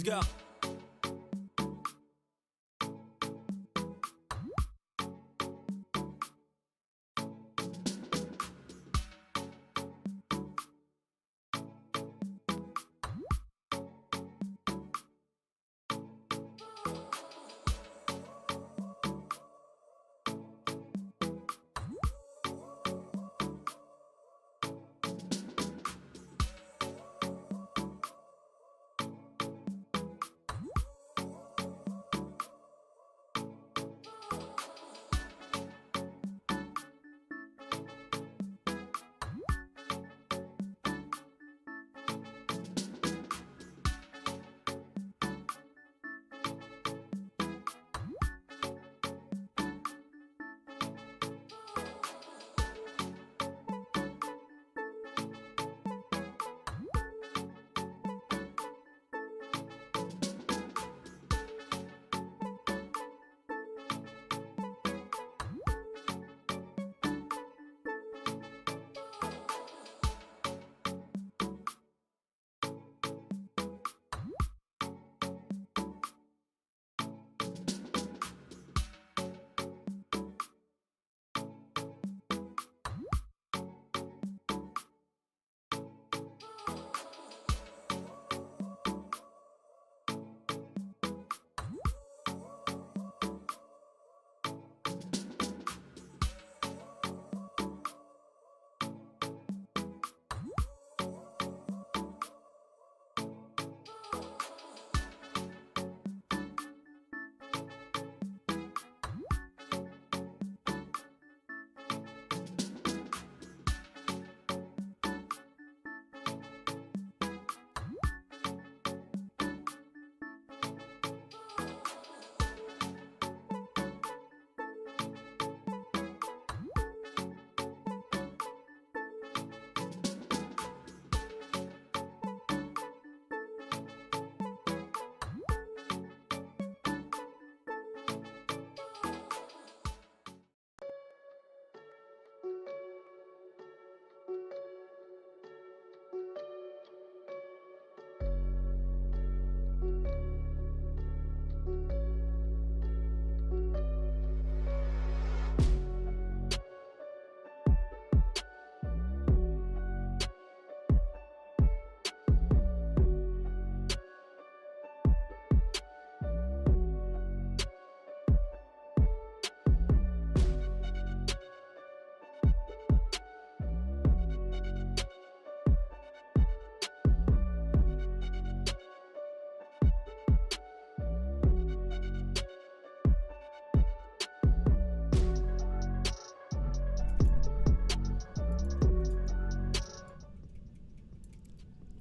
Let's go.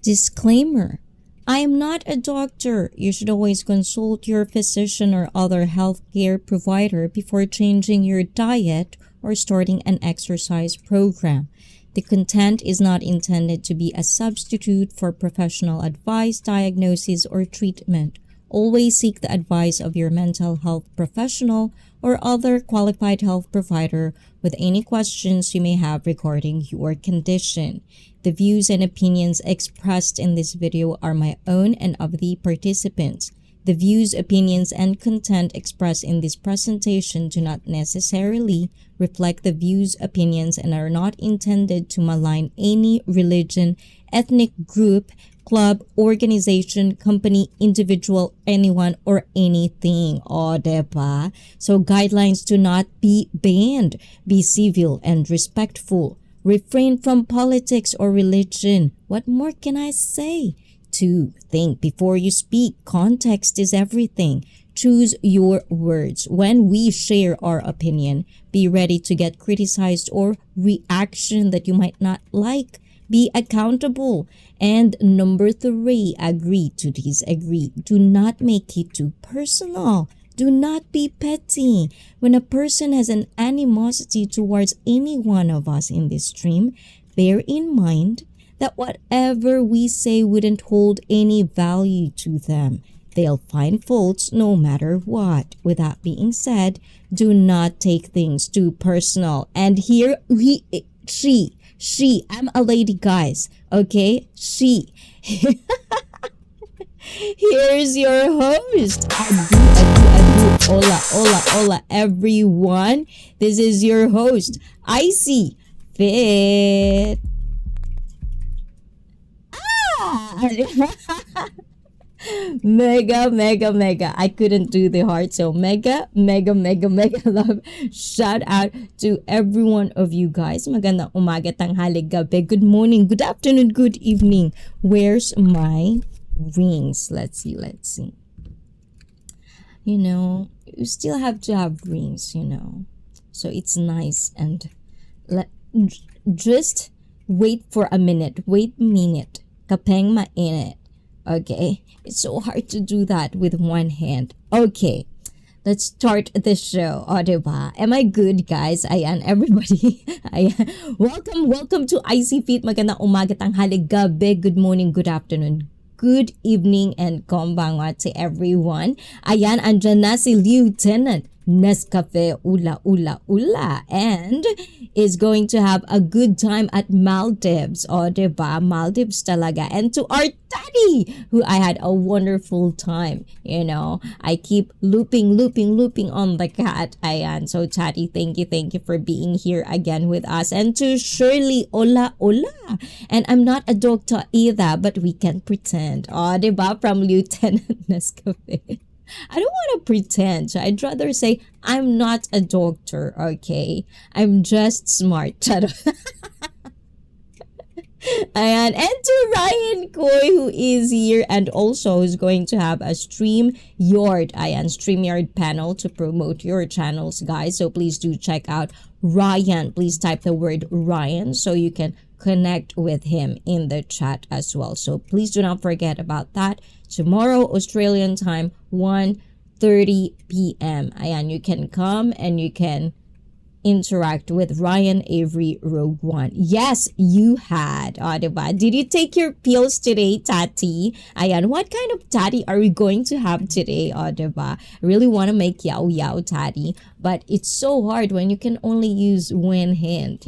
Disclaimer: I am not a doctor. You should always consult your physician or other healthcare provider before changing your diet or starting an exercise program. The content is not intended to be a substitute for professional advice, diagnosis, or treatment. Always seek the advice of your mental health professional or other qualified health provider with any questions you may have regarding your condition. The views and opinions expressed in this video are my own and of the participants. The views, opinions, and content expressed in this presentation do not necessarily reflect the views, opinions, and are not intended to malign any religion, ethnic group, club, organization, company, individual, anyone, or anything. O, diba? So guidelines do not be banned. Be civil and respectful. Refrain from politics or religion. What more can I say? 2. Think before you speak. Context is everything. Choose your words. When we share our opinion, be ready to get criticized or reaction that you might not like. Be accountable. And number 3, agree to disagree. Do not make it too personal. Do not be petty. When a person has an animosity towards any one of us in this stream, bear in mind that whatever we say wouldn't hold any value to them. They'll find faults no matter what. With that being said, do not take things too personal. And here she, I'm a lady, guys. Okay? She. Here's your host. Adu. Hola, hola, hola, everyone. This is your host, ICEE Fit. Mega. I couldn't do the heart. So mega love. Shout out to every one of you guys. Magandang umaga, tanghali, gabi, good morning, good afternoon, good evening. Where's my rings? Let's see. You still have to have rings, So it's nice and just wait for a minute. Wait a minute. Kapeng mainit. Okay, it's so hard to do that with one hand. Okay, let's start the show. O, diba? Am I good, guys? Ayan, everybody. Ayan. Welcome to ICEE Fit. Magandang umaga, tanghali, gabi, good morning, good afternoon, good evening, and konbanwa to everyone. Ayan, andyan na si Lieutenant Nescafe Ula, and is going to have a good time at Maldives. O, diba? Maldives talaga. And to our daddy, who I had a wonderful time. I keep looping on the cat. Ayan. So, Tati, thank you for being here again with us. And to Shirley, hola. And I'm not a doctor either, but we can pretend. O, diba? From Lieutenant Nescafe. I don't want to pretend. So I'd rather say I'm not a doctor, okay? I'm just smart. And to Ryan Coy, who is here and also is going to have a StreamYard panel to promote your channels, guys. So please do check out Ryan. Please type the word Ryan so you can connect with him in the chat as well. So please do not forget about that. Tomorrow, Australian time, 1:30 p.m. Ayan, you can come and you can interact with Ryan Avery Rogue One. Yes, you had. Diba? Did you take your pills today, Tati? Ayan, what kind of Tati are we going to have today? Diba? I really want to make yao Tati, but it's so hard when you can only use one hand,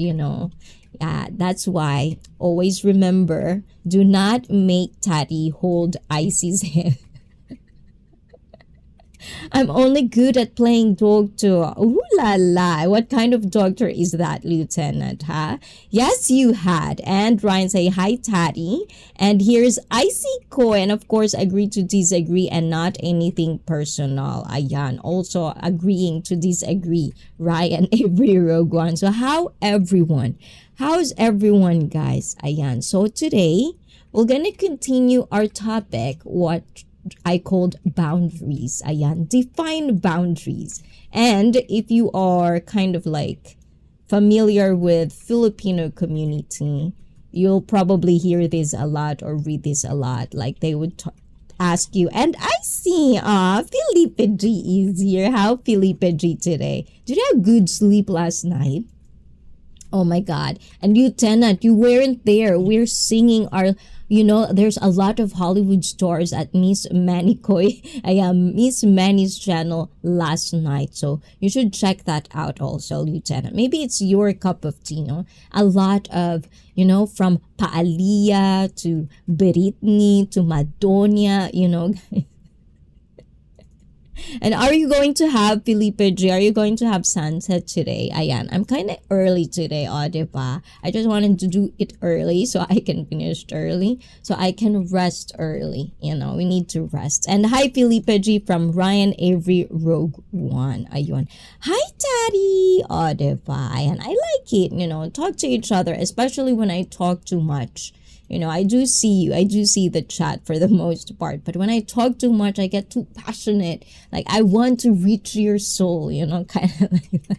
that's why always remember, do not make Tati hold Icy's hand. I'm only good at playing doctor. Ooh la la. What kind of doctor is that, Lieutenant, huh? Yes, you had. And Ryan say, hi, Tati. And here's ICEE Coy. And of course, agree to disagree and not anything personal. Ayan. Also agreeing to disagree. Ryan Avery Rogue One. So how's everyone, guys? Ayan. So today, we're gonna continue our topic, what I called boundaries. Ayan, define boundaries. And if you are kind of like familiar with Filipino community, you'll probably hear this a lot or read this a lot. Like they would ask you, and I see, Felipe G is here. How Felipe G today? Did you have good sleep last night? Oh my God. And Lieutenant, you weren't there. We're singing our, there's a lot of Hollywood stars at Miss Manny Miss Manny's channel last night. So you should check that out also, Lieutenant. Maybe it's your cup of tea, A lot of, from Paalia to Britney to Madonna, And are you going to have, Felipe G, are you going to have sunset today? Ayan, I'm kind of early today, diba? I just wanted to do it early so I can finish early, so I can rest early. We need to rest. And hi, Felipe G from Ryan Avery Rogue One. Ayun. Hi, Daddy. Diba? Ayan, I like it, talk to each other, especially when I talk too much. I do see you. I do see the chat for the most part. But when I talk too much, I get too passionate. Like, I want to reach your soul, kind of like that.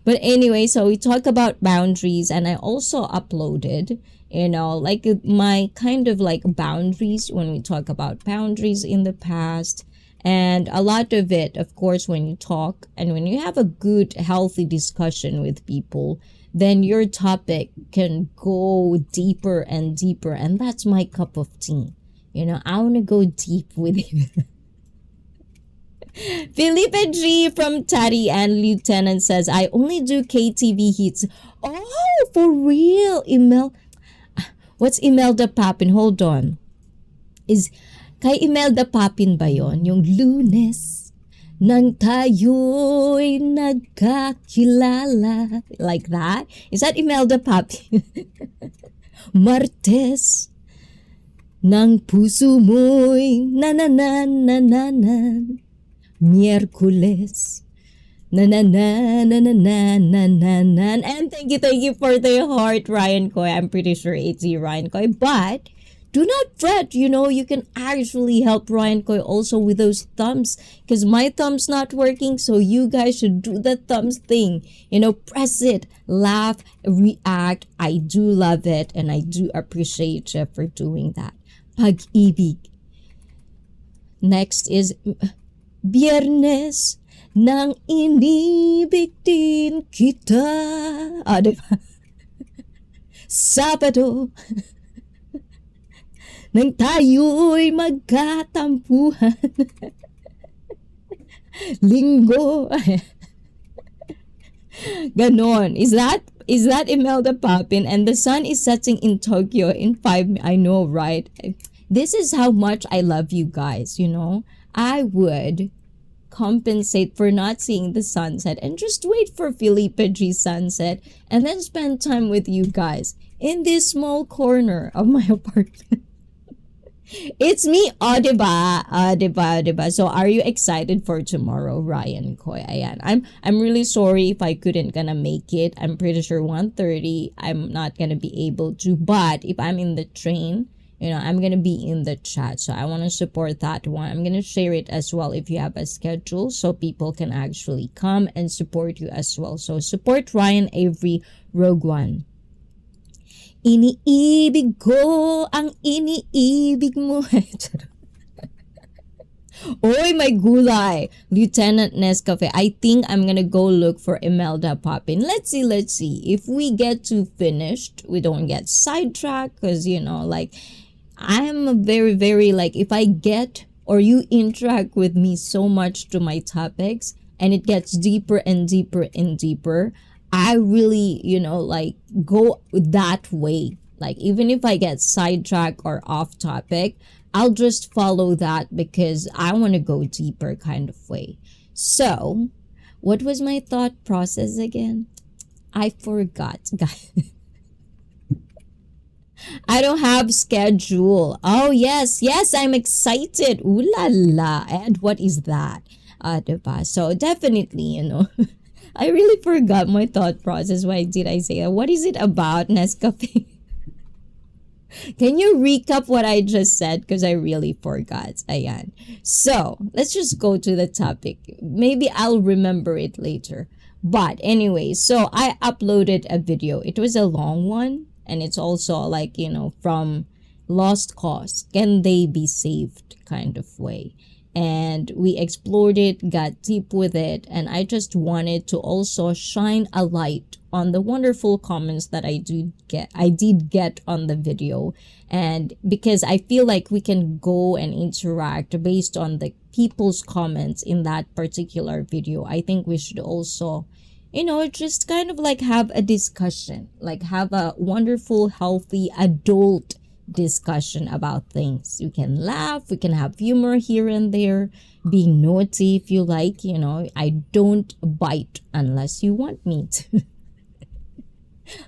But anyway, so we talk about boundaries. And I also uploaded, like my kind of like boundaries when we talk about boundaries in the past. And a lot of it, of course, when you talk and when you have a good, healthy discussion with people, then your topic can go deeper and deeper. And that's my cup of tea. I want to go deep with you. Felipe G from Tati and Lieutenant says, I only do KTV hits. Oh, for real, What's Imelda Papin? Hold on. Kay Imelda Papin ba yon? Yung Lunes nang tayo'y nagkakilala. Like that? Is that Imelda Papin? Martes nang puso mo'y nananananan. Miyerkules nananananananan. And thank you for the heart, Ryan Koy. I'm pretty sure it's you, Ryan Koy. But do not fret, you can actually help Ryan Koy also with those thumbs, because my thumb's not working, so you guys should do the thumbs thing. Press it, laugh, react. I do love it, and I do appreciate you for doing that. Pag-ibig. Next is Biyernes nang inibig din kita. Diba? Sabado nang tayo'y magkatampuhan. Linggo. Ganon. Is that Imelda Papin? And the sun is setting in Tokyo in 5 I know, right? This is how much I love you guys, I would compensate for not seeing the sunset and just wait for Felipe G's sunset and then spend time with you guys in this small corner of my apartment. It's me, diba? Diba? So are you excited for tomorrow, Ryan Koy? Ayan. I'm really sorry if I couldn't gonna make it. I'm pretty sure 1:30 I'm not gonna be able to. But if I'm in the train, I'm gonna be in the chat. So I want to support that one. I'm gonna share it as well if you have a schedule, so people can actually come and support you as well. So support Ryan Avery, Rogue One. Iniibig ko ang iniibig mo. Oy, my gulay. Lieutenant Nescafe. I think I'm gonna go look for Imelda Papin. Let's see. If we get to finished, we don't get sidetracked, because, I'm a very, very, if I get or you interact with me so much to my topics and it gets deeper and deeper and deeper, I really, go that way. Even if I get sidetracked or off topic, I'll just follow that because I want to go deeper kind of way. So, what was my thought process again? I forgot, guys. I don't have schedule. Oh, yes, I'm excited. Ooh la la. And what is that? Diba? So, definitely, I really forgot my thought process. Why did I say that? What is it about, Nescafe? Can you recap what I just said? Because I really forgot. Ayan. So, let's just go to the topic. Maybe I'll remember it later. But anyway, so I uploaded a video. It was a long one. And it's also from Lost Cause. Can they be saved kind of way? And we explored it, got deep with it, and I just wanted to also shine a light on the wonderful comments that I did get on the video. And because I feel like we can go and interact based on the people's comments in that particular video, I think we should also just kind of have a discussion, have a wonderful, healthy adult discussion about things. We can laugh, we can have humor here and there, be naughty if you like, I don't bite unless you want me to.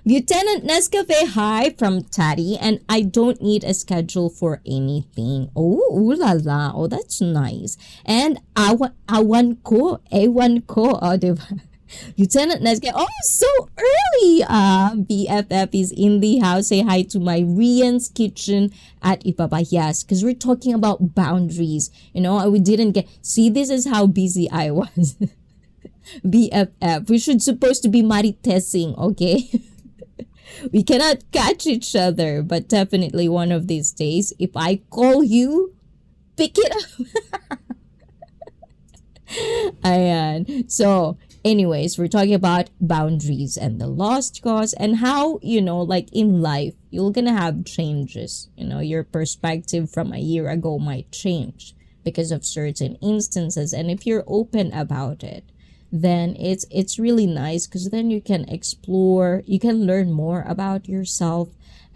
Lieutenant Nescafe, hi from Taddy, and I don't need a schedule for anything. Oh, ooh la la, oh that's nice. And awan ko, diba? Lieutenant Nescafe, oh, so early! BFF is in the house. Say hi to my Rian's Kitchen at Ipapa. Yes, because we're talking about boundaries. We didn't get... See, this is how busy I was. BFF. We should supposed to be maritesing, okay? We cannot catch each other, but definitely one of these days, if I call you, pick it up. Ayan. So, anyways, we're talking about boundaries and the lost cause and how, in life, you're gonna have changes. Your perspective from a year ago might change because of certain instances. And if you're open about it, then it's really nice because then you can explore, you can learn more about yourself,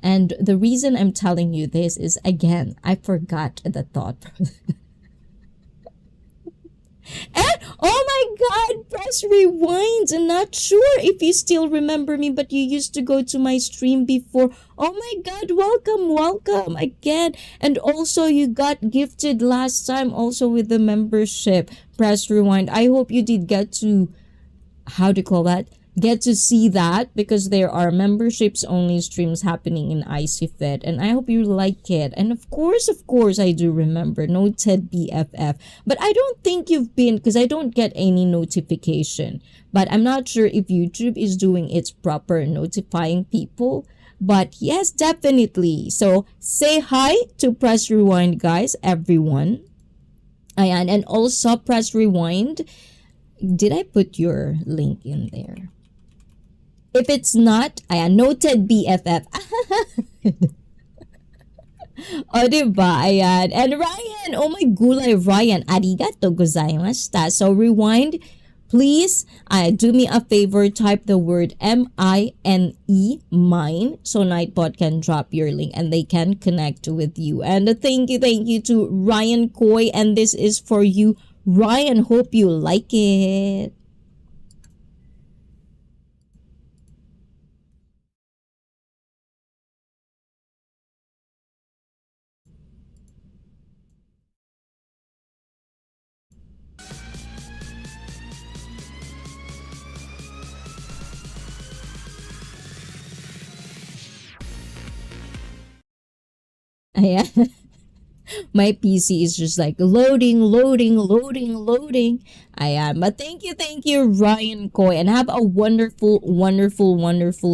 And the reason I'm telling you this is, again, I forgot the thought. And oh my god, press rewind. I'm not sure if you still remember me, but you used to go to my stream before. Oh my god, welcome, welcome again. And also, you got gifted last time also with the membership. Press rewind. I hope you did get to, how to call that? Get to see that, because there are memberships only streams happening in ICEE, and I hope you like it. And of course, I do remember noted BFF, but I don't think you've been, because I don't get any notification. But I'm not sure if YouTube is doing its proper notifying people. But yes, definitely. So say hi to Press Rewind, guys, everyone. Ayan, and also Press Rewind. Did I put your link in there? If it's not, ayan, noted BFF. O, diba? Ayan. And Ryan, oh my gulay, Ryan, arigato gozaimashita. So, rewind, please, do me a favor, type the word MINE, mine, so Nightbot can drop your link and they can connect with you. And thank you to Ryan Koy, and this is for you, Ryan. Hope you like it. Ayan. My PC is just like loading. Ayan. But thank you, Ryan Koy, and have a wonderful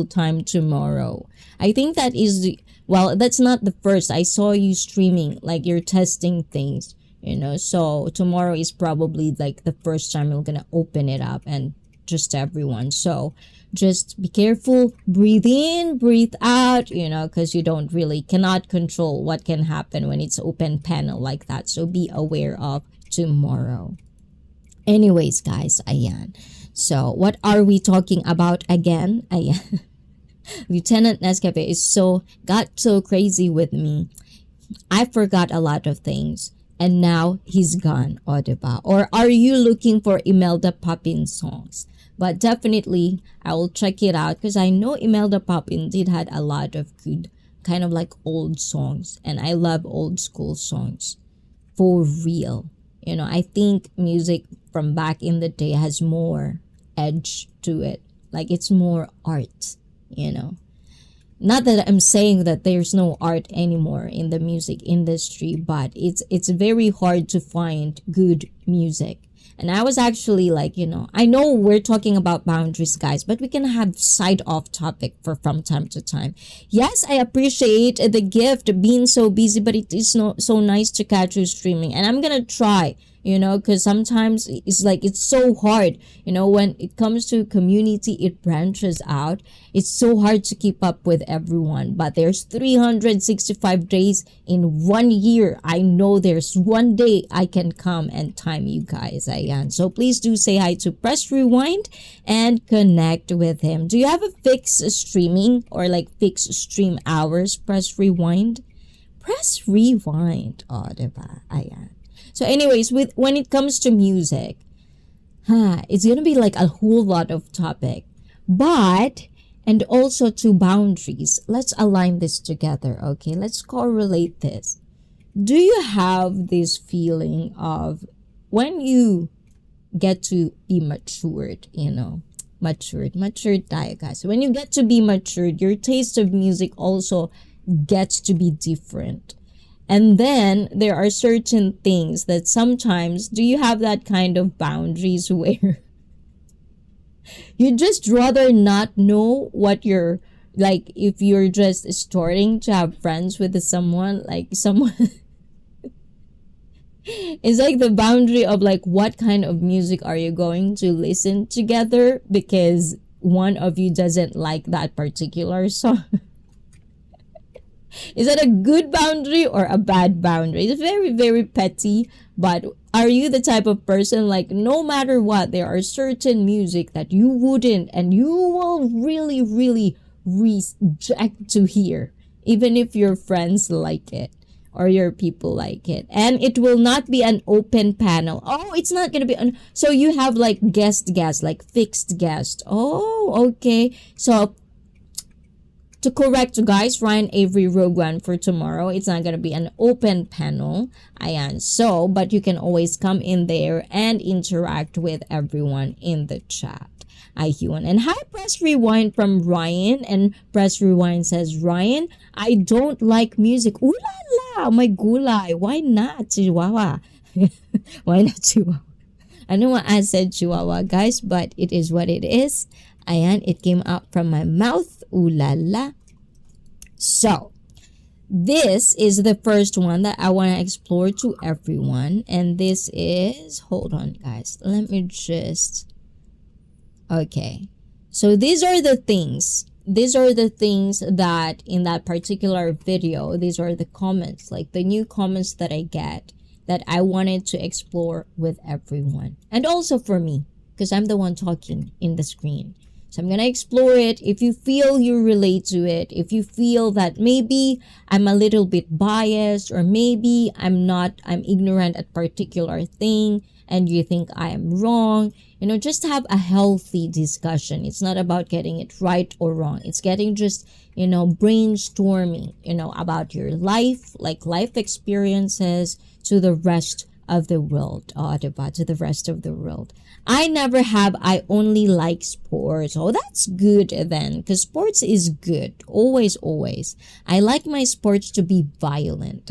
time tomorrow. I think that is the, well, that's not the first. I saw you streaming, like you're testing things, so tomorrow is probably like the first time we're gonna open it up and just everyone. So just be careful, breathe in, breathe out, because you cannot control what can happen when it's open panel like that. So be aware of tomorrow. Anyways, guys, ayan. So what are we talking about again? Ayan. Lieutenant Nescafe got so crazy with me. I forgot a lot of things. And now he's gone, o diba? Or are you looking for Imelda Papin songs? But definitely, I will check it out, because I know Imelda Papin did had a lot of good, kind of like old songs. And I love old school songs. For real. I think music from back in the day has more edge to it. Like it's more art, Not that I'm saying that there's no art anymore in the music industry, but it's very hard to find good music. And I was actually like, I know we're talking about boundaries, guys, but we can have side off topic from time to time. Yes, I appreciate the gift, being so busy, but it is so nice to catch you streaming. And I'm going to try, because sometimes it's so hard, when it comes to community, it branches out. It's so hard to keep up with everyone, but there's 365 days in 1 year. I know there's one day I can come and time you guys. Ayan. So please do say hi to Press Rewind and connect with him. Do you have a fixed streaming or like fixed stream hours, Press Rewind? Press Rewind. Oh, diba? Ayan. So anyways, when it comes to music, it's going to be like a whole lot of topic. But, and also to boundaries, let's align this together, okay? Let's correlate this. Do you have this feeling of when you get to be matured, matured tayo, guys. When you get to be matured, your taste of music also gets to be different. And then there are certain things that sometimes, do you have that kind of boundaries where you just rather not know what you're like, if you're just starting to have friends with someone, like someone it's like the boundary of like what kind of music are you going to listen together, because one of you doesn't like that particular song. Is that a good boundary or a bad boundary? It's very, very petty, but are you the type of person like no matter what, there are certain music that you wouldn't and you will really, really reject to hear even if your friends like it or your people like it. And it will not be an open panel. Oh, it's not gonna be so you have like guest, like fixed guest. Oh, okay. So to correct you guys, Ryan Avery Rogue One for tomorrow, it's not gonna be an open panel. Ayan. So, but you can always come in there and interact with everyone in the chat. IQ1. And hi, Press Rewind from Ryan. And Press Rewind says, Ryan, I don't like music. Ooh la la, my gulay. Why not, Chihuahua? Why not Chihuahua? I know what I said Chihuahua, guys, but it is what it is. Ayan, it came out from my mouth. Ooh la la. So, this is the first one that I want to explore to everyone. And this is, hold on, guys. Let me just... Okay, so these are the things that in that particular video, these are the comments, like the new comments that I get that I wanted to explore with everyone. And also for me, because I'm the one talking in the screen. So I'm going to explore it. If you feel you relate to it, if you feel that maybe I'm a little bit biased, or maybe I'm ignorant at particular thing, and you think I am wrong, just have a healthy discussion. It's not about getting it right or wrong. It's getting just, brainstorming, about your life, like life experiences to the rest of the world. To the rest of the world. I only like sports. Oh, that's good then, because sports is good. Always, always. I like my sports to be violent.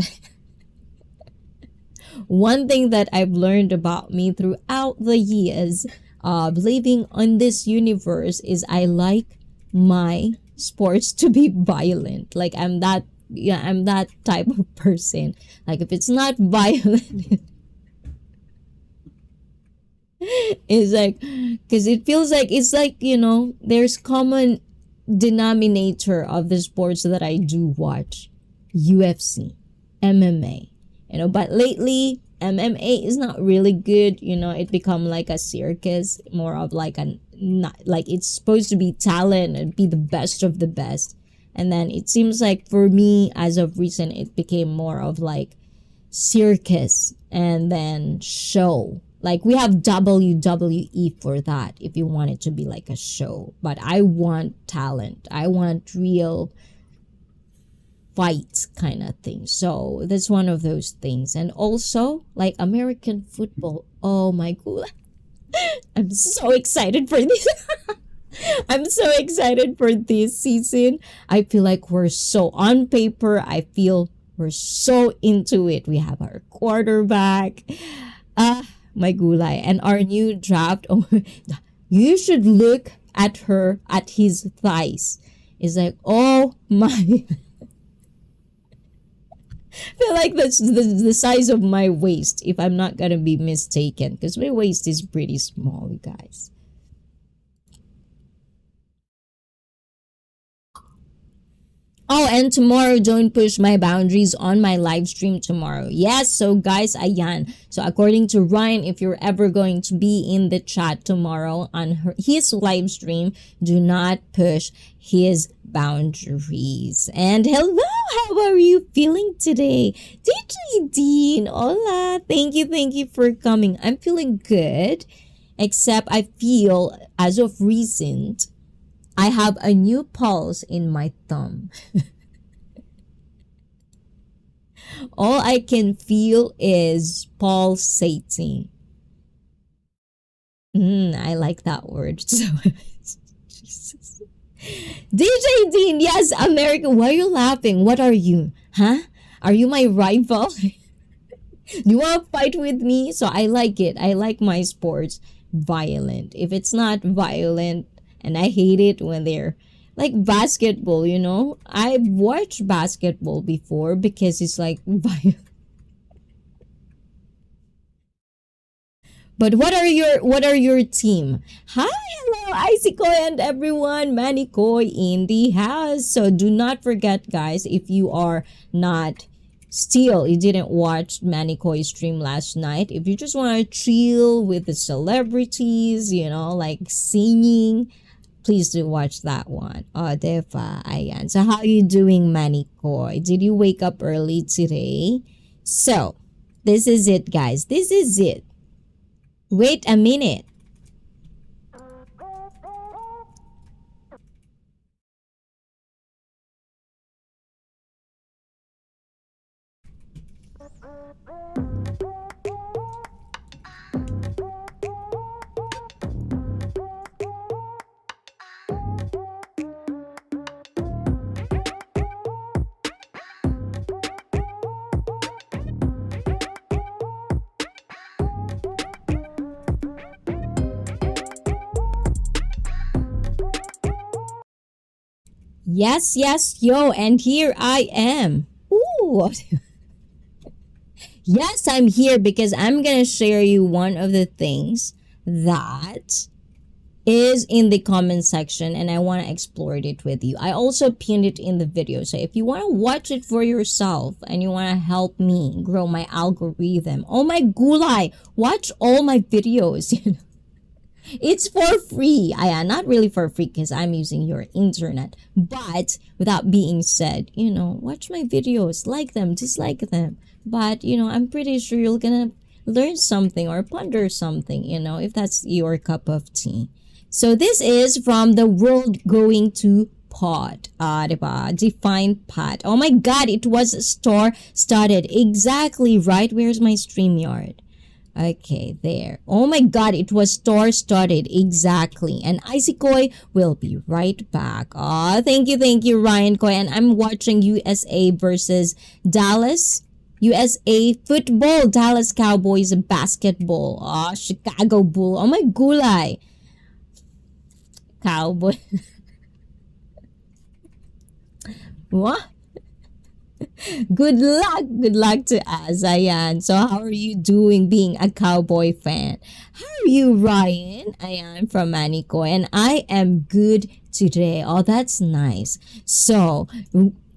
One thing that I've learned about me throughout the years of living on this universe is I like my sports to be violent. Like I'm that type of person. Like if it's not violent, it's like, because it feels like it's like, there's common denominator of the sports that I do watch. UFC, MMA. But lately MMA is not really good. It become like a circus, more of like like it's supposed to be talent and be the best of the best. And then it seems like for me, as of recent, it became more of like circus and then show. Like we have WWE for that if you want it to be like a show. But I want talent. I want real fight kind of thing. So that's one of those things. And also like American football. Oh my god, I'm so excited for this. I'm so excited for this season. I feel like we're so on paper. I feel we're so into it. We have our quarterback, my gulay, and our new draft. Oh, you should look at his thighs. It's like, oh my. I feel like that's the size of my waist, if I'm not gonna be mistaken, because my waist is pretty small, you guys. Oh, and tomorrow, don't push my boundaries on my live stream tomorrow. Yes, so guys, ayan. So according to Ryan, if you're ever going to be in the chat tomorrow on his live stream, do not push his boundaries. And hello, how are you feeling today? DJ Dean, hola. Thank you for coming. I'm feeling good, except I feel, as of recent, I have a new pulse in my thumb. All I can feel is pulsating. I like that word. So, Jesus. DJ Dean, yes, America. Why are you laughing? What are you? Huh? Are you my rival? Do you want to fight with me? So I like it. I like my sports violent. If it's not violent, and I hate it when they're like basketball, I've watched basketball before because it's like violent. But what are your team? Hi, hello, ICEE and everyone. Manikoy in the house. So do not forget, guys, if you are not you didn't watch Manikoy's stream last night, if you just want to chill with the celebrities, like singing, please do watch that one. Oh, diba? Ayan. So, how are you doing, Manikoy? Did you wake up early today? So, this is it, guys. This is it. Wait a minute. Yes, yes, yo, and here I am. Ooh. Yes, I'm here because I'm gonna share you one of the things that is in the comment section and I want to explore it with you. I also pinned it in the video. So if you want to watch it for yourself and you want to help me grow my algorithm, oh my gulay, watch all my videos, you know. It's for free. Not really for free because I'm using your internet. But with that being said, you know, watch my videos, like them, dislike them. But, you know, I'm pretty sure you're gonna learn something or ponder something, you know, if that's your cup of tea. So this is from the world going to pot. Diba? Define pot. Oh my god, it was star-studded. Exactly right. Where's my StreamYard? Okay, there. Oh my god, it was star-studded. Exactly. And ICEE will be right back. Oh, thank you, Ryan Koy. And I'm watching USA versus Dallas. USA football, Dallas Cowboys basketball. Oh, Chicago Bull. Oh my gulay. Cowboy. What? Good luck to us, Ayan. So how are you doing being a cowboy fan? How are you, Ryan? Ayan from Manikoy, and I am good today. Oh, that's nice. So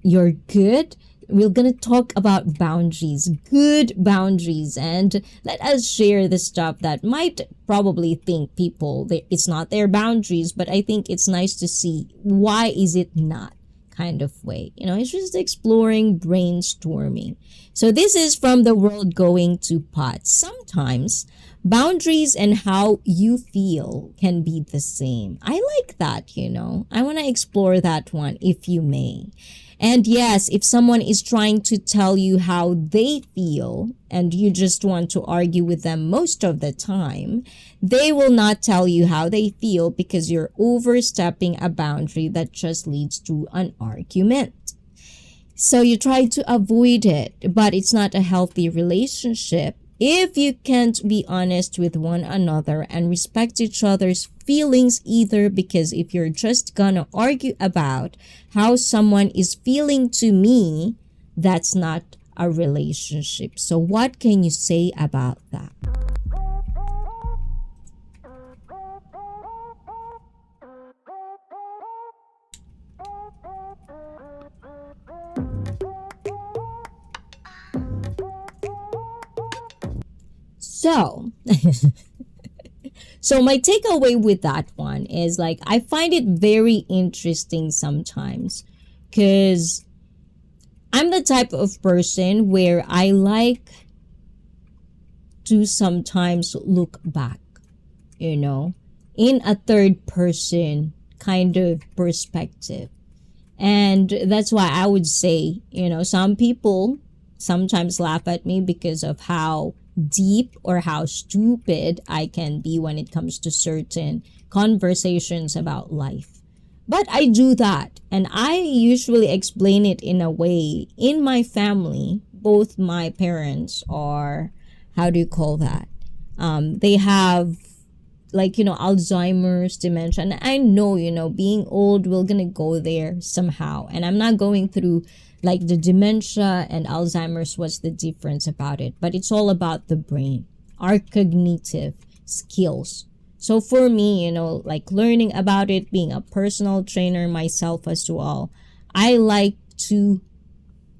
you're good? We're gonna talk about boundaries, good boundaries, and let us share the stuff that might probably think people it's not their boundaries, but I think it's nice to see why is it not kind of way. You know, it's just exploring, brainstorming. So this is from the world going to pot. Sometimes boundaries and how you feel can be the same. I like that, you know. I want to explore that one if you may. And yes, if someone is trying to tell you how they feel and you just want to argue with them most of the time, they will not tell you how they feel because you're overstepping a boundary that just leads to an argument. So you try to avoid it, but it's not a healthy relationship if you can't be honest with one another and respect each other's feelings either, because if you're just gonna argue about how someone is feeling to me, that's not a relationship. So what can you say about that? So, so my takeaway with that one is like, I find it very interesting sometimes because I'm the type of person where I like to sometimes look back, you know, in a third person kind of perspective. And that's why I would say, you know, some people sometimes laugh at me because of how deep or how stupid I can be when it comes to certain conversations about life. But I do that, and I usually explain it in a way in my family. Both my parents are, how do you call that? They have like, you know, Alzheimer's, dementia. And I know, you know, being old, we're gonna go there somehow. And I'm not going through like the dementia and Alzheimer's. What's the difference about it? But it's all about the brain, our cognitive skills. So for me, you know, like learning about it, being a personal trainer myself as well, I like to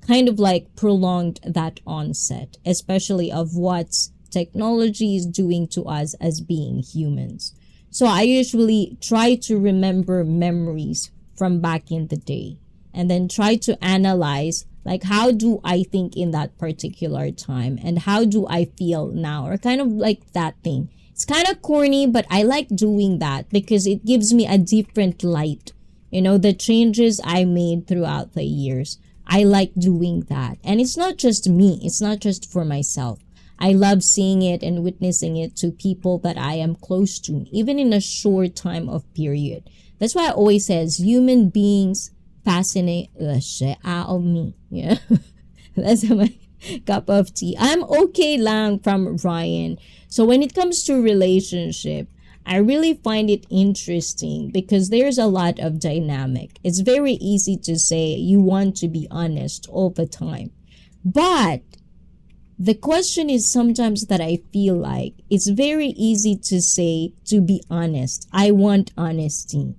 kind of like prolonged that onset, especially of what technology is doing to us as being humans. So I usually try to remember memories from back in the day and then try to analyze, like, how do I think in that particular time and how do I feel now, or kind of like that thing. It's kind of corny, but I like doing that because it gives me a different light. You know, the changes I made throughout the years. I like doing that. And it's not just me. It's not just for myself. I love seeing it and witnessing it to people that I am close to, even in a short time of period. That's why I always says human beings fascinate the shit out of me. Yeah. That's my cup of tea. I'm okay lang from Ryan. So when it comes to relationship, I really find it interesting because there's a lot of dynamic. It's very easy to say you want to be honest all the time. But the question is sometimes that I feel like it's very easy to say, to be honest. I want honesty.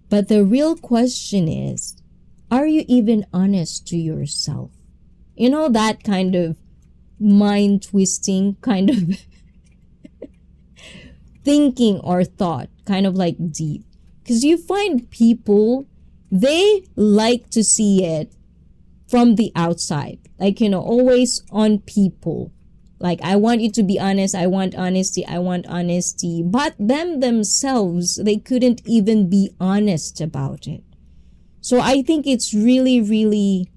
But the real question is, are you even honest to yourself? You know, that kind of mind twisting kind of thinking or thought, kind of like deep. Because you find people, they like to see it from the outside. Like, you know, always on people. Like, I want you to be honest. I want honesty. I want honesty. But them themselves, they couldn't even be honest about it. So I think it's really, really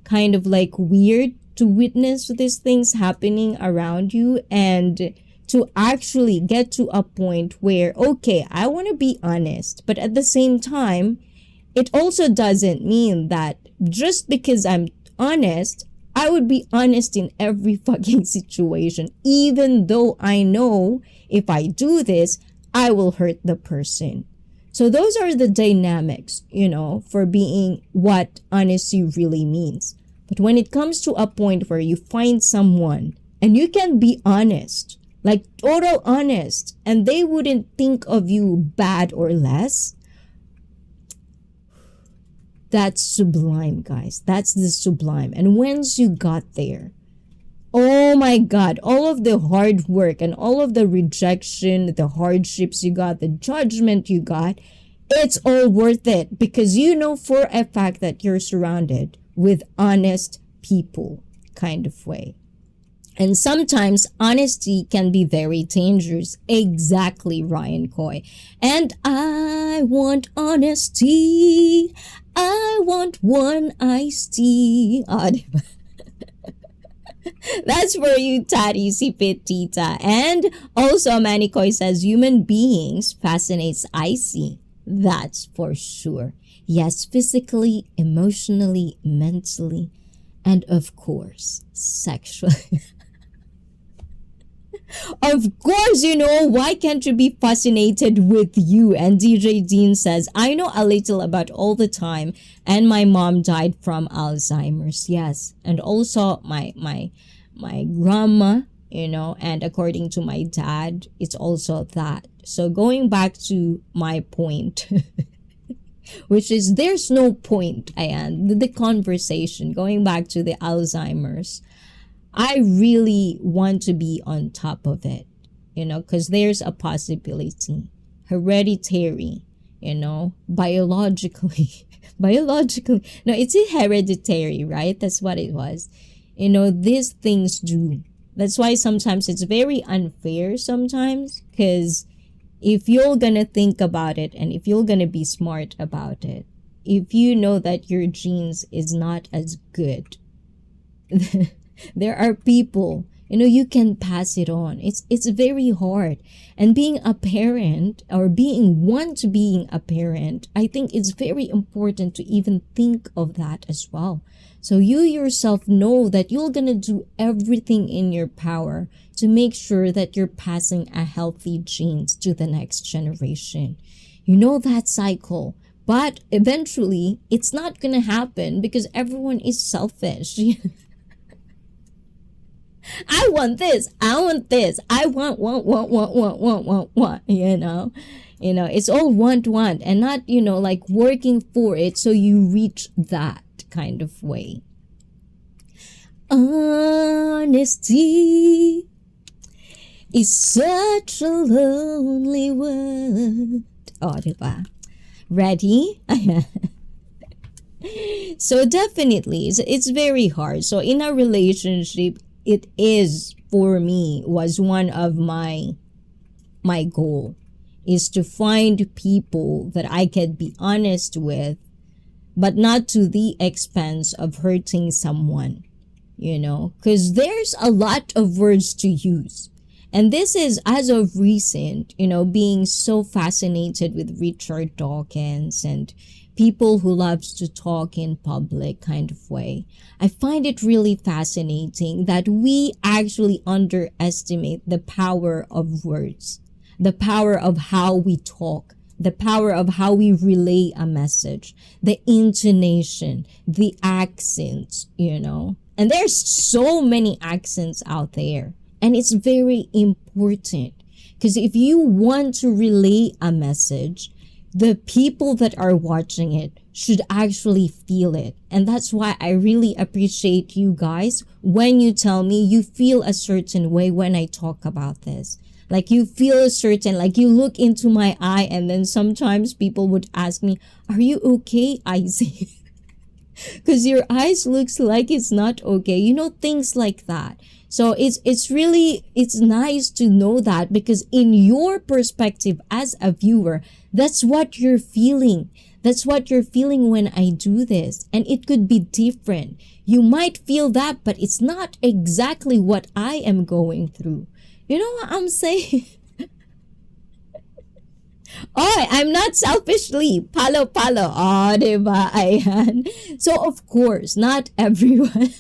kind of like weird to witness these things happening around you and to actually get to a point where, okay, I want to be honest. But at the same time, it also doesn't mean that just because I'm honest, I would be honest in every fucking situation, even though I know if I do this, I will hurt the person. So those are the dynamics, you know, for being what honesty really means. But when it comes to a point where you find someone and you can be honest, like total honest, and they wouldn't think of you bad or less, that's sublime, guys. That's the sublime. And once you got there, oh my God, all of the hard work and all of the rejection, the hardships you got, the judgment you got, it's all worth it because you know for a fact that you're surrounded with honest people kind of way. And sometimes honesty can be very dangerous. Exactly, Ryan Coy. And I want honesty. I want one iced tea. Oh, diba? That's for you, Tati Sipitita. And also, Manny Coy says, human beings fascinates ICEE. That's for sure. Yes, physically, emotionally, mentally, and of course, sexually. Of course, you know, why can't you be fascinated with you? And DJ Dean says, I know a little about all the time, and my mom died from Alzheimer's. Yes, and also my grandma, you know, and according to my dad, it's also that. So going back to my point, which is there's no point, Ayan, the conversation, going back to the Alzheimer's, I really want to be on top of it, you know, because there's a possibility, hereditary, you know, biologically, no, it's hereditary, right? That's what it was. You know, these things do. That's why sometimes it's very unfair sometimes, because if you're gonna think about it and if you're gonna be smart about it, if you know that your genes is not as good, there are people, you know, you can pass it on. It's very hard. And being a parent or being a parent, I think it's very important to even think of that as well. So you yourself know that you're gonna do everything in your power to make sure that you're passing a healthy genes to the next generation. You know that cycle. But eventually, it's not gonna happen because everyone is selfish. I want this. I want this. I want, you know. You know, it's all want, and not, you know, like working for it so you reach that kind of way. Honesty is such a lonely world. Oh, diba? Ready? So definitely, it's very hard. So in a relationship, it is, for me, was one of my goal, is to find people that I can be honest with, but not to the expense of hurting someone, because there's a lot of words to use. And this is, as of recent, being so fascinated with Richard Dawkins and people who loves to talk in public kind of way. I find it really fascinating that we actually underestimate the power of words, the power of how we talk, the power of how we relay a message, the intonation, the accents, And there's so many accents out there. And it's very important, because if you want to relay a message, the people that are watching it should actually feel it. And that's why I really appreciate you guys when you tell me you feel a certain way when I talk about this. Like you feel a certain, like you look into my eye, and then sometimes people would ask me, "Are you okay, ICEE?" Because your eyes looks like it's not okay. Things like that. So it's nice to know that, because in your perspective as a viewer, that's what you're feeling. That's what you're feeling when I do this. And it could be different. You might feel that, but it's not exactly what I am going through. You know what I'm saying? Oh, I'm not selfishly. Palo. Oh, diba? Ayan. So, of course, not everyone.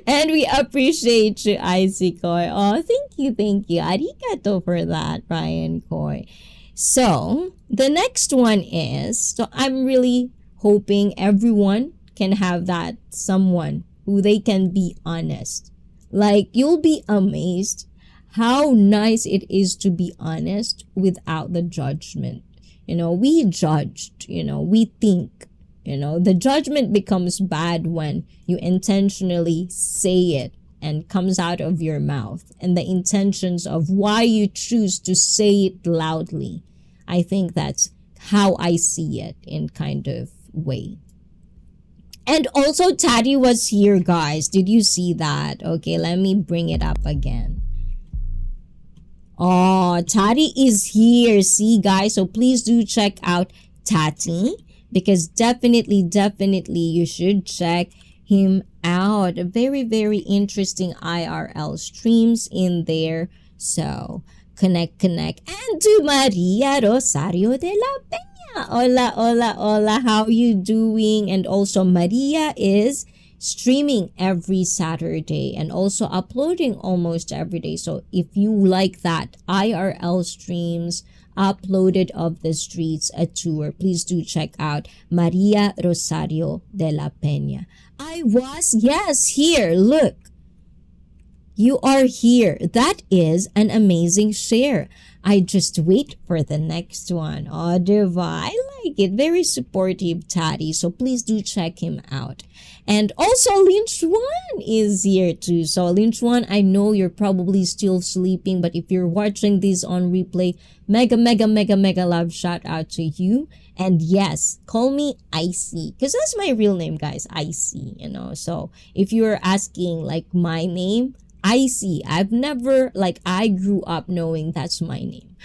And we appreciate you, ICEE Koy. Oh, thank you. Arigato for that, Ryan Koy. So, the next one is, so I'm really hoping everyone can have that someone who they can be honest. Like, you'll be amazed how nice it is to be honest without the judgment. We judged, we think. The judgment becomes bad when you intentionally say it and comes out of your mouth, and the intentions of why you choose to say it loudly. I think that's how I see it in kind of way. And also Taddy was here, guys. Did you see that? Okay, let me bring it up again. Oh, Tati is here. See, guys, so please do check out Tati, because definitely you should check him out. Very, very interesting IRL streams in there. So, connect. And to Maria Rosario de la Peña. Hola. How you doing? And also, Maria is streaming every Saturday and also uploading almost every day. So if you like that IRL streams, uploaded of the streets, a tour, please do check out Maria Rosario de la Peña. Yes, here, look. You are here. That is an amazing share. I just wait for the next one. Oh, diva, I like it. Very supportive, Tati. So please do check him out. And also, Lynch One is here too. So Lynch One, I know you're probably still sleeping, but if you're watching this on replay, mega love shout out to you. And yes, call me ICEE, because that's my real name, guys. ICEE, So if you're asking like my name, ICEE. I've never, I grew up knowing that's my name.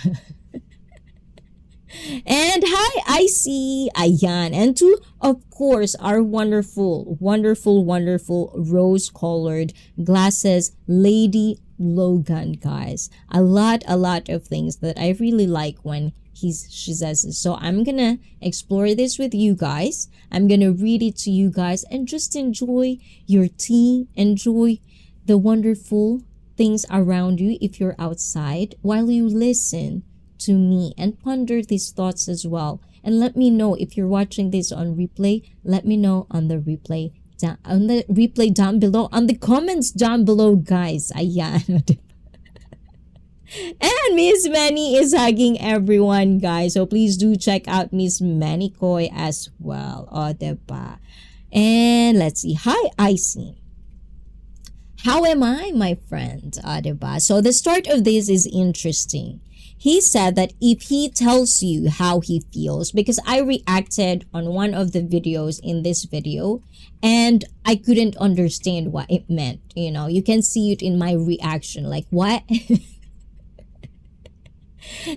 And hi, ICEE. Ayan. And to, of course, our wonderful rose-colored glasses, Lady Logan, guys. A lot of things that I really like when she says this. So I'm gonna explore this with you guys. I'm gonna read it to you guys and just enjoy your tea. Enjoy the wonderful things around you if you're outside while you listen to me and ponder these thoughts as well. And let me know if you're watching this on replay. Let me know on the replay down below, on the comments down below, guys. Ayan. And Miss Manny is hugging everyone, guys. So please do check out Miss Manny Koy as well. O, diba? And let's see. Hi, ICEE. How am I, my friend? Diba? So the start of this is interesting. He said that if he tells you how he feels, because I reacted on one of the videos in this video and I couldn't understand what it meant. You know, you can see it in my reaction, like what?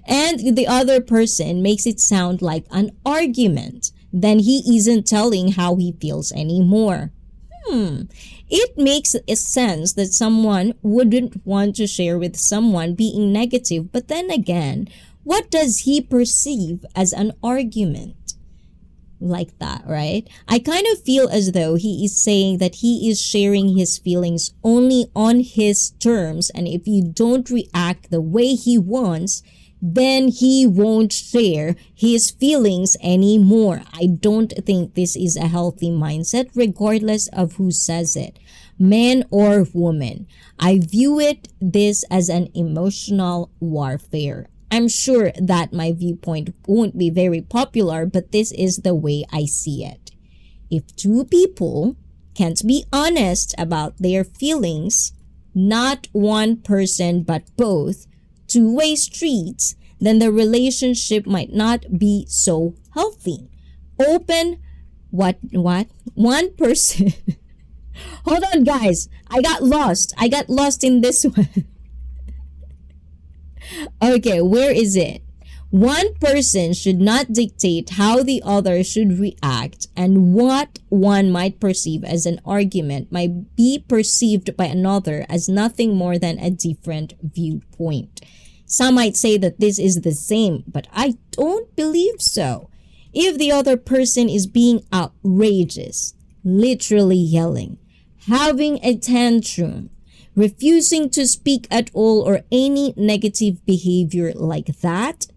And the other person makes it sound like an argument. Then he isn't telling how he feels anymore. It makes a sense that someone wouldn't want to share with someone being negative, but then again, what does he perceive as an argument? Like that, right? I kind of feel as though he is saying that he is sharing his feelings only on his terms, and if you don't react the way he wants, then he won't share his feelings anymore. I don't think this is a healthy mindset, regardless of who says it, man or woman. I view this as an emotional warfare. I'm sure that my viewpoint won't be very popular, but this is the way I see it. If two people can't be honest about their feelings, not one person but both, two-way streets, then the relationship might not be so healthy. One person. Hold on, guys. I got lost in this one. Okay, where is it? One person should not dictate how the other should react, and what one might perceive as an argument might be perceived by another as nothing more than a different viewpoint. Some might say that this is the same, but I don't believe so. If the other person is being outrageous, literally yelling, having a tantrum, refusing to speak at all, or any negative behavior like that,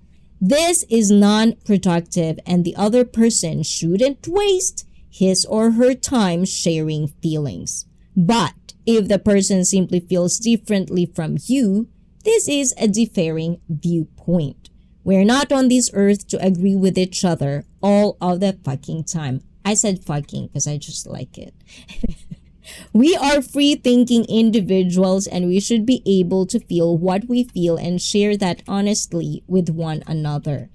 this is non-productive, and the other person shouldn't waste his or her time sharing feelings. But if the person simply feels differently from you, this is a differing viewpoint. We're not on this earth to agree with each other all of the fucking time. I said fucking because I just like it. We are free-thinking individuals, and we should be able to feel what we feel and share that honestly with one another.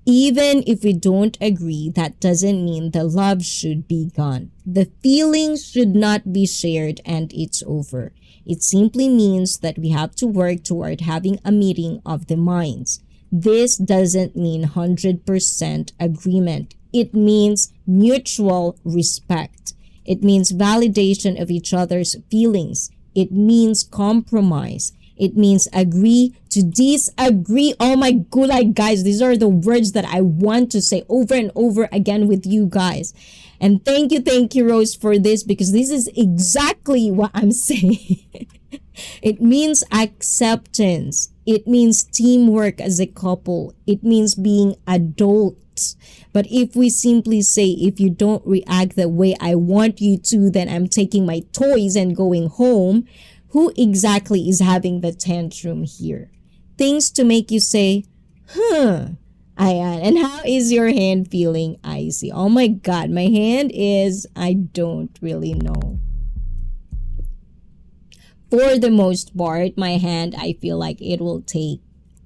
Even if we don't agree, that doesn't mean the love should be gone. The feelings should not be shared and it's over. It simply means that we have to work toward having a meeting of the minds. This doesn't mean 100% agreement. It means mutual respect. It means validation of each other's feelings. It means compromise. It means agree to disagree. Oh my god, like, guys, these are the words that I want to say over and over again with you guys. And thank you, Rose, for this, because this is exactly what I'm saying. It means acceptance. It means teamwork as a couple. It means being adults. But if we simply say, if you don't react the way I want you to, then I'm taking my toys and going home, who exactly is having the tantrum here? Things to make you say, Ayan. And how is your hand feeling, ICEE? Oh my god, my hand is, I don't really know. For the most part, my hand, I feel like it will take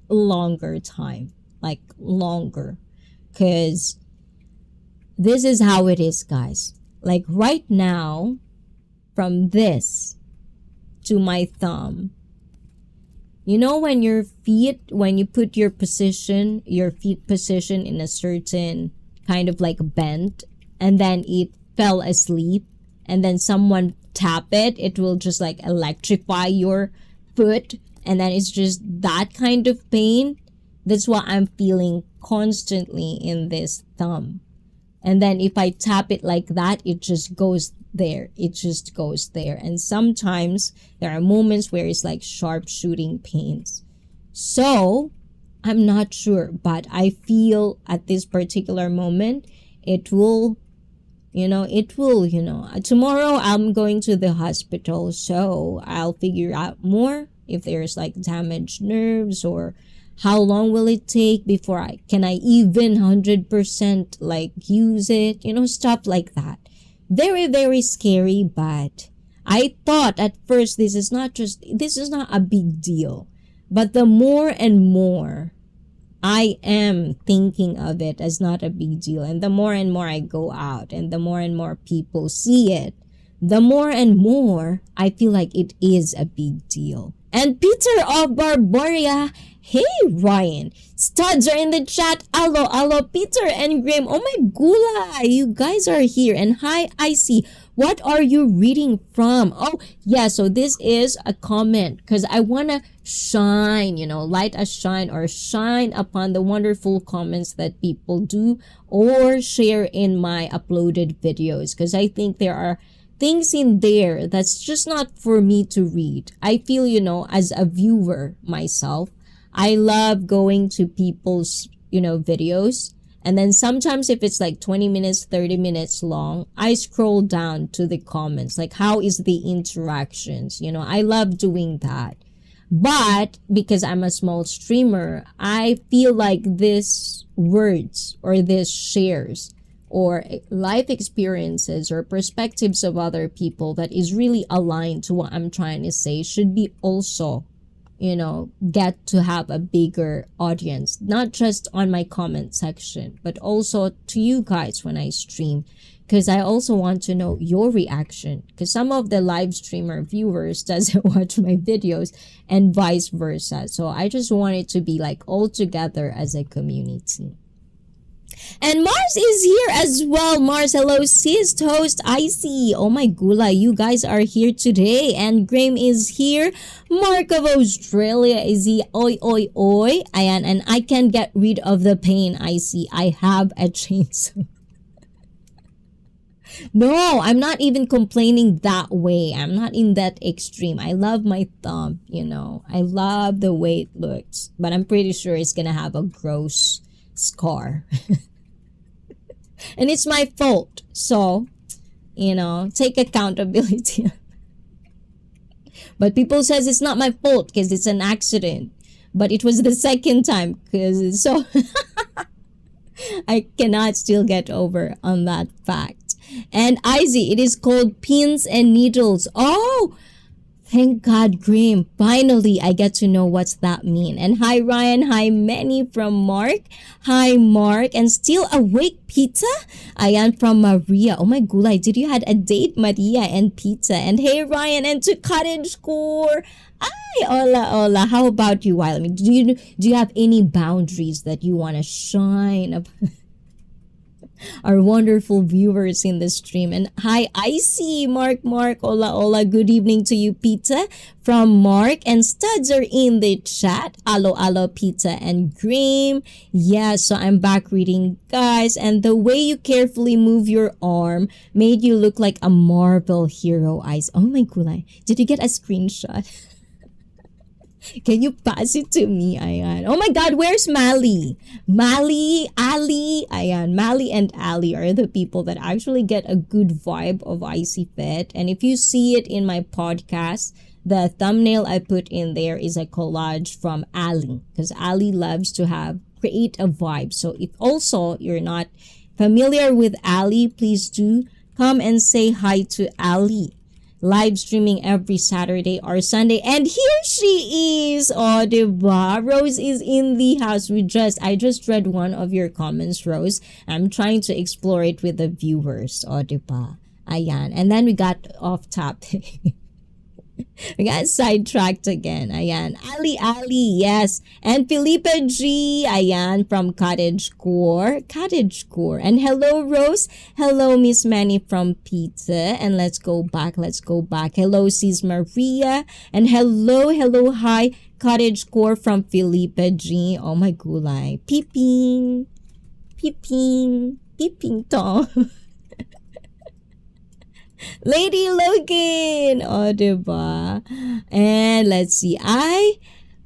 longer time. Like, longer. Because this is how it is, guys. Like, right now, from this to my thumb, you know when your feet, when you put your feet position in a certain kind of like bend, and then it fell asleep, and then someone tap it, it will just like electrify your foot, and then it's just that kind of pain. That's what I'm feeling constantly in this thumb. And then if I tap it like that, it just goes there. It just goes there. And sometimes there are moments where it's like sharp shooting pains. So I'm not sure, but I feel at this particular moment, it will, tomorrow I'm going to the hospital. So I'll figure out more if there's like damaged nerves, or how long will it take before I even 100% like use it, stuff like that. Very, very scary, but I thought at first this is not a big deal. But the more and more I am thinking of it as not a big deal, and the more and more I go out and the more and more people see it, the more and more I feel like it is a big deal. And Peter of Barbaria, hey Ryan, studs are in the chat. Hello, Peter and Graham. Oh my gula, you guys are here. And hi, ICEE. What are you reading from? Oh, yeah, so this is a comment because I want to shine, light a shine or shine upon the wonderful comments that people do or share in my uploaded videos, because I think there are things in there that's just not for me to read. I feel, as a viewer myself, I love going to people's, videos. And then sometimes if it's like 20 minutes, 30 minutes long, I scroll down to the comments. Like, how is the interactions? I love doing that. But because I'm a small streamer, I feel like this words or this shares or life experiences or perspectives of other people that is really aligned to what I'm trying to say should be also, get to have a bigger audience, not just on my comment section, but also to you guys when I stream, because I also want to know your reaction, because some of the live streamer viewers doesn't watch my videos and vice versa. So I just want it to be like all together as a community. And Mars is here as well. Mars, hello, sis, host, ICEE. Oh my gula, you guys are here today. And Graham is here. Mark of Australia is he. Oi, oi, oi. Ayan, and I can get rid of the pain, ICEE. I have a chainsaw. No, I'm not even complaining that way. I'm not in that extreme. I love my thumb, I love the way it looks. But I'm pretty sure it's gonna have a gross scar. And it's my fault. So, take accountability. But people says it's not my fault because it's an accident. But it was the second time because so I cannot still get over on that fact. And ICEE, it is called pins and needles. Oh, thank God, Graham. Finally, I get to know what's that mean. And hi, Ryan. Hi, Manny from Mark. Hi, Mark. And still awake, Pizza? Ayan from Maria. Oh my gulay. Did you had a date, Maria and Pizza? And hey, Ryan. And to Cottage Score. Ay, hola. How about you, Wild? I mean, do you have any boundaries that you want to shine up? Our wonderful viewers in the stream. And hi, ICEE, Mark, hola, good evening to you, Pizza from Mark. And studs are in the chat. Alo, Pizza and Graham. Yeah, so I'm back reading, guys. And the way you carefully move your arm made you look like a Marvel hero, eyes. Oh my gulay. Did you get a screenshot? Can you pass it to me? Ayan. Oh my God, where's Mali? Ali. Ayan. Mali and Ali are the people that actually get a good vibe of ICEE Fit. And if you see it in my podcast, the thumbnail I put in there is a collage from Ali. Because Ali loves to create a vibe. So if also you're not familiar with Ali, please do come and say hi to Ali. Live streaming every Saturday or Sunday. And here she is. Oh, diba? Rose is in the house. I just read one of your comments, Rose. I'm trying to explore it with the viewers. Oh, diba? Ayan. And then we got off topic. We got sidetracked again. Ayan. Ali, yes. And Felipe G. Ayan from Cottage Core. And hello, Rose. Hello, Miss Manny from Pizza. And let's go back. Hello, Sis Maria. And hello, hi, Cottage Core from Felipe G. Oh my gulay. Peeping Tom. Lady Logan. Oh, diba? And let's see. I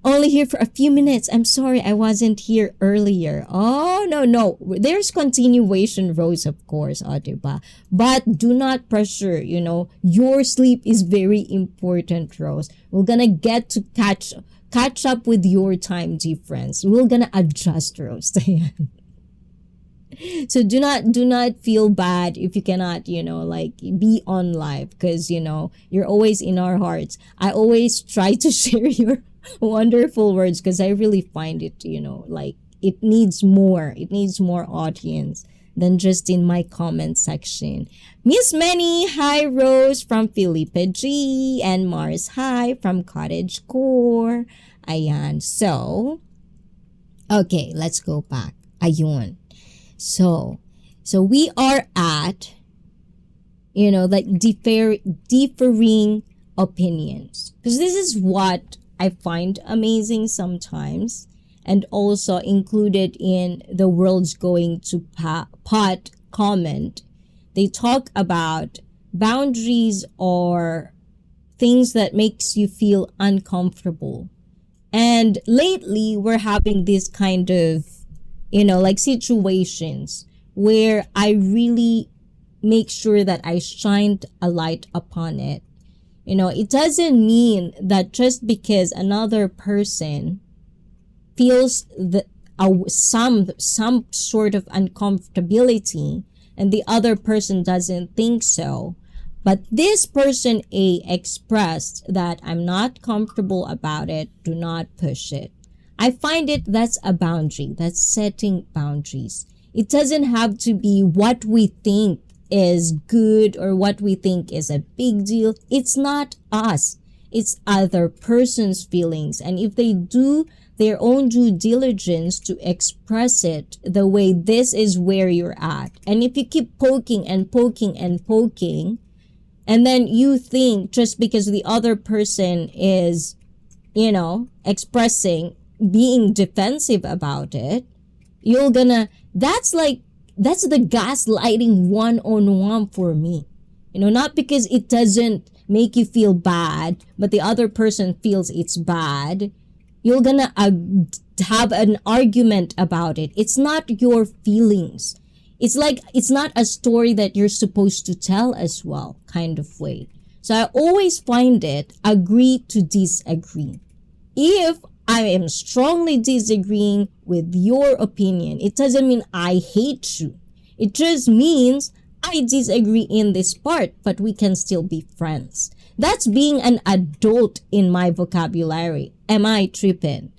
only here for a few minutes. I'm sorry I wasn't here earlier. Oh, no. There's continuation, Rose, of course. Oh, diba? But do not pressure, Your sleep is very important, Rose. We're gonna get to catch up with your time difference. We're gonna adjust, Rose. So do not feel bad if you cannot, like be on live, because you're always in our hearts. I always try to share your wonderful words because I really find it, like it needs more audience than just in my comment section. Miss Manny, hi Rose from Felipe G, and Mars, hi from Cottage Core. Ayan. So, okay, let's go back. Ayun. So we are at, like differing opinions. Because this is what I find amazing sometimes, and also included in the World's Going to Pot comment. They talk about boundaries or things that makes you feel uncomfortable. And lately, we're having this kind of, like situations where I really make sure that I shined a light upon it. It doesn't mean that just because another person feels some sort of uncomfortability and the other person doesn't think so, but this person A expressed that I'm not comfortable about it, do not push it. I find that's a boundary. That's setting boundaries. It doesn't have to be what we think is good or what we think is a big deal. It's not us. It's other person's feelings. And if they do their own due diligence to express it the way this is where you're at, and if you keep poking and poking and poking, and then you think just because the other person is, expressing, being defensive about it, that's the gaslighting one-on-one for me. Not because it doesn't make you feel bad, but the other person feels it's bad. You're gonna have an argument about it. It's not your feelings. It's like, it's not a story that you're supposed to tell as well, kind of way. So I always find it agree to disagree. If I am strongly disagreeing with your opinion, it doesn't mean I hate you. It just means I disagree in this part, but we can still be friends. That's being an adult in my vocabulary. Am I tripping?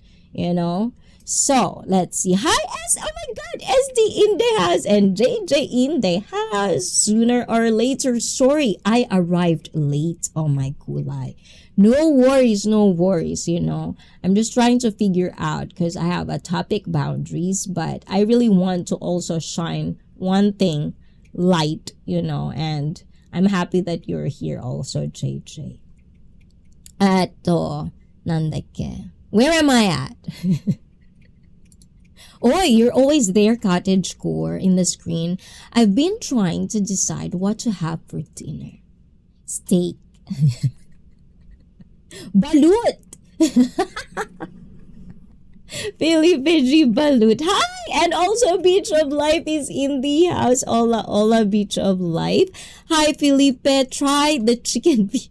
So let's see. Hi oh my god, SD in the house and JJ in the house. Sooner or later, sorry, I arrived late. Oh my gulay. No worries. I'm just trying to figure out, because I have a topic boundaries, but I really want to also shine one thing light, and I'm happy that you're here also, JJ. Nandake. Where am I at? Oh, you're always there, Cottage Core, in the screen. I've been trying to decide what to have for dinner. Steak. Balut! Philly Veggie Balut. Hi! And also Beach of Life is in the house. Hola, Beach of Life. Hi, Felipe. Try the chicken beef.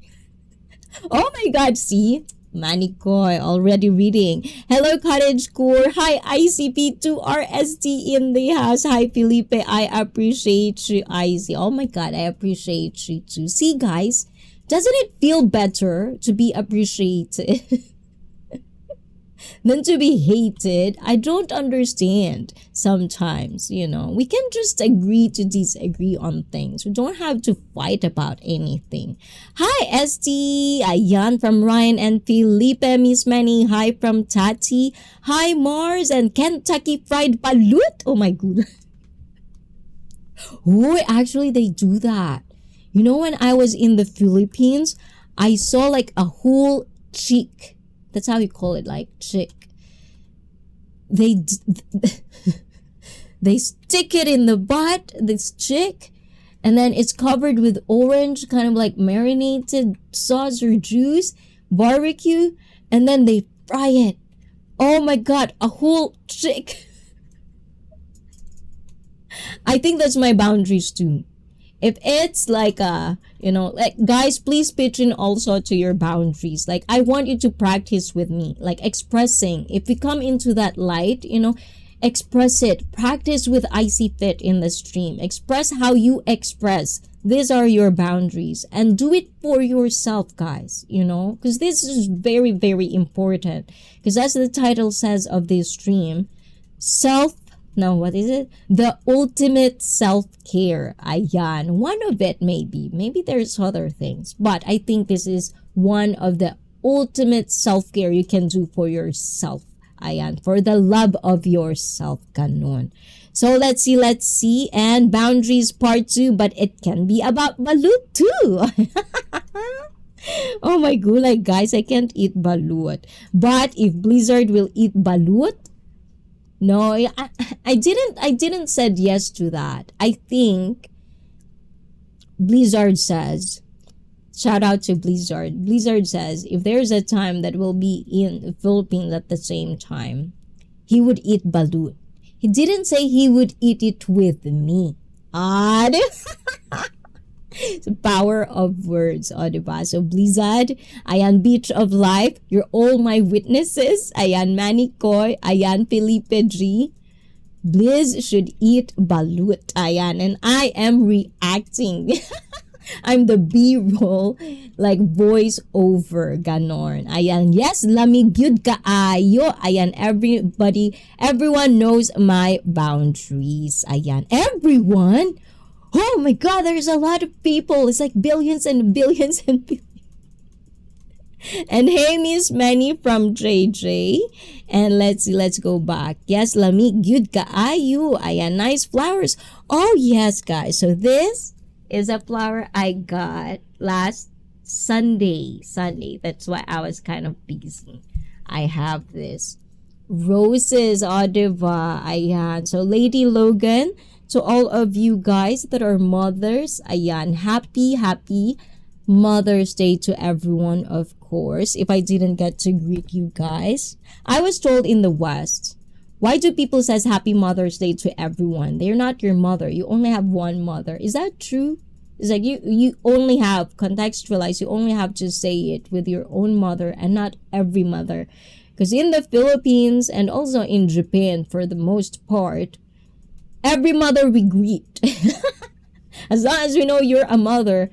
Oh my god, see? Manikoy already reading. Hello, Cottage Core. Hi, ICP2RST in the house. Hi, Felipe. I appreciate you, IC. Oh my god, I appreciate you too. See, guys, doesn't it feel better to be appreciated than to be hated? I don't understand sometimes, we can just agree to disagree on things. We don't have to fight about anything. Hi, ST. Ayan from Ryan and Felipe. Miss Manny. Hi from Tati. Hi, Mars and Kentucky Fried Balut. Oh my god. Oh, actually they do that. When I was in the Philippines, I saw like a whole chick. That's how you call it, like chick. They stick it in the butt, this chick, and then it's covered with orange, kind of like marinated sauce or juice, barbecue, and then they fry it. Oh my god, a whole chick. I think that's my boundaries too. If it's like like guys, please pitch in also to your boundaries. Like, I want you to practice with me, like expressing. If we come into that light, Express it. Practice with ICEE Fit in the stream. Express how you express. These are your boundaries. And do it for yourself, guys. You know, because this is very, very important. Because as the title says of this stream, what is it? The ultimate self-care. Ayan. One of it maybe. Maybe there's other things. But I think this is one of the ultimate self-care you can do for yourself. Ayan. For the love of yourself. Ganon. So let's see. And boundaries part 2. But it can be about balut too. Oh my gulay, guys. I can't eat balut. But if Blizzard will eat balut, no, I didn't said yes to that. I think Blizzard says, shout out to Blizzard. Blizzard says if there's a time that will be in the Philippines at the same time, he would eat balut. He didn't say he would eat it with me. The power of words, diba? So Blizzard, ayan Beach of Life, you're all my witnesses. Ayan Manny Koy, ayan Felipe G. Blizz should eat balut, ayan, and I am reacting. I'm the B-roll, like voice over, ganon. Ayan, yes, lamig yun kaayo. Ayan, everyone knows my boundaries. Ayan, everyone. Oh my God, there's a lot of people. It's like billions and billions and billions. And hey, Miss Manny from JJ. And let's go back. Yes, lamig yun kaayo. Ayan, nice flowers. Oh yes, guys. So this is a flower I got last Sunday. That's why I was kind of busy. I have this roses, diba? Ayan. So Lady Logan, to all of you guys that are mothers, ayan, happy Mother's Day to everyone, of course. If I didn't get to greet you guys, I was told in the West, why do people says happy Mother's Day to everyone? They're not your mother. You only have one mother. Is that true? It's like you only have, contextualize, you only have to say it with your own mother and not every mother. Because in the Philippines and also in Japan, for the most part, every mother we greet. As long as we know you're a mother,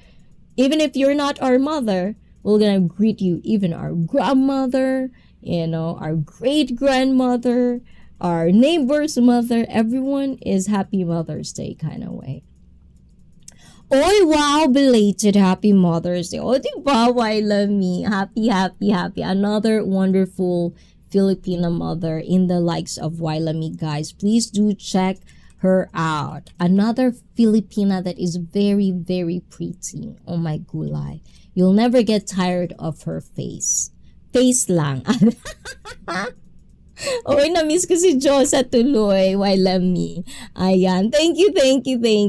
even if you're not our mother, we're gonna greet you. Even our grandmother, our great-grandmother, our neighbor's mother, everyone is happy Mother's Day kind of way. Oy, wow, belated happy Mother's Day. Oh, diba, Waila me. Happy. Another wonderful Filipina mother in the likes of Waila me, guys. Please do check her out. Another Filipina that is very, very pretty. Oh my gulay. You'll never get tired of her face. Face lang. Oy, na-miss ko si Josa tuloy. Waila me. Ayan. Thank you.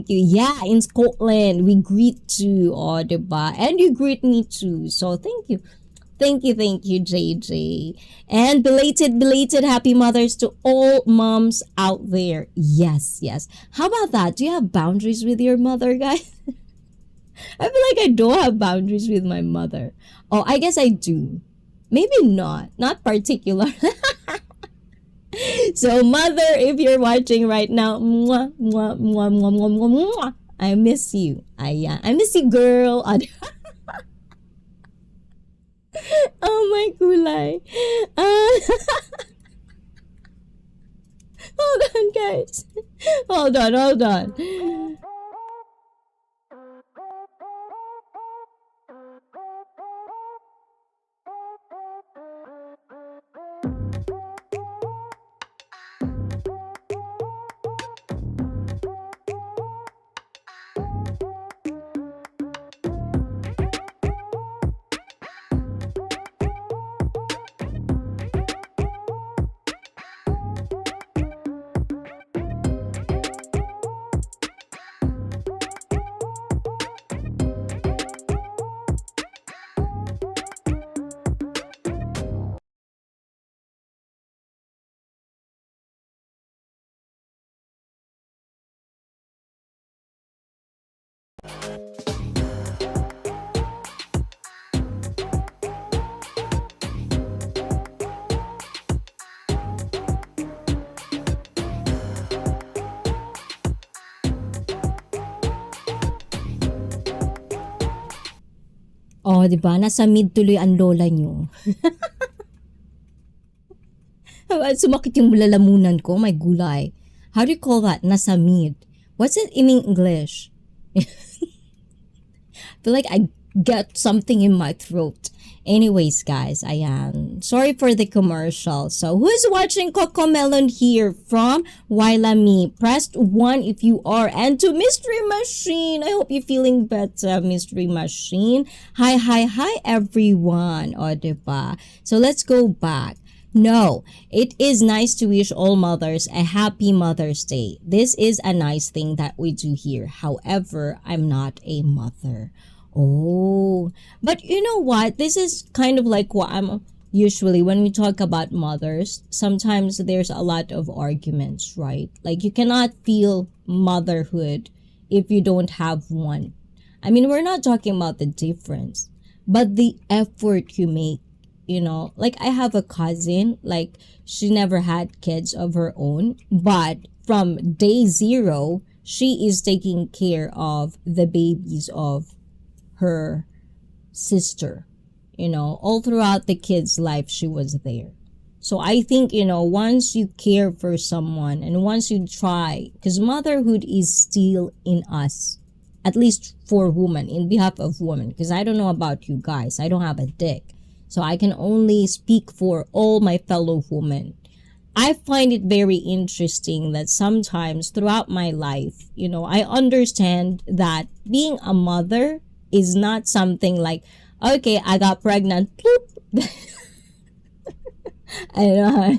Yeah, in Scotland, we greet too. Oh, diba? And you greet me too. So, thank you. Thank you, JJ. And belated happy mothers to all moms out there. Yes. How about that? Do you have boundaries with your mother, guys? I feel like I don't have boundaries with my mother. Oh, I guess I do. Maybe not. Not particular. So, mother, if you're watching right now, mwah, mwah, mwah, mwah, mwah, mwah, mwah. I miss you. I miss you, girl. Oh my gulay. Hold on, guys. Hold on. Oh, di ba? Nasa mid tuloy ang lola nyo. Sumakit yung lalamunan ko, my gulay. How do you call that? Nasa mid. What's it in English? I feel like I got something in my throat. Anyways, guys, ayan. Sorry for the commercial. So, who's watching Coco Melon here from Wailami? Press 1 if you are. And to Mystery Machine, I hope you're feeling better, Mystery Machine. Hi, everyone. O, diba? So, let's go back. No, it is nice to wish all mothers a happy Mother's Day. This is a nice thing that we do here. However, I'm not a mother. Oh, but you know what? This is kind of like what I'm usually when we talk about mothers. Sometimes there's a lot of arguments, right? Like you cannot feel motherhood if you don't have one. I mean, we're not talking about the difference, but the effort you make. You know, like I have a cousin, like she never had kids of her own, but from day zero, she is taking care of the babies of her sister. You know, all throughout the kid's life, she was there. So I think, you know, once you care for someone and once you try, because motherhood is still in us, at least for women, in behalf of women, because I don't know about you guys, I don't have a dick. So I can only speak for all my fellow women. I find it very interesting that sometimes throughout my life, you know, I understand that being a mother is not something like, okay, I got pregnant, bloop. I know.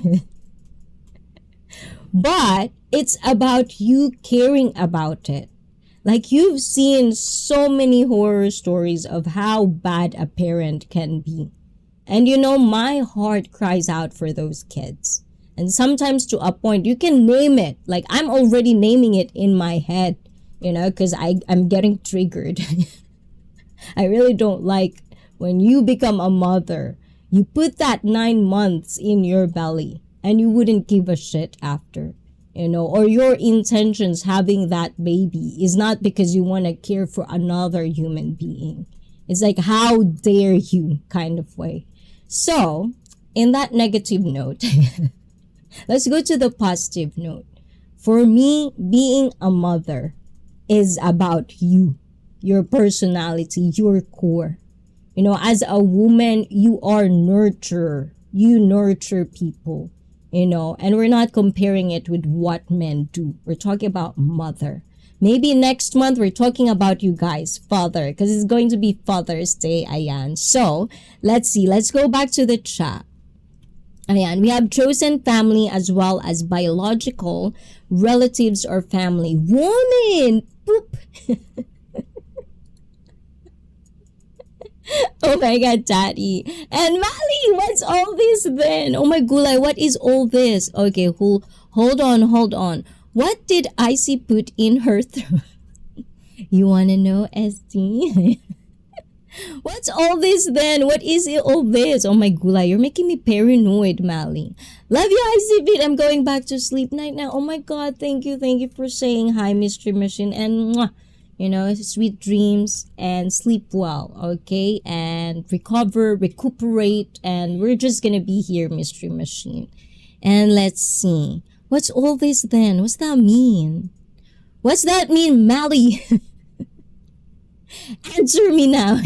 But it's about you caring about it. Like you've seen so many horror stories of how bad a parent can be. And you know, my heart cries out for those kids. And sometimes to a point, you can name it. Like I'm already naming it in my head, you know, because I'm getting triggered. I really don't like when you become a mother, you put that 9 months in your belly and you wouldn't give a shit after, you know, or your intentions having that baby is not because you want to care for another human being. It's like, how dare you kind of way. So, in that negative note, let's go to the positive note. For me, being a mother is about you, your personality, your core. You know, as a woman, you are nurturer. You nurture people, you know, and we're not comparing it with what men do. We're talking about mother. Maybe next month we're talking about you guys, father, because it's going to be Father's Day, ayan. So, let's see. Let's go back to the chat. Ayan, we have chosen family as well as biological relatives or family. Woman! Boop! Oh my God, Daddy. And Mali, what's all this then? Oh my gulay, what is all this? Okay, hold on. What did ICEE put in her throat? You wanna know, SD? What's all this then? What is it all this? Oh my gulay, you're making me paranoid, Mali. Love you, ICEE Beat. I'm going back to sleep night now. Oh my God, thank you for saying hi, Mystery Machine. And mwah, you know, sweet dreams and sleep well, okay? And recuperate, and we're just gonna be here, Mystery Machine. And let's see. What's all this then? What's that mean? What's that mean, Mally? Answer me now.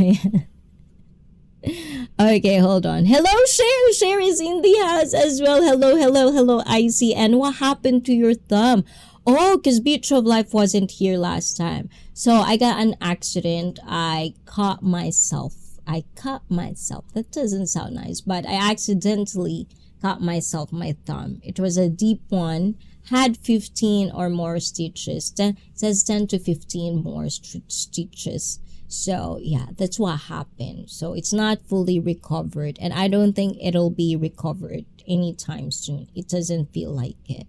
Okay, hold on. Hello, Cher. Cher is in the house as well. Hello, ICEE. And what happened to your thumb? Oh, because Beach of Life wasn't here last time. So I got an accident. I cut myself. That doesn't sound nice, but I accidentally cut myself my thumb. It was a deep one, had 15 or more stitches. It says 10 to 15 more stitches. So yeah, that's what happened. So it's not fully recovered, and I don't think it'll be recovered anytime soon. It doesn't feel like it.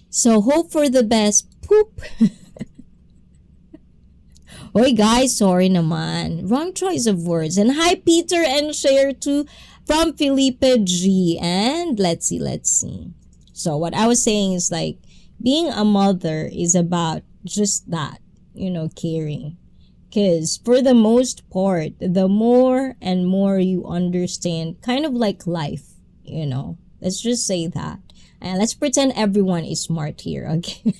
So hope for the best. Poop. Oy guys, sorry naman. Wrong choice of words. And hi Peter and Cher too from Felipe G. And let's see. So what I was saying is like being a mother is about just that, you know, caring. Because for the most part, the more and more you understand, kind of like life, let's just say that. And let's pretend everyone is smart here, okay?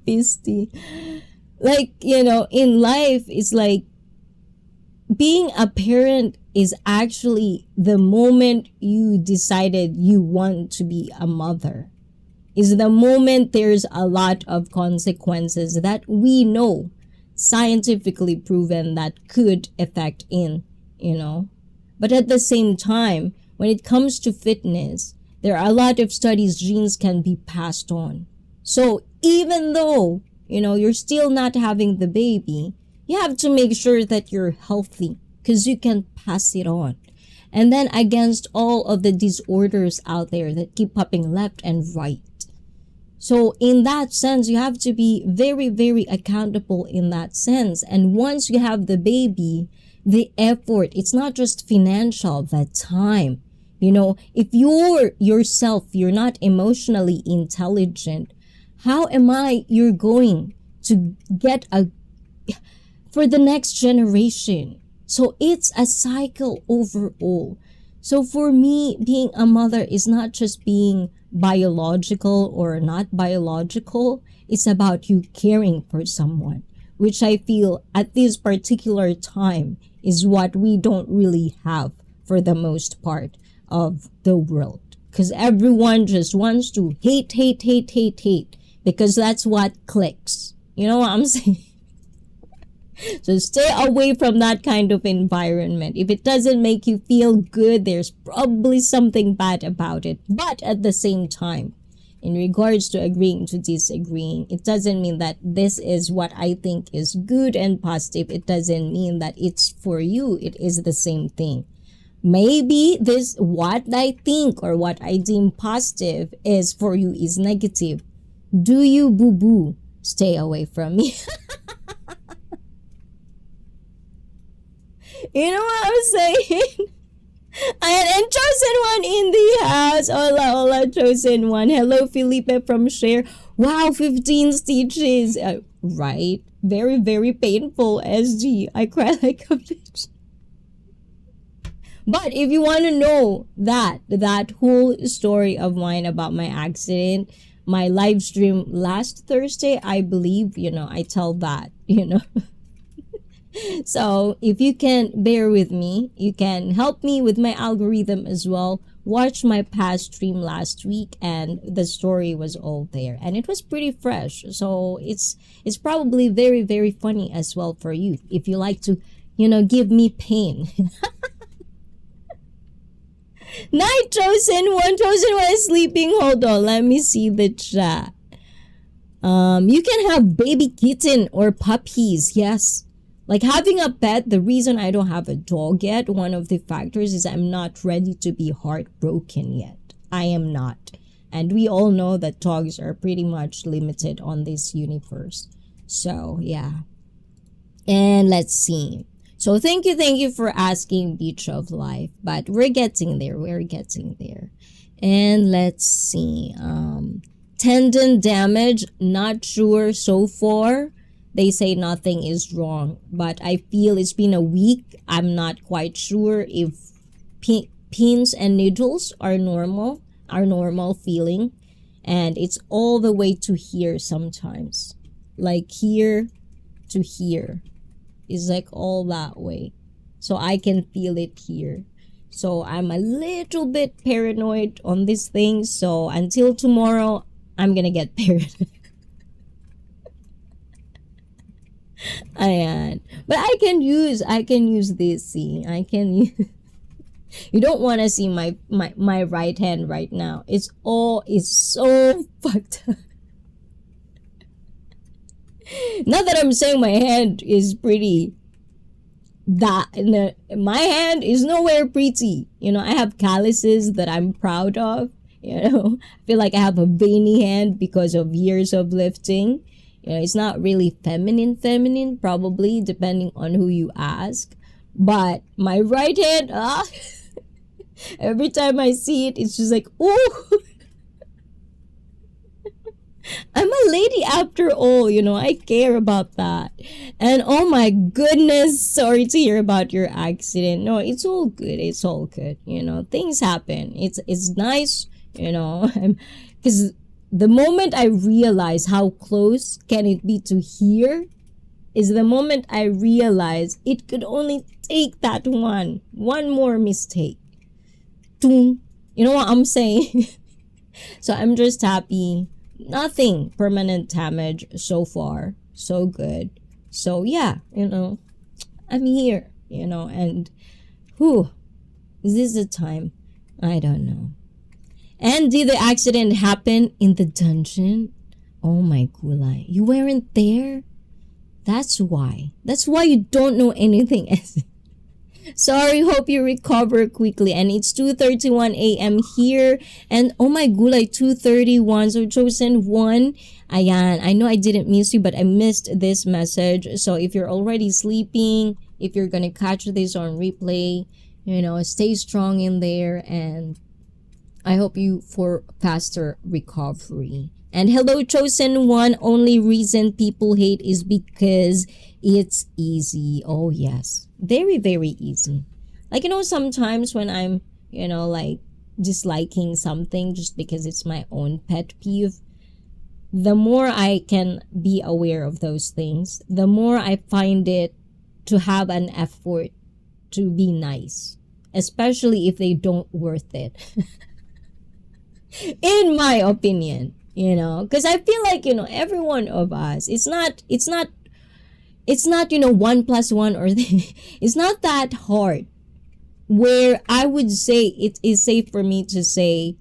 Beastie. Like, in life, it's like being a parent is actually the moment you decided you want to be a mother. Is the moment there's a lot of consequences that we know, scientifically proven, that could affect But at the same time, when it comes to fitness, there are a lot of studies genes can be passed on. So even though, you're still not having the baby, you have to make sure that you're healthy because you can pass it on. And then against all of the disorders out there that keep popping left and right. So in that sense, you have to be very, very accountable in that sense. And once you have the baby, the effort, it's not just financial, the time. If you're not emotionally intelligent, how you're going to get for the next generation? So it's a cycle overall. So for me, being a mother is not just being biological or not biological. It's about you caring for someone, which I feel at this particular time is what we don't really have for the most part of the world. Because everyone just wants to hate, because that's what clicks. You know what I'm saying? So stay away from that kind of environment. If it doesn't make you feel good, there's probably something bad about it. But at the same time, in regards to agreeing to disagreeing, it doesn't mean that this is what I think is good and positive. It doesn't mean that it's for you. It is the same thing. Maybe what I think or what I deem positive is for you is negative. Do you, boo-boo? Stay away from me. You know what I'm saying? And chosen one in the house. Hola, chosen one. Hello, Felipe from Share. Wow, 15 stitches. Right? Very, very painful, SG. I cry like a bitch. But if you want to know that whole story of mine about my accident, my live stream last Thursday, I believe, I tell that, So if you can bear with me, you can help me with my algorithm as well. Watch my past stream last week and the story was all there and it was pretty fresh. So it's probably very, very funny as well for you if you like to, give me pain. Night, chosen one is sleeping. Hold on, let me see the chat. You can have baby kitten or puppies. Yes. Like having a pet, the reason I don't have a dog yet, one of the factors is I'm not ready to be heartbroken yet. I am not. And we all know that dogs are pretty much limited on this universe. So, yeah. And let's see. So, thank you for asking, Beach of Life. But we're getting there. And let's see. Tendon damage, not sure so far. They say nothing is wrong, but I feel it's been a week. I'm not quite sure if pins and needles are normal feeling. And it's all the way to here sometimes. Like here to here. It's like all that way. So I can feel it here. So I'm a little bit paranoid on this thing. So until tomorrow, I'm gonna get paranoid. But I can use this. See, I can use. You don't want to see my right hand right now. It's so fucked up. Not that I'm saying my hand is pretty. My hand is nowhere pretty. I have calluses that I'm proud of. I feel like I have a veiny hand because of years of lifting. It's not really feminine, probably, depending on who you ask. But my right hand, every time I see it, it's just like, ooh. I'm a lady after all, I care about that. And oh my goodness, sorry to hear about your accident. No, it's all good. It's all good. Things happen. It's nice, because the moment I realize how close can it be to here is the moment I realize it could only take that one more mistake. You know what I'm saying? So I'm just happy. Nothing permanent damage so far. So good. So yeah, I'm here, and is this the time? I don't know. And did the accident happen in the dungeon? Oh my gulay. You weren't there? That's why. That's why you don't know anything. Sorry, hope you recover quickly. And it's 2:31 a.m. here. And oh my gulay, 2:31. So chosen one. Ayan, I know I didn't miss you, but I missed this message. So if you're already sleeping, if you're gonna catch this on replay, stay strong in there. And I hope you for faster recovery. And hello, chosen one. Only reason people hate is because it's easy. Oh yes, very very easy. Like sometimes when I'm like disliking something just because it's my own pet peeve, the more I can be aware of those things, the more I find it to have an effort to be nice, especially if they don't worth it. In my opinion, because I feel like every one of us, it's not 1 plus 1 or it's not that hard, where I would say it is safe for me to say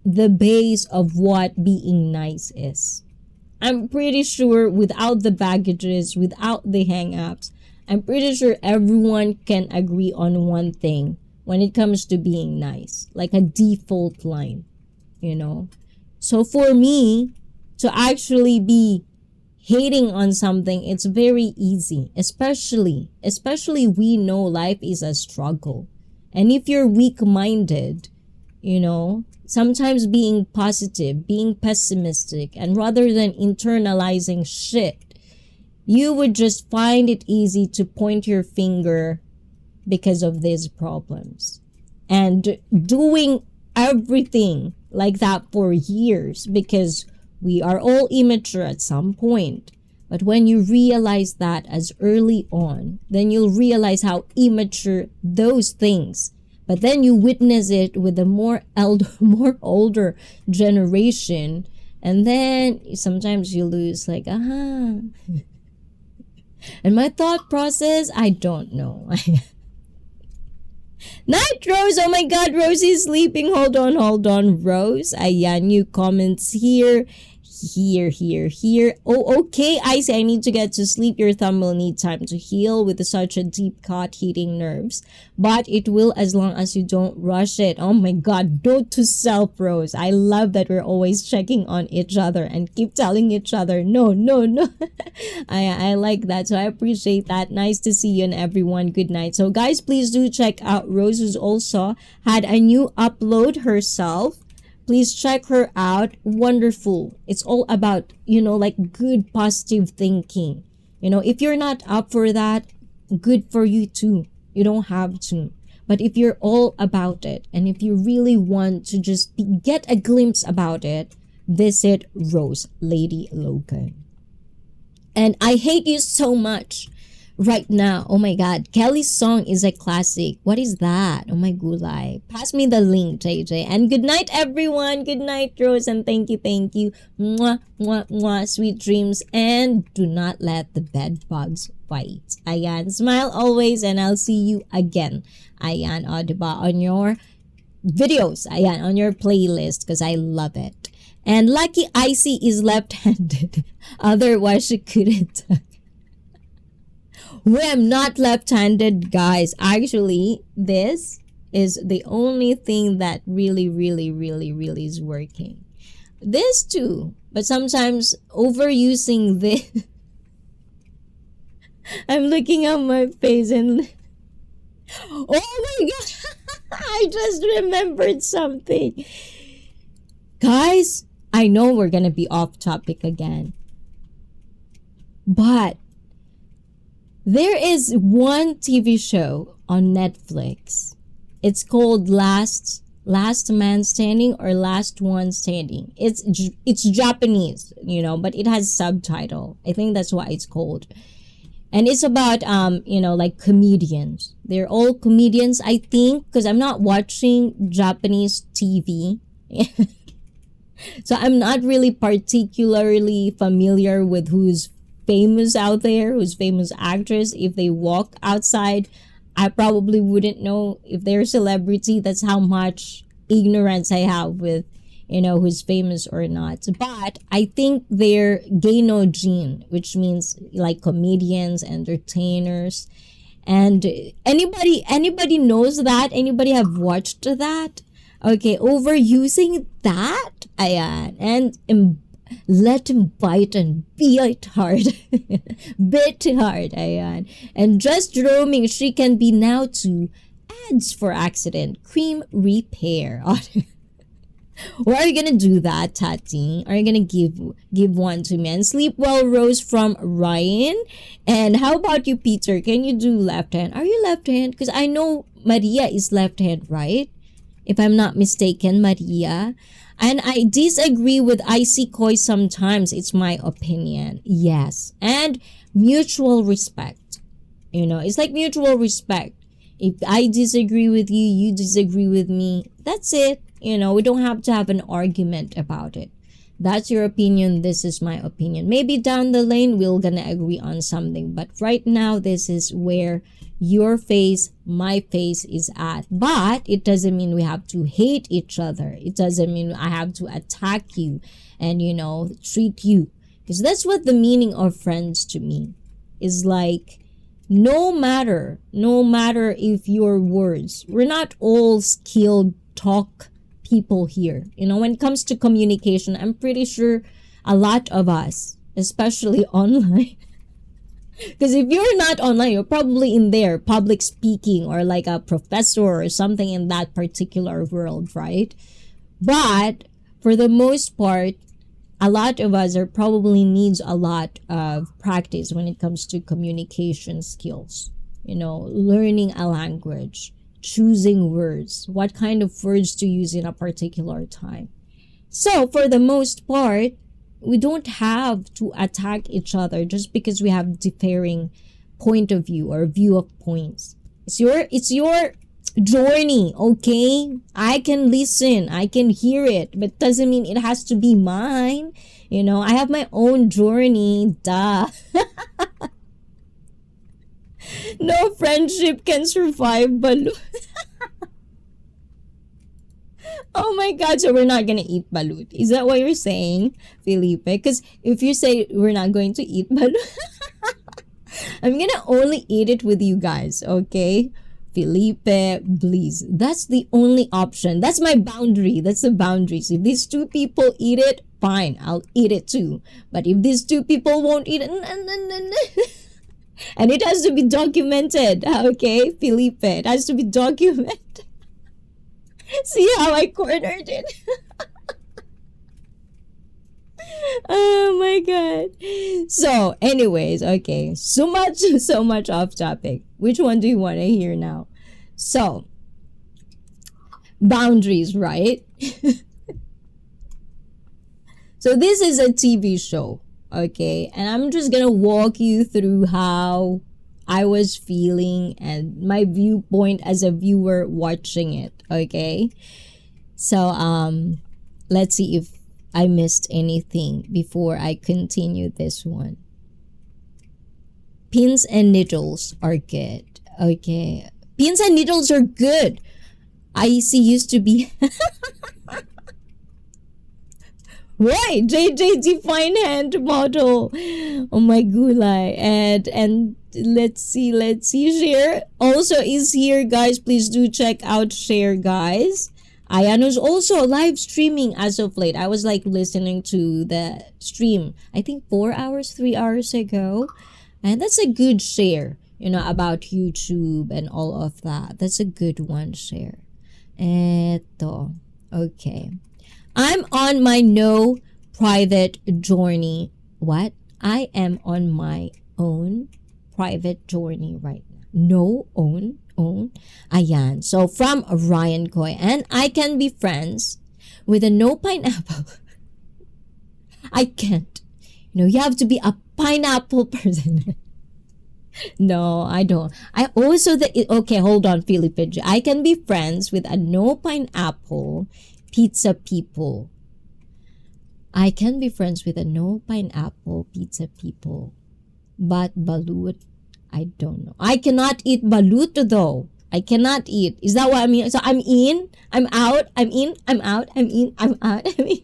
the base of what being nice is. I'm pretty sure without the baggages, without the hang-ups, I'm pretty sure everyone can agree on one thing when it comes to being nice, like a default line. So for me to actually be hating on something, it's very easy, especially we know life is a struggle. And if you're weak-minded, sometimes being positive, being pessimistic, and rather than internalizing shit, you would just find it easy to point your finger because of these problems. And doing everything like that for years because we are all immature at some point. But when you realize that as early on, then you'll realize how immature those things. But then you witness it with the more older generation, and then sometimes you lose like, And my thought process, I don't know. Night, Rose. Oh my God, Rose is sleeping. Hold on, Rose. Ayan, new comments here. Oh, okay. I need to get to sleep. Your thumb will need time to heal with such a deep cut hitting nerves. But it will as long as you don't rush it. Oh my God. Note to self, Rose. I love that we're always checking on each other and keep telling each other, no. I like that. So I appreciate that. Nice to see you and everyone. Good night. So guys, please do check out Rose, who's also had a new upload herself. Please check her out. Wonderful. It's all about, like good positive thinking. If you're not up for that, good for you too. You don't have to. But if you're all about it, and if you really want to just get a glimpse about it, visit Rose Lady Logan. And I hate you so much right now. Oh my God. Kelly's song is a classic. What is that? Oh my gulay. Pass me the link, JJ. And good night, everyone. Good night, Rose. And thank you. Mwah, mwah, mwah. Sweet dreams. And do not let the bed bugs fight. Ayan. Smile always. And I'll see you again. Ayan. O, diba? On your videos. Ayan. On your playlist. Because I love it. And lucky ICEE is left-handed. Otherwise, she couldn't. We am not left-handed, guys. Actually, this is the only thing that really is working. This too. But sometimes overusing this. I'm looking at my face and... Oh my God! I just remembered something. Guys, I know we're gonna be off topic again, but there is one TV show on Netflix. It's called Last Man Standing or Last One Standing. It's Japanese, but it has subtitle. I think that's why it's called. And it's about like comedians. They're all comedians, I think, because I'm not watching Japanese TV. So I'm not really particularly familiar with who's famous out there, who's famous actress. If they walk outside, I probably wouldn't know if they're a celebrity. That's how much ignorance I have with, who's famous or not. But I think they're gainojin, which means like comedians, entertainers. And anybody knows that? Anybody have watched that? Okay, overusing that, ayan, and let him bite and bite hard. Bit hard, ayan. And just roaming, she can be now to ads for accident, cream repair. Or are you gonna do that, Tati? Are you gonna give one to me? And sleep well, Rose from Ryan. And how about you, Peter? Can you do left hand? Are you left hand? Because I know Maria is left hand, right? If I'm not mistaken, Maria. And I disagree with ICEE Koi sometimes. It's my opinion. Yes. And mutual respect. It's like mutual respect. If I disagree with you, you disagree with me. That's it. We don't have to have an argument about it. That's your opinion. This is my opinion. Maybe down the lane, we're gonna agree on something. But right now, this is where your face, my face is at. But it doesn't mean we have to hate each other. It doesn't mean I have to attack you and, treat you. Because that's what the meaning of friends to me is like. No matter if your words, we're not all skilled talk people here. When it comes to communication, I'm pretty sure a lot of us, especially online, because if you're not online, you're probably in there public speaking or like a professor or something in that particular world, right? But for the most part, a lot of us are probably needs a lot of practice when it comes to communication skills. Learning a language, choosing words, what kind of words to use in a particular time. So for the most part, we don't have to attack each other just because we have differing point of view or view of points. It's your journey, okay? I can listen, I can hear it, but doesn't mean it has to be mine. I have my own journey, duh. No friendship can survive balloon. Oh my god, so we're not gonna eat balut. Is that what you're saying, Felipe? Because if you say we're not going to eat balut, I'm gonna only eat it with you guys, okay? Felipe, please. That's the only option. That's my boundary. That's the boundaries. If these two people eat it, fine. I'll eat it too. But if these two people won't eat it, and it has to be documented, okay, Felipe? It has to be documented. See how I cornered it? Oh my god. So anyways, okay, so much off topic. Which one do you want to hear now? So boundaries, right? So this is a TV show, okay, and I'm just gonna walk you through how I was feeling and my viewpoint as a viewer watching it, okay? So let's see if I missed anything before I continue this one. Pins and needles are good, okay? Pins and needles are good. ICEE used to be right, JJ Define Hand model. Oh my gulay. And let's see, share also is here, guys. Please do check out share, guys. Ayano's also live streaming as of late. I was like listening to the stream, I think 3 hours ago. And that's a good share, about YouTube and all of that. That's a good one, share. Eto. Okay. I'm on my no private journey. What? I am on my own private journey right now. No, own. Ayan. So from Ryan Coy. And I can be friends with a no pineapple. I can't. You have to be a pineapple person. No, I don't. I also okay, hold on, Philippine. I can be friends with a no pineapple pizza people. I can be friends with a no pineapple pizza people. But balut, I don't know. I cannot eat balut though. I cannot eat. Is that what I mean? So I'm in, I'm out, I'm in, I'm out, I'm in, I'm out, I'm in.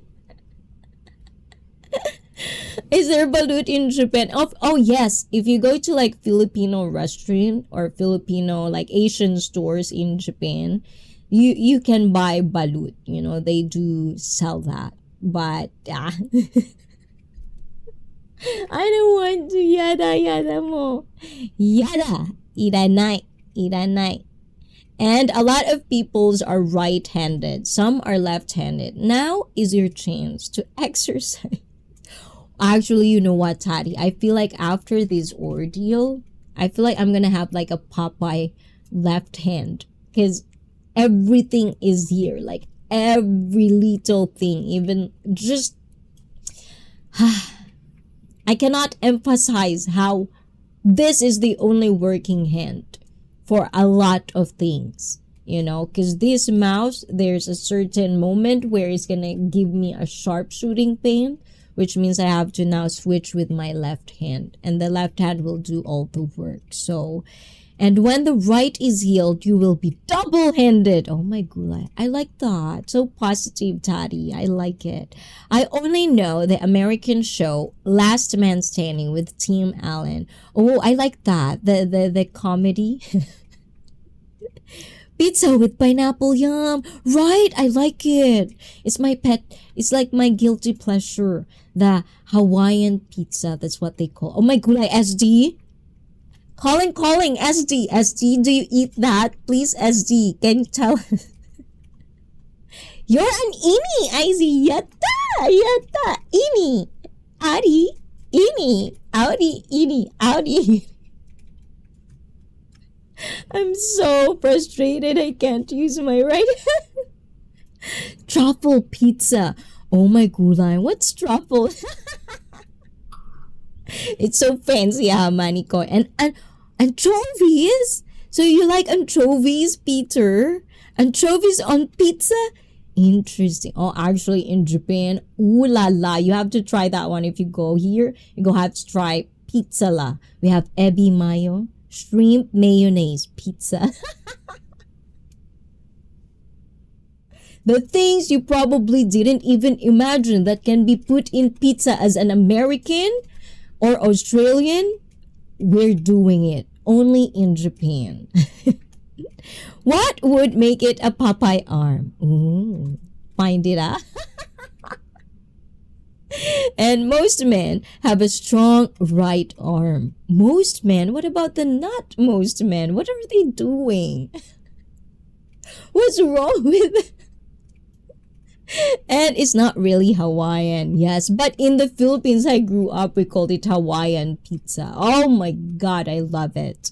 Is there balut in Japan? Oh yes. If you go to like Filipino restaurant or Filipino like Asian stores in Japan, you can buy balut. They do sell that. But I don't want to. Yada mo. Yada. Iranai. And a lot of peoples are right-handed. Some are left-handed. Now is your chance to exercise. Actually, you know what, Tati? I feel like after this ordeal, I feel like I'm gonna have like a Popeye left hand. Because everything is here. Like every little thing. Even just... I cannot emphasize how this is the only working hand for a lot of things. Because this mouse, there's a certain moment where it's gonna give me a sharp shooting pain, which means I have to now switch with my left hand, and the left hand will do all the work. So, and when the right is healed, you will be double-handed. Oh my gulay. I like that. So positive, Tati. I like it. I only know the American show Last Man Standing with Tim Allen. Oh, I like that. The comedy. Pizza with pineapple, yum. Right, I like it. It's my pet. It's like my guilty pleasure. The Hawaiian pizza. That's what they call. Oh my gulay, SD. Calling, SD, do you eat that? Please, SD, can you tell us? You're an ini, ICEE. Yatta, ini. Ari, ini. Audi, ini. Audi. I'm so frustrated. I can't use my right hand. Truffle pizza. Oh my gulay. What's truffle? It's so fancy, Maniko. And anchovies? So you like anchovies, Peter? Anchovies on pizza? Interesting. Oh, actually in Japan, ooh la la. You have to try that one if you go here. You go have to try pizza la. We have ebi mayo. Shrimp mayonnaise pizza. The things you probably didn't even imagine that can be put in pizza as an American or Australian, we're doing it only in Japan. What would make it a Popeye arm? Ooh, find it out. And most men have a strong right arm. Most men? What about the not most men? What are they doing? What's wrong with... And it's not really Hawaiian, yes. But in the Philippines, I grew up, we called it Hawaiian pizza. Oh my God, I love it.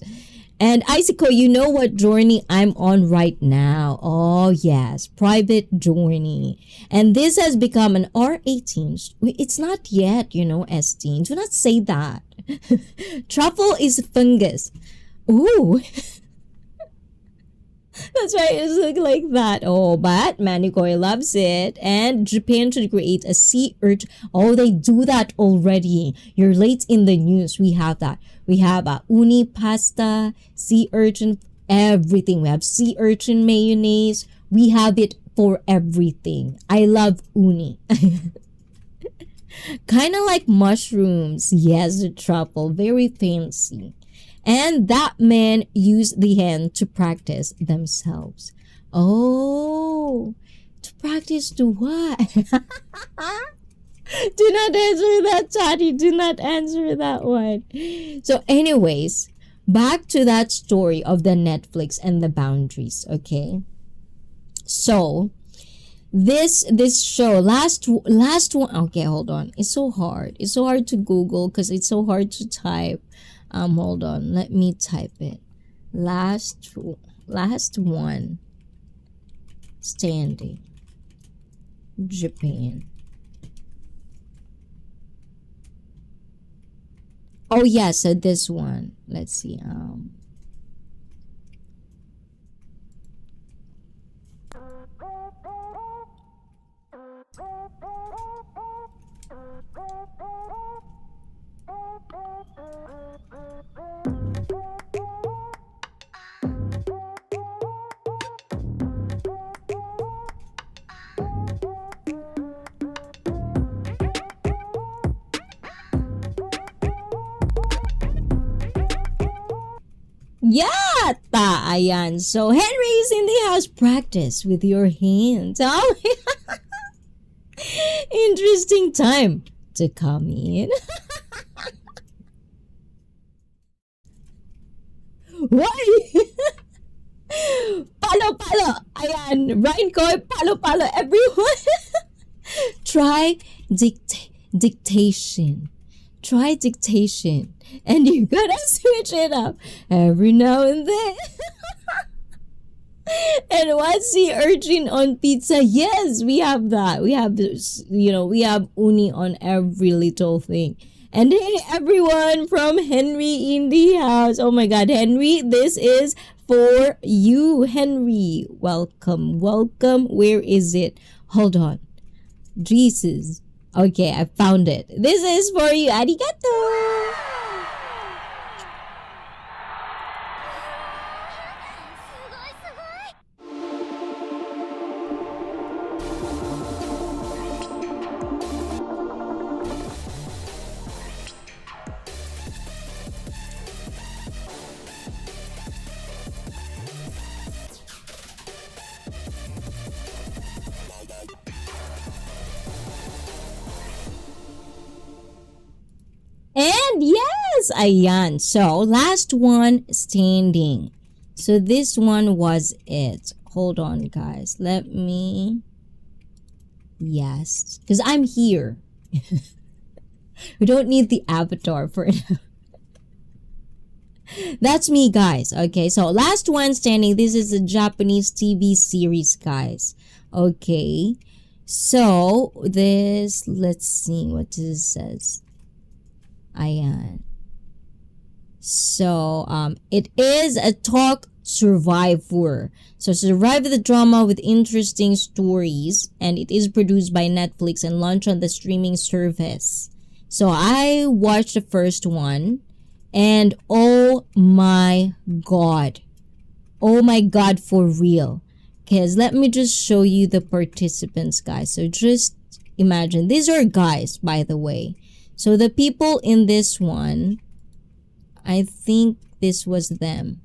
And Isiko, you know what journey I'm on right now? Oh yes, private journey. And this has become an R18. It's not yet, S-teen. Do not say that. Truffle is fungus. Ooh. That's why it's like that. Oh, but Manikoi loves it. And Japan should create a sea urchin. Oh, they do that already. You're late in the news. We have that. We have uni pasta, sea urchin, everything. We have sea urchin mayonnaise. We have it for everything. I love uni. Kind of like mushrooms. Yes, the truffle. Very fancy. And that man used the hand to practice themselves. Oh, to practice to what? Do not answer that, Tati. Do not answer that one. So anyways, back to that story of the Netflix and the boundaries, okay? So, this show, last one. Okay, hold on. It's so hard. It's so hard to Google because it's so hard to type. Hold on. Let me type it. Last one standing. Japan. Oh yeah, so this one. Let's see. Yata! Ayan. So, Henry is in the house. Practice with your hands. Oh, interesting time to come in. Why? Palo. Ayan. Ryan Koy, palo. Everyone. Try dictation. Try dictation. And you gotta switch it up every now and then. And what's the urging on pizza? Yes, we have that. We have this, we have uni on every little thing. And hey, everyone from Henry in the house. Oh my God, Henry, this is for you, Henry. Welcome. Where is it? Hold on. Jesus. Okay, I found it. This is for you. Arigato. And yes, ayan. So, last one standing. So, this one was it. Hold on, guys. Let me... Yes. Because I'm here. We don't need the avatar for it. That's me, guys. Okay, so last one standing. This is a Japanese TV series, guys. Okay. So, this... Let's see what this says. Ayan. So, it is a talk survivor. So, survive the drama with interesting stories. And it is produced by Netflix and launched on the streaming service. So, I watched the first one. And oh my God. Oh my God, for real. Because let me just show you the participants, guys. So, just imagine. These are guys, by the way. So the people in this one, I think this was them.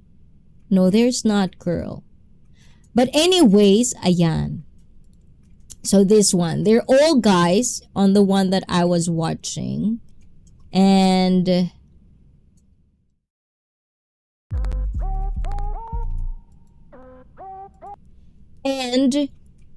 No, there's not girl. But anyways, ayan. So this one, they're all guys on the one that I was watching. And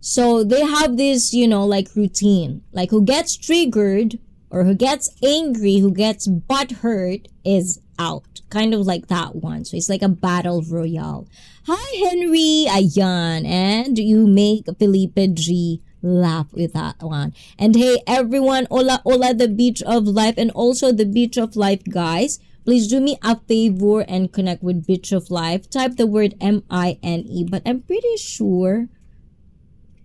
so they have this, like routine. Like who gets triggered or who gets angry, who gets butthurt is out. Kind of like that one. So it's like a battle royale. Hi, Henry. Ayan. And you make Felipe G laugh with that one. And hey, everyone. Hola, the Beach of Life. And also the Beach of Life, guys. Please do me a favor and connect with Beach of Life. Type the word M-I-N-E. But I'm pretty sure...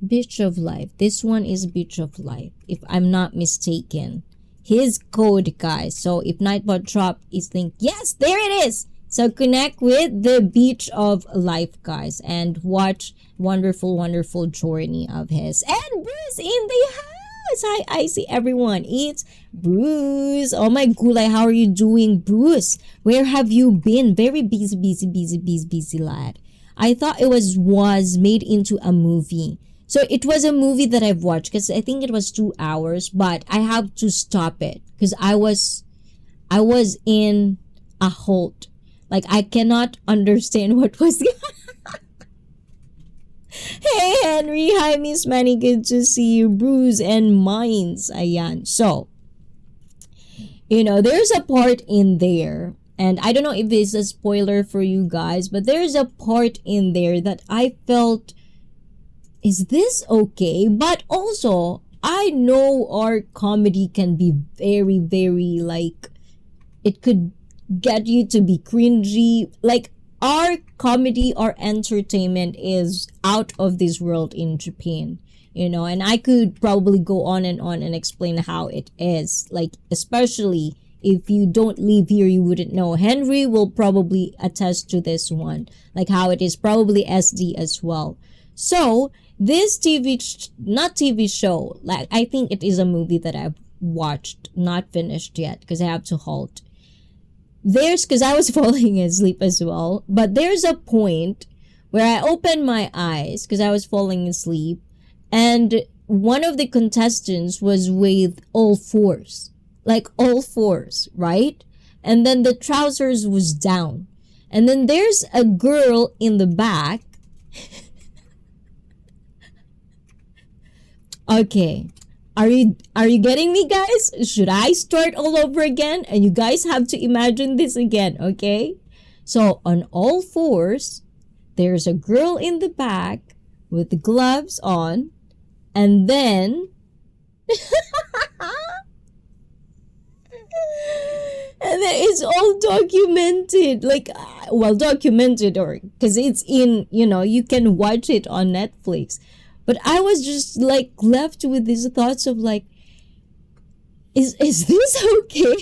Beach of Life. This one is Beach of Life. If I'm not mistaken. His code, guys. So if Nightbot drop is think, yes, there it is. So connect with the Beach of Life, guys, and watch wonderful journey of his. And Bruce in the house. Hi, I see everyone. It's Bruce. Oh my gulay, how are you doing, Bruce? Where have you been? Very busy, lad. I thought it was made into a movie. So it was a movie that I've watched because I think it was 2 hours, but I have to stop it because I was in a halt. Like I cannot understand what was Hey Henry, hi Miss Manny, good to see you. Bruce and Mines, ayan. So, there's a part in there, and I don't know if this is a spoiler for you guys, but there's a part in there that I felt, is this okay? But also, I know our comedy can be very, very, like, it could get you to be cringy. Like, our comedy, our entertainment is out of this world in Japan. And I could probably go on and explain how it is. Like, especially if you don't live here, you wouldn't know. Henry will probably attest to this one. Like how it is probably SD as well. So, this not TV show, like I think it is a movie that I've watched, not finished yet because I have to halt. Because I was falling asleep as well, but there's a point where I opened my eyes because I was falling asleep, and one of the contestants was with all fours, like all fours, right? And then the trousers was down, and then there's a girl in the back. Okay. Are you getting me, guys? Should I start all over again? And you guys have to imagine this again, okay? So, on all fours, there's a girl in the back with the gloves on, and then and then it's all documented, like, documented, or because it's in, you can watch it on Netflix. But I was just like left with these thoughts of like, is this okay?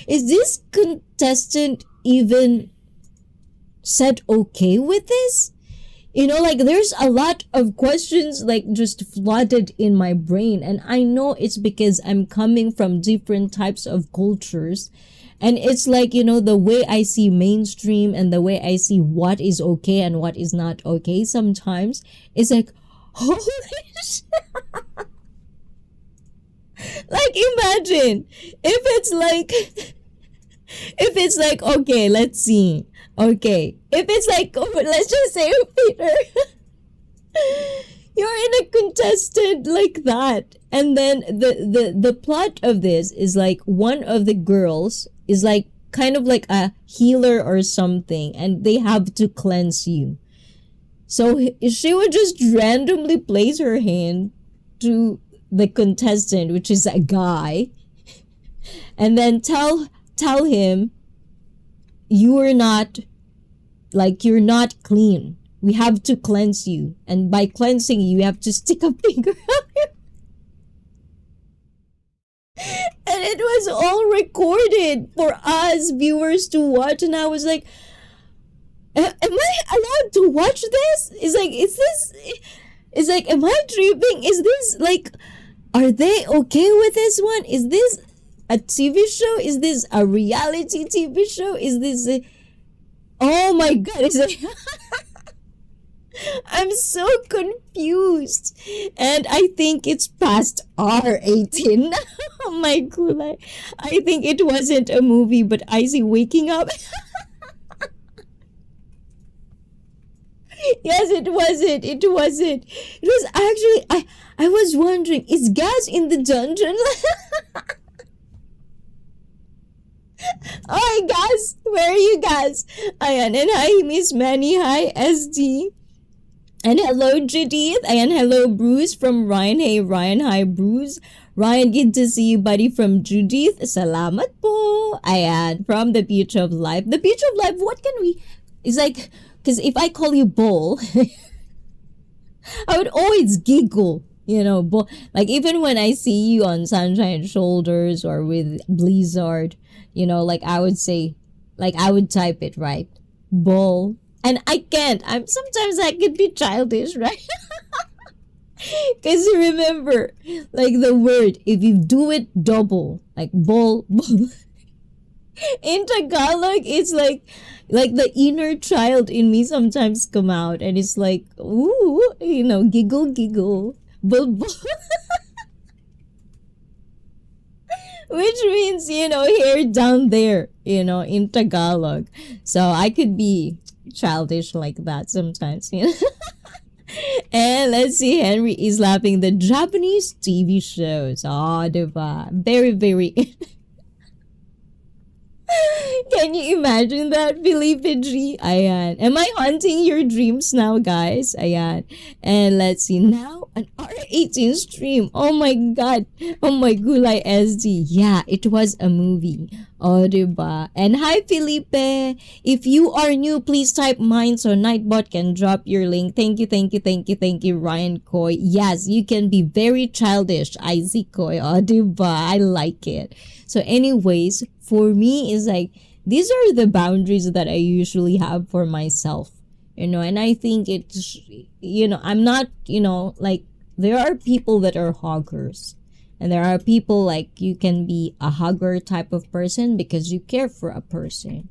Is this contestant even said okay with this? Like there's a lot of questions like just flooded in my brain, and I know it's because I'm coming from different types of cultures. And it's like, the way I see mainstream and the way I see what is okay and what is not okay sometimes is like, holy shit. Like imagine if it's like okay, let's see. Okay. If it's like let's just say Peter, you're in a contestant like that. And then the plot of this is like one of the girls is like kind of like a healer or something, and they have to cleanse you. So she would just randomly place her hand to the contestant, which is a guy, and then tell him you're not clean. We have to cleanse you, and by cleansing you have to stick a finger out your. And it was all recorded for us viewers to watch, and I was like, am I allowed to watch this? It's like, am I tripping? Is this like, are they okay with this one? Is this a TV show? Is this a reality TV show? Is this oh my god, it's like, I'm so confused. And I think it's past R18. Oh my god, I think it wasn't a movie, but ICEE waking up. Yes, it wasn't. It was actually, I was wondering, is gas in the dungeon? Hi guys, where are you guys? Ayan, and hi Miss Manny, hi SD. And hello Judith, and hello Bruce from Ryan. Hey Ryan, hi Bruce. Ryan, good to see you buddy from Judith. Salamat po. Ayan, from the Beach of Life. The Beach of Life, what can we, it's like, because if I call you Bull, I would always giggle, like even when I see you on Sunshine Shoulders or with Blizzard, like I would say, like I would type it, right? Bull. And I can't. Sometimes I could be childish, right? Because you remember, like the word, if you do it double, like bull. In Tagalog, it's like the inner child in me sometimes come out, and it's like, ooh, giggle, bull. Which means, hair down there, in Tagalog. So I could be childish like that sometimes, And let's see, Henry is laughing. The Japanese TV shows. Oh, diba? Very, very. Can you imagine that, Felipe G? Ayan. Am I haunting your dreams now, guys? Ayan. And let's see. Now, an R18 stream. Oh my God. Oh my Gulay SD. Yeah, it was a movie. Oh, diba? And hi, Felipe. If you are new, please type mine so Nightbot can drop your link. Thank you, thank you, thank you, thank you, Ryan Coy. Yes, you can be very childish, ICEE Coy. Oh, diba? I like it. So anyways, for me, is like, these are the boundaries that I usually have for myself, and I think it's, I'm not, like, there are people that are huggers, and there are people like you can be a hugger type of person because you care for a person.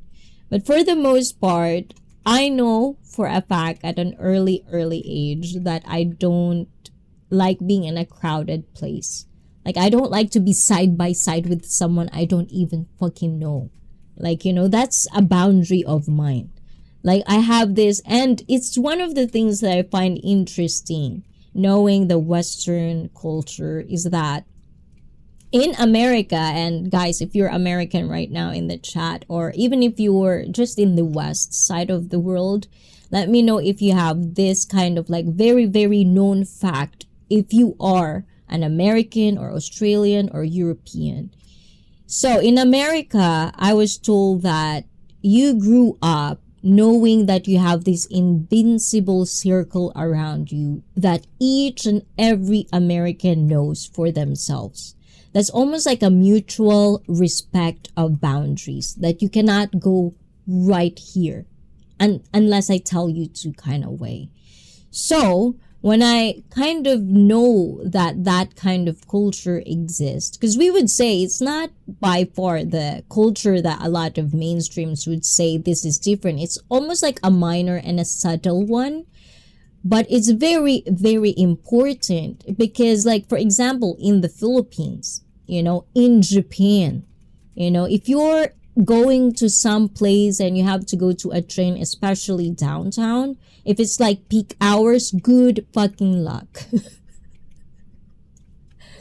But for the most part, I know for a fact at an early age that I don't like being in a crowded place. Like, I don't like to be side by side with someone I don't even fucking know. Like, that's a boundary of mine. Like, I have this, and it's one of the things that I find interesting, knowing the Western culture, is that in America, and guys, if you're American right now in the chat, or even if you're just in the West side of the world, let me know if you have this kind of like very, very known fact, if you are an American or Australian or European. So in America, I was told that you grew up knowing that you have this invincible circle around you that each and every American knows for themselves. That's almost like a mutual respect of boundaries, that you cannot go right here unless I tell you to, kind of way. So when I kind of know that that kind of culture exists, because we would say it's not by far the culture that a lot of mainstreams would say this is different. It's almost like a minor and a subtle one, but it's very, very important because, like, for example, in the Philippines, in Japan, if you're going to some place and you have to go to a train, especially downtown, if it's like peak hours, good fucking luck.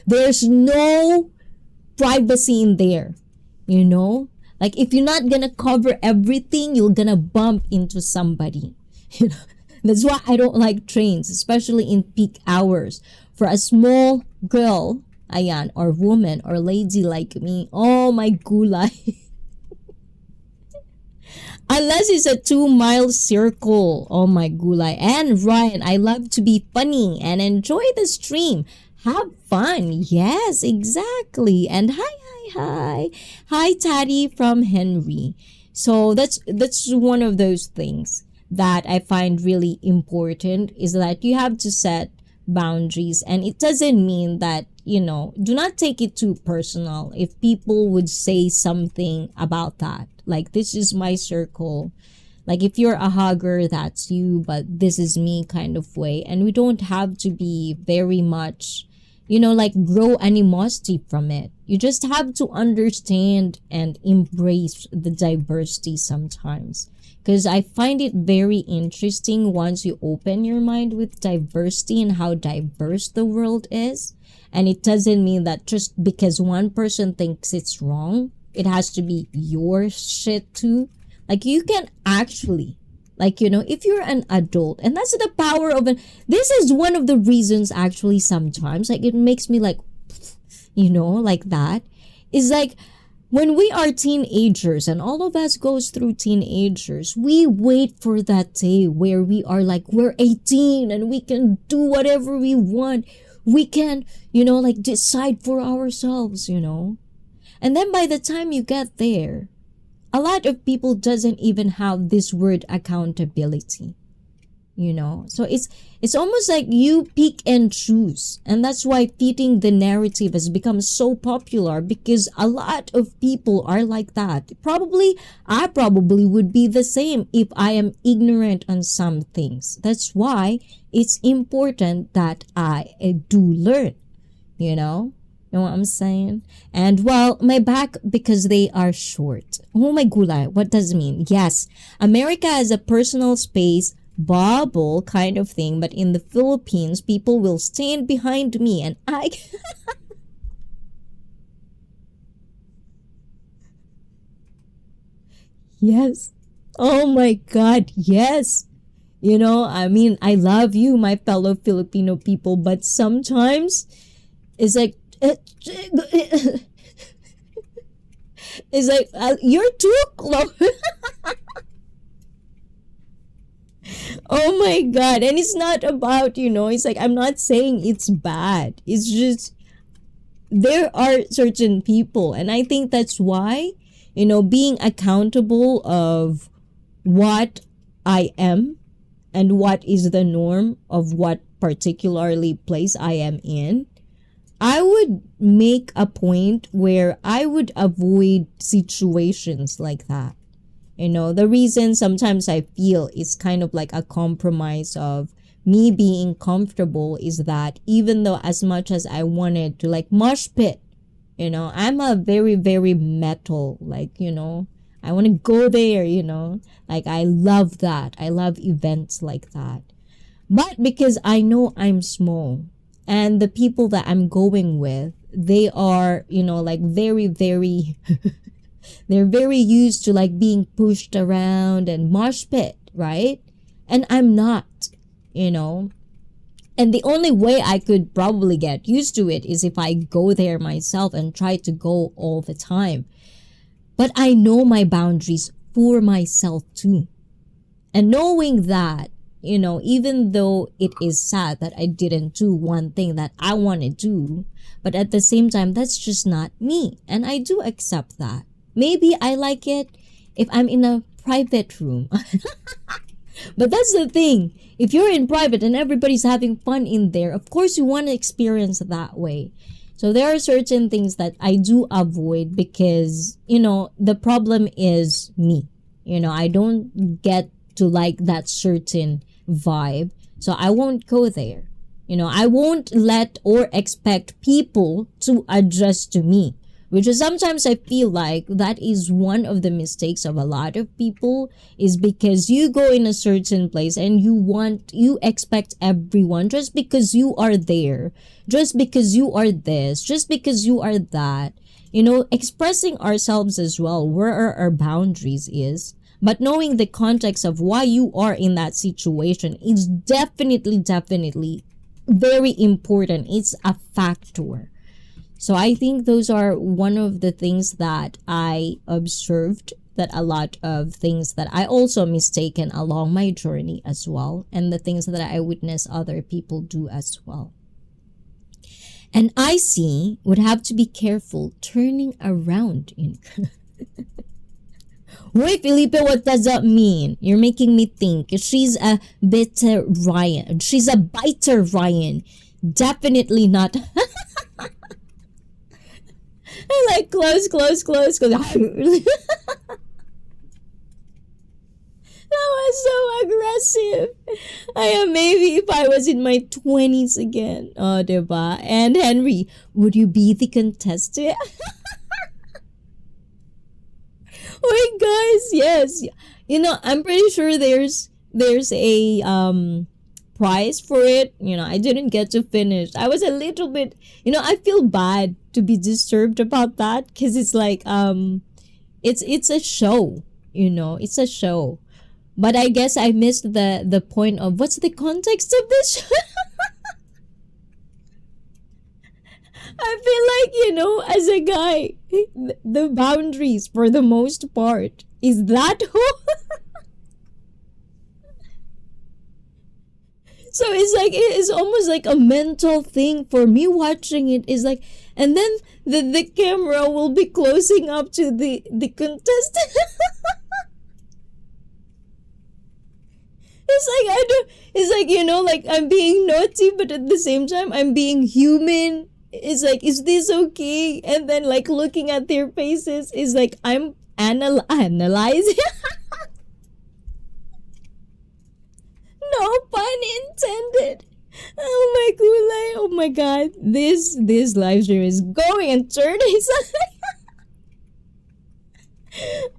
There's no privacy in there, like, if you're not gonna cover everything, you're gonna bump into somebody. That's why I don't like trains, especially in peak hours. For a small girl, ayan, or woman or lady like me, oh my gulay. Unless it's a 2-mile circle. Oh my gulay. And Ryan, I love to be funny and enjoy the stream. Have fun. Yes, exactly. And hi. Hi, Taddy from Henry. So that's one of those things that I find really important, is that you have to set boundaries. And it doesn't mean that, do not take it too personal if people would say something about that. Like, this is my circle. Like, if you're a hugger, that's you, but this is me kind of way. And we don't have to be very much, like, grow animosity from it. You just have to understand and embrace the diversity sometimes. Because I find it very interesting once you open your mind with diversity and how diverse the world is. And it doesn't mean that just because one person thinks it's wrong, it has to be your shit too. Like, you can actually, like, if you're an adult, and that's the power of this is one of the reasons actually sometimes, like, it makes me like, like that, is like, when we are teenagers, and all of us goes through teenagers, we wait for that day where we are like, we're 18 and we can do whatever we want. We can, like, decide for ourselves, And then by the time you get there, a lot of people doesn't even have this word accountability, So it's almost like you pick and choose. And that's why fitting the narrative has become so popular, because a lot of people are like that. I probably would be the same if I am ignorant on some things. That's why it's important that I do learn, You know what I'm saying? And well, my back, because they are short. Oh my gulay, what does it mean? Yes, America has a personal space, bubble kind of thing, but in the Philippines, people will stand behind me and I yes. Oh my God, yes. I mean, I love you, my fellow Filipino people, but sometimes it's like, it's like, you're too close. Oh my God. And it's not about, it's like, I'm not saying it's bad. It's just, there are certain people. And I think that's why, being accountable of what I am and what is the norm of what particularly place I am in, I would make a point where I would avoid situations like that. The reason sometimes I feel it's kind of like a compromise of me being comfortable is that even though as much as I wanted to like mosh pit, I'm a very, very metal, like, I want to go there, like I love that. I love events like that. But because I know I'm small and the people that I'm going with, they are, like very, very they're very used to like being pushed around and mosh pit, right? And I'm not, And the only way I could probably get used to it is if I go there myself and try to go all the time. But I know my boundaries for myself too. And knowing that, even though it is sad that I didn't do one thing that I want to do, but at the same time, that's just not me. And I do accept that. Maybe I like it if I'm in a private room. But that's the thing. If you're in private and everybody's having fun in there, of course you want to experience that way. So there are certain things that I do avoid because, the problem is me. I don't get to like that certain vibe. So I won't go there. I won't let or expect people to adjust to me. Which is sometimes I feel like that is one of the mistakes of a lot of people, is because you go in a certain place and you expect everyone just because you are there, just because you are this, just because you are that, expressing ourselves as well, where our boundaries is, but knowing the context of why you are in that situation is definitely very important. It's a factor. So I think those are one of the things that I observed, that a lot of things that I also mistaken along my journey as well, and the things that I witness other people do as well. And ICEE would have to be careful turning around in Wait, Felipe, what does that mean? You're making me think. She's a bitter Ryan. She's a biter Ryan. Definitely not. I like close. That was so aggressive. I am maybe if I was in my 20s again. Oh, diba? And Henry, would you be the contestant? Wait, guys, yes. I'm pretty sure there's a prize for it. I didn't get to finish. I was a little bit, I feel bad to be disturbed about that because it's like it's a show, it's a show. But I guess I missed the point of what's the context of this show. I feel like, as a guy, the boundaries for the most part is that whole. So it's almost like a mental thing for me watching it. Is like, and then the camera will be closing up to the contestant. It's like like I'm being naughty, but at the same time I'm being human. It's like, is this okay? And then like looking at their faces is like I'm analyzing. No pun intended. Oh my gulay. Oh my god. This live stream is going and turning.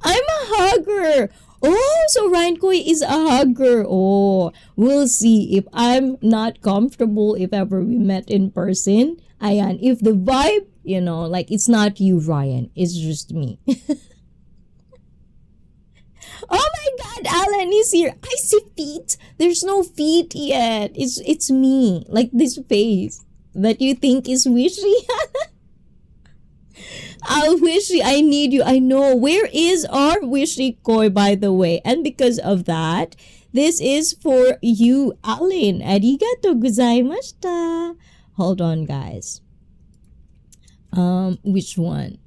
I'm a hugger. Oh, so Ryan Koi is a hugger. Oh, we'll see if I'm not comfortable if ever we met in person. Ayan, if the vibe, like it's not you, Ryan, it's just me. Oh my God, Alan is here. I see feet. There's no feet yet. It's me, like this face that you think is wishy. I'll wishy. I need you. I know. Where is our wishy koi, by the way? And because of that, this is for you, Alan. Arigato gozaimashita. Hold on, guys. Which one?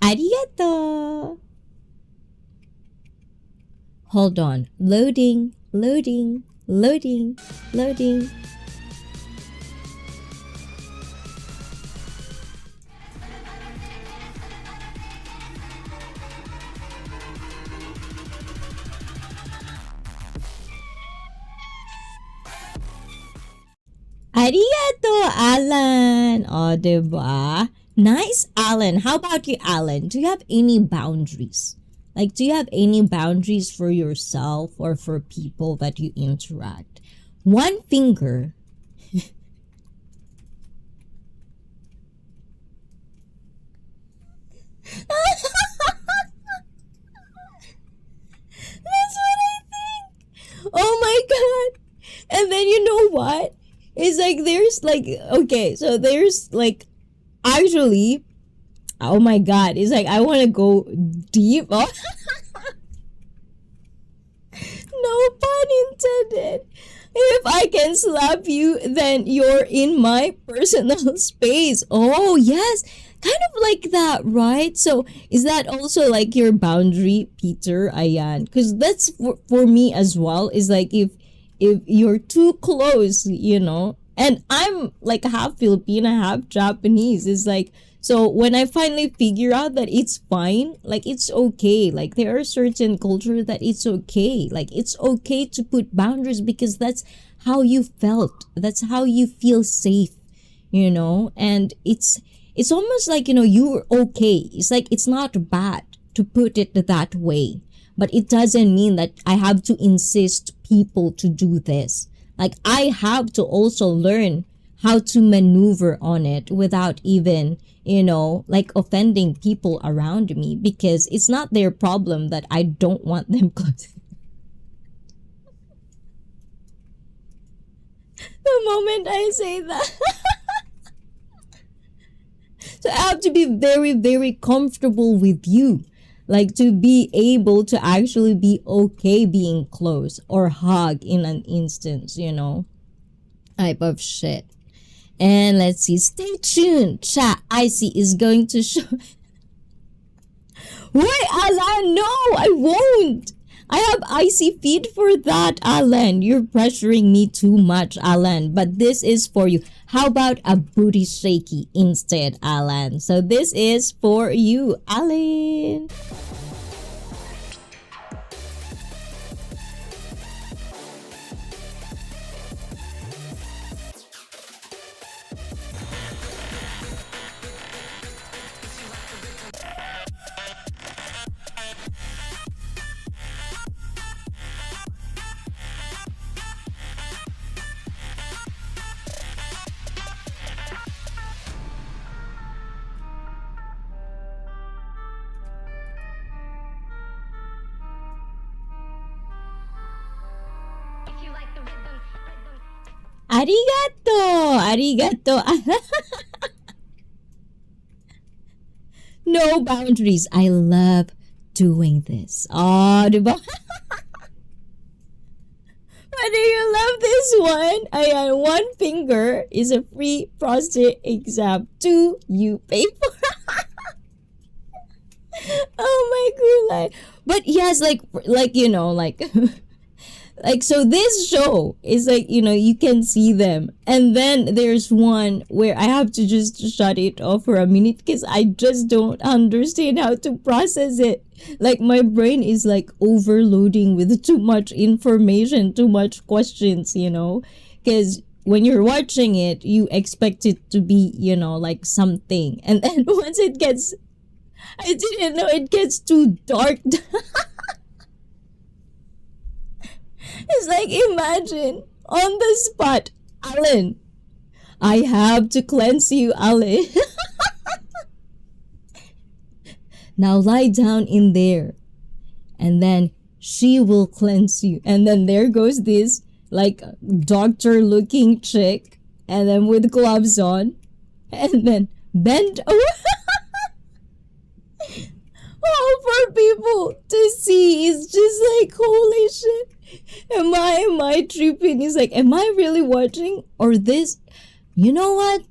Arigato. Hold on. Loading, loading, loading, loading. Arigato, Alan. O, diba? Nice, Alan. How about you, Alan? Do you have any boundaries? Like, do you have any boundaries for yourself or for people that you interact? One finger. That's what I think. Oh my God. And then you know what? It's like there's like, okay, so there's like, actually, oh my God, it's like I want to go deep. Oh. No pun intended. If I can slap you, then you're in my personal space. Oh, yes. Kind of like that, right? So, is that also like your boundary, Peter? Ayan. Because that's for me as well. Is like if you're too close, and I'm like half Filipina, half Japanese. It's like, so when I finally figure out that it's fine, like it's okay. Like there are certain cultures that it's okay. Like it's okay to put boundaries because that's how you felt. That's how you feel safe, and it's almost like, you're okay. It's like it's not bad to put it that way. But it doesn't mean that I have to insist people to do this. Like I have to also learn how to maneuver on it without even, like offending people around me because it's not their problem that I don't want them close. The moment I say that. So I have to be very, very comfortable with you. Like to be able to actually be okay being close or hug in an instance, type of shit. And let's see, stay tuned. Chat, ICEE is going to show. Wait, Alan, no, I won't. I have ICEE feed for that, Alan. You're pressuring me too much, Alan. But this is for you. How about a booty shaky instead, Alan? So this is for you, Alan. Arigato! Arigato! No boundaries. I love doing this. Oh, diba? But do you love this one? Ayan, one finger is a free prostate exam. Two, you pay for. Oh my god! But yes, like like like so this show is like you can see them, and then there's one where I have to just shut it off for a minute because I just don't understand how to process it. Like my brain is like overloading with too much information, too much questions, because when you're watching it you expect it to be like something, and then once it gets I didn't know it gets too dark. It's like, imagine on the spot, Alan, I have to cleanse you, Alan. Now lie down in there. And then she will cleanse you. And then there goes this like doctor looking chick. And then with gloves on. And then bend over. Oh, for people to see. It's just like, holy shit. Am I tripping? It's like, am I really watching? Or this? You know what?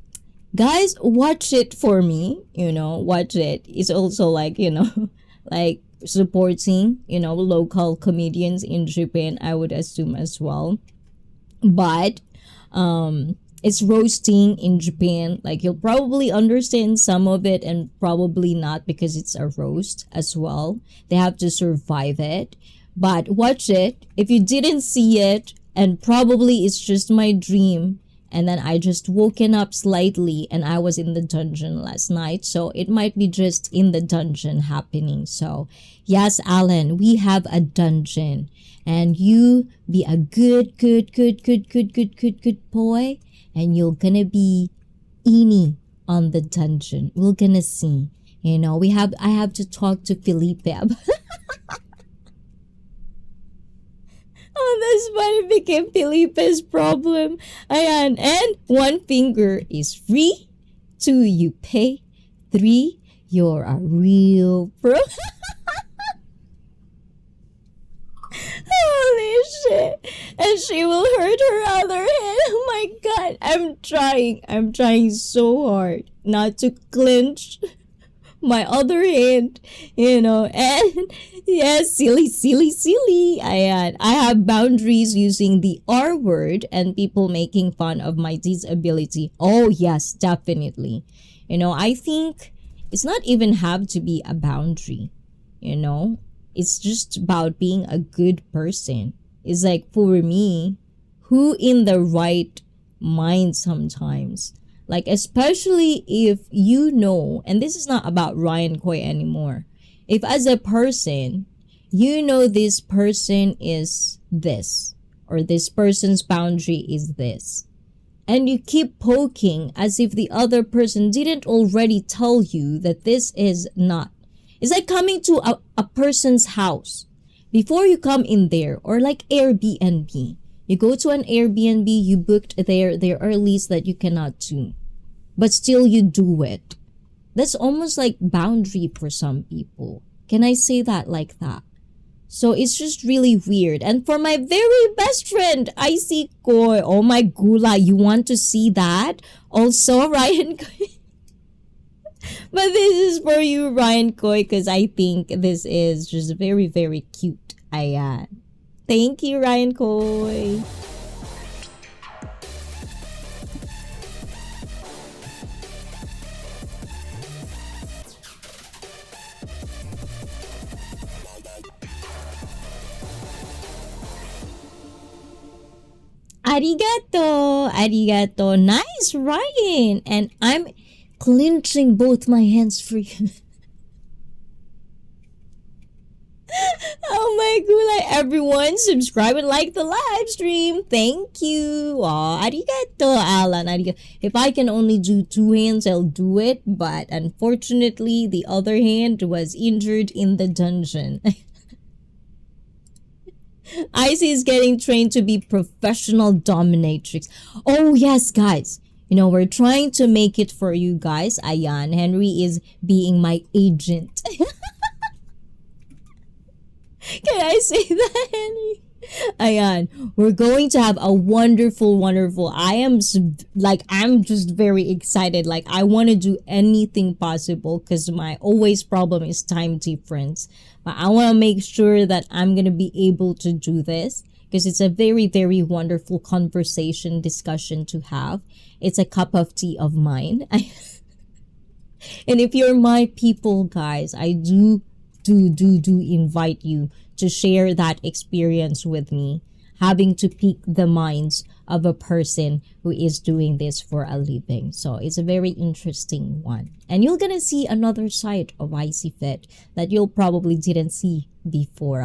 Guys, watch it for me. Watch it. It's also like, like supporting, local comedians in Japan, I would assume as well. But, it's roasting in Japan. Like, you'll probably understand some of it and probably not because it's a roast as well. They have to survive it. But watch it. If you didn't see it, and probably it's just my dream, and then I just woken up slightly and I was in the dungeon last night. So it might be just in the dungeon happening. So yes, Alan, we have a dungeon. And you be a good boy. And you're gonna be Ini on the dungeon. We're gonna see. I have to talk to Felipe. Oh, that's funny. It became Felipe's problem. Ayan. And 1 finger is free. 2, you pay. 3, you're a real pro. Holy shit. And she will hurt her other hand. Oh my god. I'm trying so hard not to clench my other hand, and yes, silly. I have boundaries using the R word and people making fun of my disability. Oh yes, definitely. I think it's not even have to be a boundary, it's just about being a good person. It's like, for me, who in the right mind sometimes, like, especially if and this is not about Ryan Coy anymore. If as a person, this person is this, or this person's boundary is this, and you keep poking as if the other person didn't already tell you that this is not. It's like coming to a person's house. Before you come in there, or like Airbnb. You go to an Airbnb, you booked there are lists that you cannot do. But still you do it. That's almost like boundary for some people. Can I say that like that? So it's just really weird. And for my very best friend, ICEE Koy. Oh my gula, you want to see that? Also, Ryan Koy. But this is for you, Ryan Koy, because I think this is just very, very cute. Ayan. Thank you, Ryan Koy. Arigato. Nice, Ryan. And I'm clenching both my hands for you. Oh my god, everyone, subscribe and like the live stream. Thank you. Oh, arigato, Alan. Arigato. If I can only do 2 hands, I'll do it. But unfortunately, the other hand was injured in the dungeon. ICEE is getting trained to be professional dominatrix. Oh yes, guys. We're trying to make it for you guys. Ayan, Henry is being my agent. Can I say that, Henry? Ayan, we're going to have a wonderful. I'm just very excited. Like, I want to do anything possible because my always problem is time difference. But I want to make sure that I'm going to be able to do this because it's a very, very wonderful conversation discussion to have. It's a cup of tea of mine. And if you're my people, guys, I do invite you to share that experience with me, having to pick the minds of a person who is doing this for a living. So it's a very interesting one. And you're gonna see another side of ICEE Fit that you'll probably didn't see before.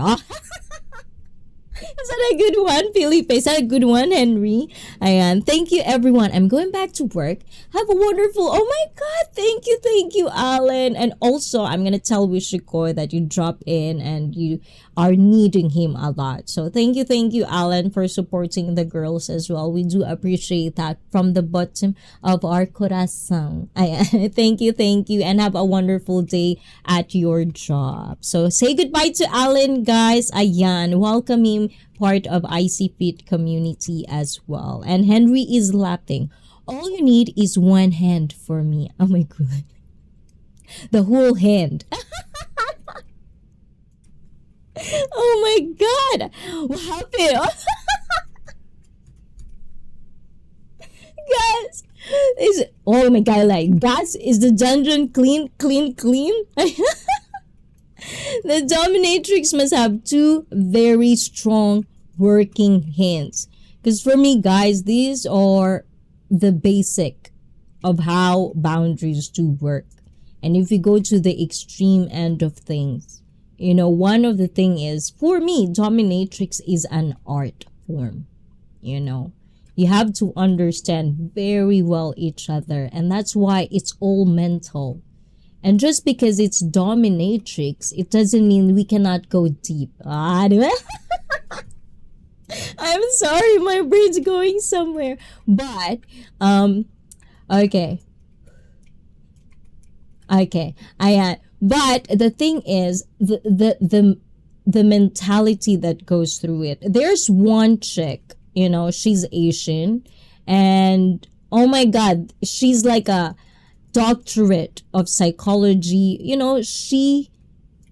Is that a good one, Felipe? Is that a good one, Henry? Ayan. Thank you, everyone. I'm going back to work. Have a wonderful... Oh my God! Thank you, Alan. And also, I'm gonna tell Wishiko that you drop in and you are needing him a lot. So thank you, Alan, for supporting the girls as well. We do appreciate that from the bottom of our corazón. Ayan. Thank you, and have a wonderful day at your job. So say goodbye to Alan, guys. Ayan. Welcome him part of ICEE Fit community as well. And Henry is laughing. All you need is one hand for me. Oh my God. The whole hand. Oh my God. What happened? Guys, oh my God, like, guys, is the dungeon clean? The dominatrix must have two very strong working hands. Because for me, guys, these are the basic of how boundaries do work. And if you go to the extreme end of things, you know, one of the thing is, for me, dominatrix is an art form. You know, you have to understand very well each other. And that's why it's all mental. And just because it's dominatrix, it doesn't mean we cannot go deep. I'm sorry, my brain's going somewhere. But, okay. But the thing is, the mentality that goes through it. There's one chick, you know, she's Asian. And, oh my God, she's like a doctorate of psychology. You know, she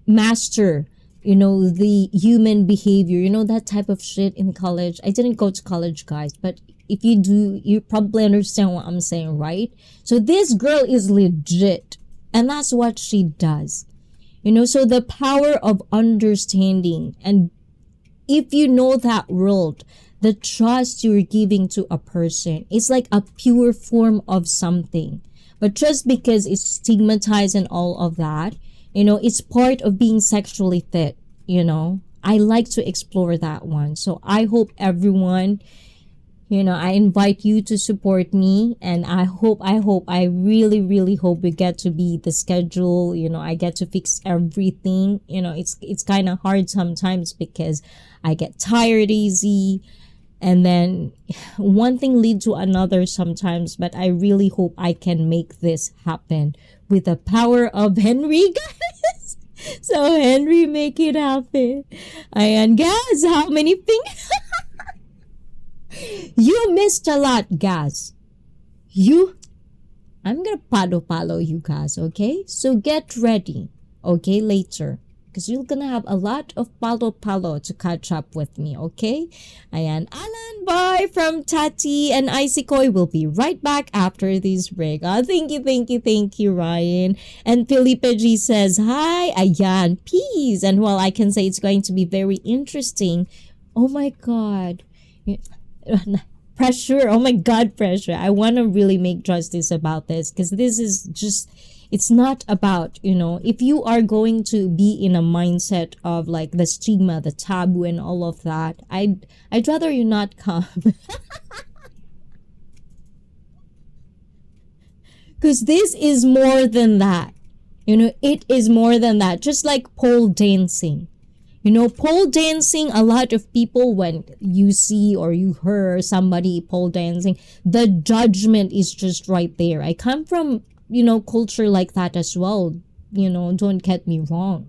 master, you know, the human behavior, you know, that type of shit in college. I didn't go to college, guys, but if you do, you probably understand what I'm saying, right? So this girl is legit, and that's what she does, you know. So the power of understanding, and if you know that world, the trust you're giving to a person, it's like a pure form of something. But just because it's stigmatized and all of that, you know, it's part of being sexually fit, you know. I like to explore that one. So I hope everyone, you know, I invite you to support me. And I really hope we get to be the schedule, you know, I get to fix everything. You know, it's kind of hard sometimes because I get tired easy. And then one thing leads to another sometimes, but I really hope I can make this happen with the power of Henry, guys. So Henry, make it happen. And guys, how many things? You missed a lot, guys. I'm gonna palo you guys, okay? So get ready, okay, later. Because you're gonna have a lot of palo to catch up with me, okay? Ayan, Alan, bye from Tati and ICEE Koi. Will be right back after this break. Oh, thank you, Ryan. And Felipe G says, hi, ayan, peace. And well, I can say it's going to be very interesting. Oh my God. Pressure. Oh my God, pressure. I want to really make justice about this, because this is just... It's not about, you know, if you are going to be in a mindset of like the stigma, the taboo and all of that, I'd rather you not come. Because this is more than that. You know, it is more than that. Just like pole dancing. You know, pole dancing, a lot of people, when you see or you hear somebody pole dancing, the judgment is just right there. I come from, you know, culture like that as well, you know, don't get me wrong.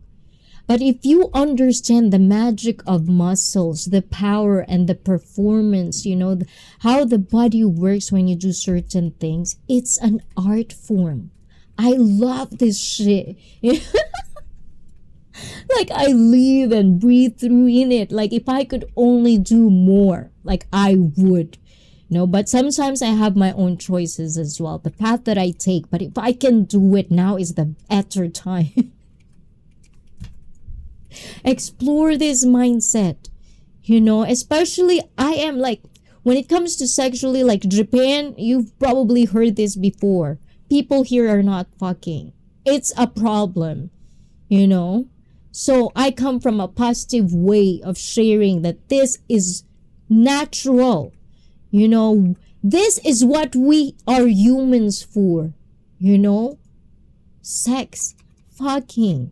But if you understand the magic of muscles, the power and the performance, you know, how the body works when you do certain things, it's an art form. I love this shit. Like, I live and breathe through in it. Like, if I could only do more, like, I would. No, but sometimes I have my own choices as well, the path that I take. But if I can do it, now is the better time. Explore this mindset, you know, especially I am like, when it comes to sexually, like Japan, you've probably heard this before. People here are not fucking. It's a problem, you know? So I come from a positive way of sharing that this is natural. You know, this is what we are humans for, you know? Sex, fucking.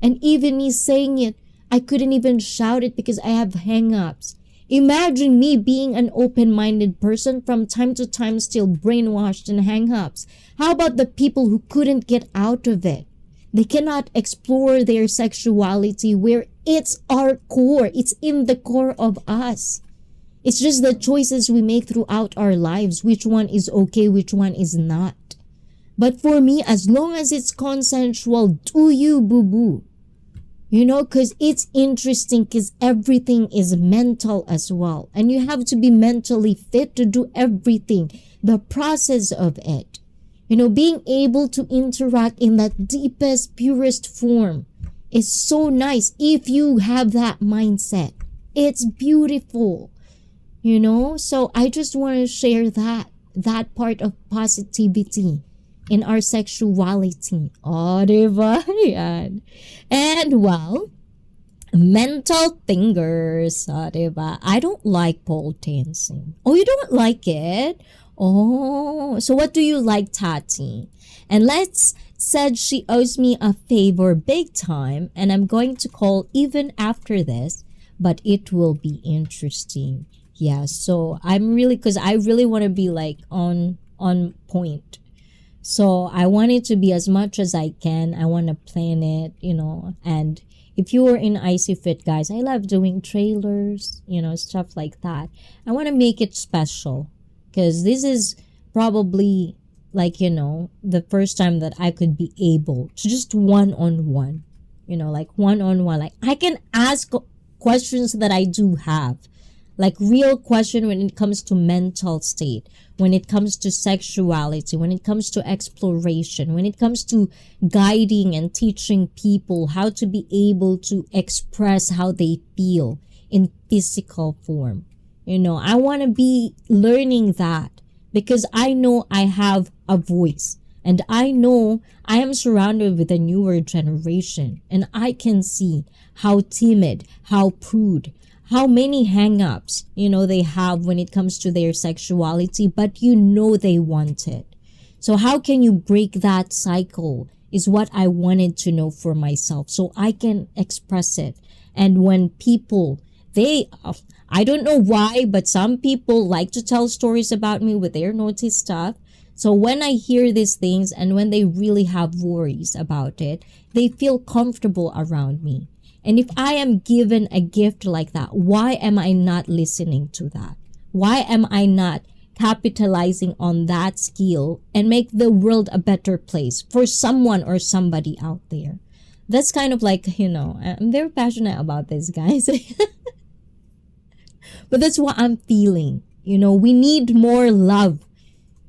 And even me saying it, I couldn't even shout it because I have hang-ups. Imagine me being an open-minded person, from time to time still brainwashed and hang-ups. How about the people who couldn't get out of it? They cannot explore their sexuality where it's our core. It's in the core of us. It's just the choices we make throughout our lives. Which one is okay, which one is not. But for me, as long as it's consensual, do you, boo-boo? You know, because it's interesting, because everything is mental as well. And you have to be mentally fit to do everything. The process of it. You know, being able to interact in that deepest, purest form is so nice if you have that mindset. It's beautiful. You know, so I just want to share that part of positivity in our sexuality. Oh, diba? Yan. And well, mental fingers. Oh, diba? I don't like pole dancing. Oh, you don't like it? Oh, so what do you like, Tati? And Let's said she owes me a favor big time, and I'm going to call even after this, but it will be interesting. Yeah, so I'm really, because I really want to be like on point. So I want it to be as much as I can. I want to plan it, you know. And if you are in ICEE Fit, guys, I love doing trailers, you know, stuff like that. I want to make it special, because this is probably like, you know, the first time that I could be able to just one-on-one, you know, like one-on-one. Like I can ask questions that I do have. Like real question when it comes to mental state, when it comes to sexuality, when it comes to exploration, when it comes to guiding and teaching people how to be able to express how they feel in physical form. You know, I want to be learning that because I know I have a voice and I know I am surrounded with a newer generation, and I can see how timid, how prude, how many hang-ups, you know, they have when it comes to their sexuality, but you know they want it. So how can you break that cycle is what I wanted to know for myself, so I can express it. And when people, I don't know why, but some people like to tell stories about me with their naughty stuff. So when I hear these things and when they really have worries about it, they feel comfortable around me. And if I am given a gift like that, why am I not listening to that? Why am I not capitalizing on that skill and make the world a better place for someone or somebody out there? That's kind of like, you know, I'm very passionate about this, guys. But that's what I'm feeling. You know, we need more love,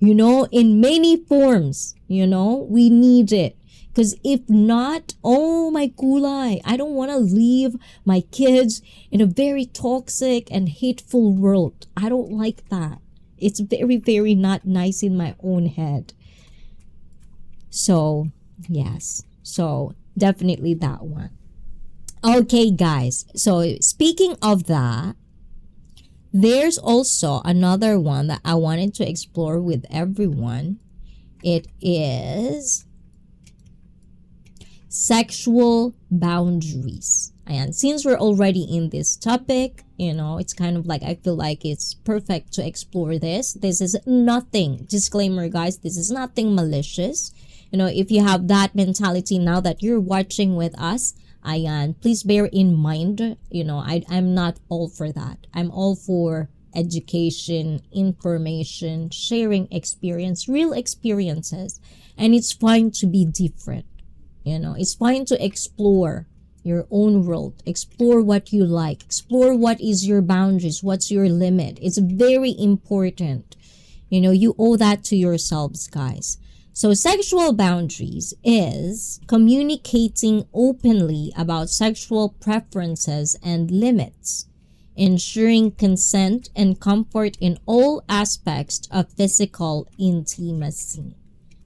you know, in many forms, you know, we need it. Because if not, oh my kulay, I don't want to leave my kids in a very toxic and hateful world. I don't like that. It's very, very not nice in my own head. So, yes. So, definitely that one. Okay, guys. So, speaking of that, there's also another one that I wanted to explore with everyone. It is sexual boundaries. And since we're already in this topic, you know, it's kind of like, I feel like it's perfect to explore this. This is nothing, disclaimer guys, this is nothing malicious. You know, if you have that mentality now that you're watching with us, ayan, please bear in mind, you know, I'm not all for that. I'm all for education, information, sharing experience, real experiences. And it's fine to be different. You know, it's fine to explore your own world, explore what you like, explore what is your boundaries, what's your limit. It's very important. You know, you owe that to yourselves, guys. So sexual boundaries is communicating openly about sexual preferences and limits. ensuring consent and comfort in all aspects of physical intimacy.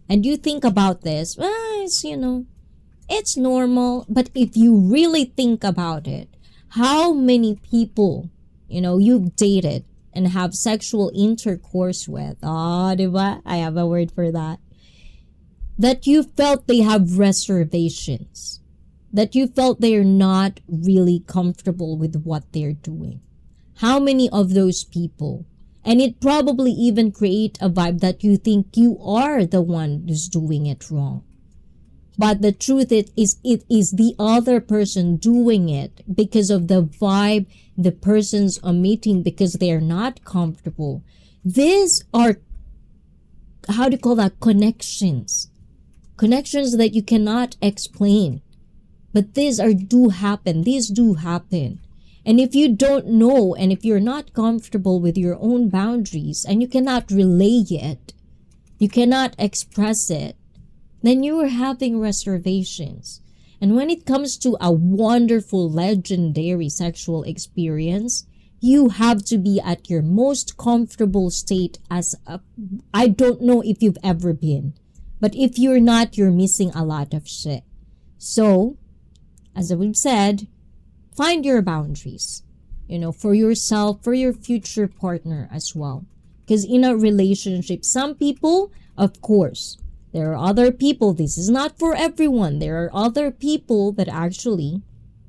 And you think about this, it's normal. But if you really think about it, how many people, you've dated and have sexual intercourse with, diba? I have a word for that, that you felt they have reservations, that you felt they're not really comfortable with what they're doing. How many of those people? And it probably even create a vibe that you think you are the one who's doing it wrong. But the truth it is the other person doing it because of the vibe the person's emitting, because they're not comfortable. These are, how do you call that, connections that you cannot explain. But these do happen. And if you don't know, and if you're not comfortable with your own boundaries, and you cannot relay it, you cannot express it, then you are having reservations. And when it comes to a wonderful, legendary sexual experience, you have to be at your most comfortable state I don't know if you've ever been, but if you're not, you're missing a lot of shit. So, as we've said, find your boundaries, for yourself, for your future partner as well. Because in a relationship, some people, of course, there are other people, this is not for everyone. There are other people that actually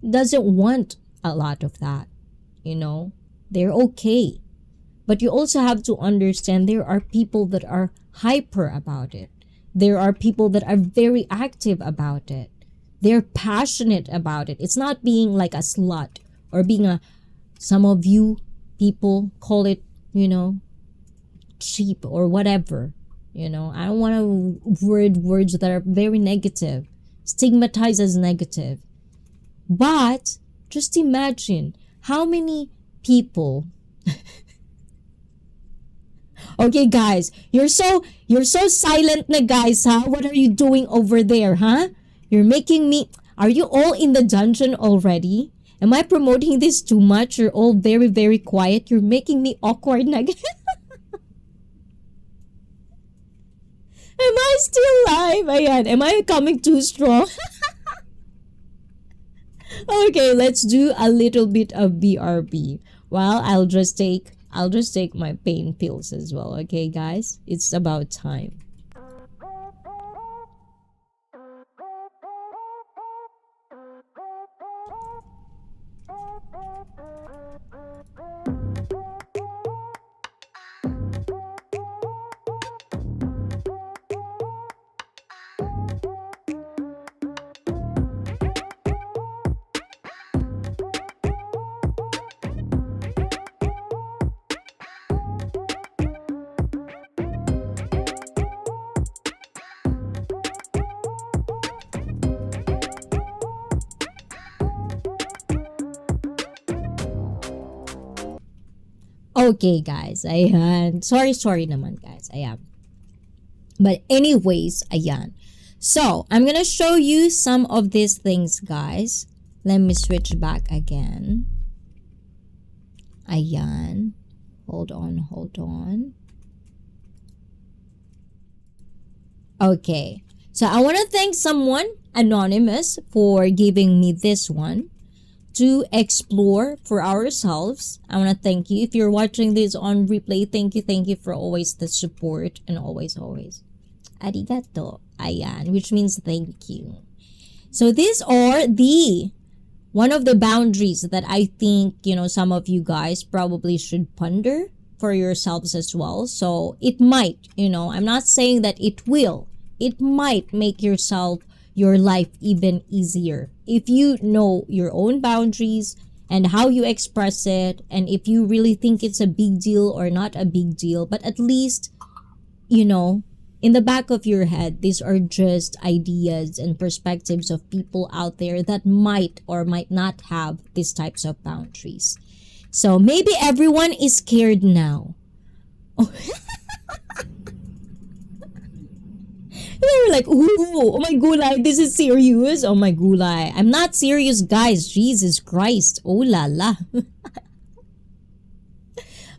doesn't want a lot of that, They're okay. But you also have to understand there are people that are hyper about it. There are people that are very active about it. They're passionate about it. It's not being like a slut or being some of you people call it, cheap or whatever. I don't want to words that are very negative, stigmatized as negative. But just imagine how many people. Okay, guys, you're so silent na, guys, huh? What are you doing over there, huh? You're making me... Are you all in the dungeon already? Am I promoting this too much? You're all very, very quiet. You're making me awkward na. Am I still live? Ayan. Am I coming too strong? Okay, let's do a little bit of BRB. Well, I'll just take my pain pills as well. Okay, guys? It's about time. Okay, guys, ayan. Sorry naman, guys, ayan. But anyways, ayan. So, I'm gonna show you some of these things, guys. Let me switch back again. Ayan. Hold on. Okay. So, I want to thank someone, anonymous, for giving me this one to explore for ourselves. I want to thank you. If you're watching this on replay, thank you for always the support and always. Arigato. Ayan, which means thank you. So these are one of the boundaries that I think, some of you guys probably should ponder for yourselves as well. So it might, I'm not saying that it will. It might make your life even easier if you know your own boundaries and how you express it, and if you really think it's a big deal or not a big deal. But at least, in the back of your head, these are just ideas and perspectives of people out there that might or might not have these types of boundaries. So maybe everyone is scared now. They were like, ooh, oh my gulay, this is serious. Oh my gulay. I'm not serious, guys. Jesus Christ. Oh la la.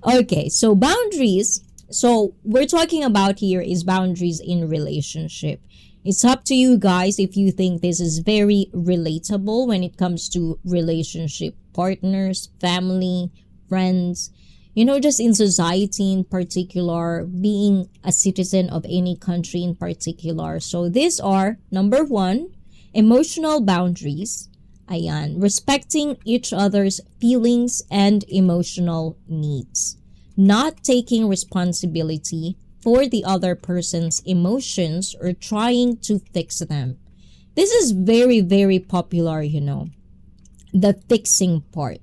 Okay, so boundaries. So we're talking about here is boundaries in relationship. It's up to you guys if you think this is very relatable when it comes to relationship partners, family, friends, just in society in particular, being a citizen of any country in particular. So these are, number one, emotional boundaries. Ayan, respecting each other's feelings and emotional needs. Not taking responsibility for the other person's emotions or trying to fix them. This is very, very popular, the fixing part.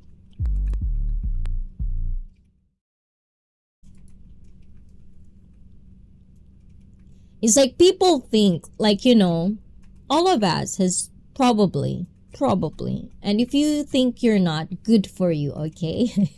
It's like people think, all of us has probably, and if you think you're not, good for you, okay?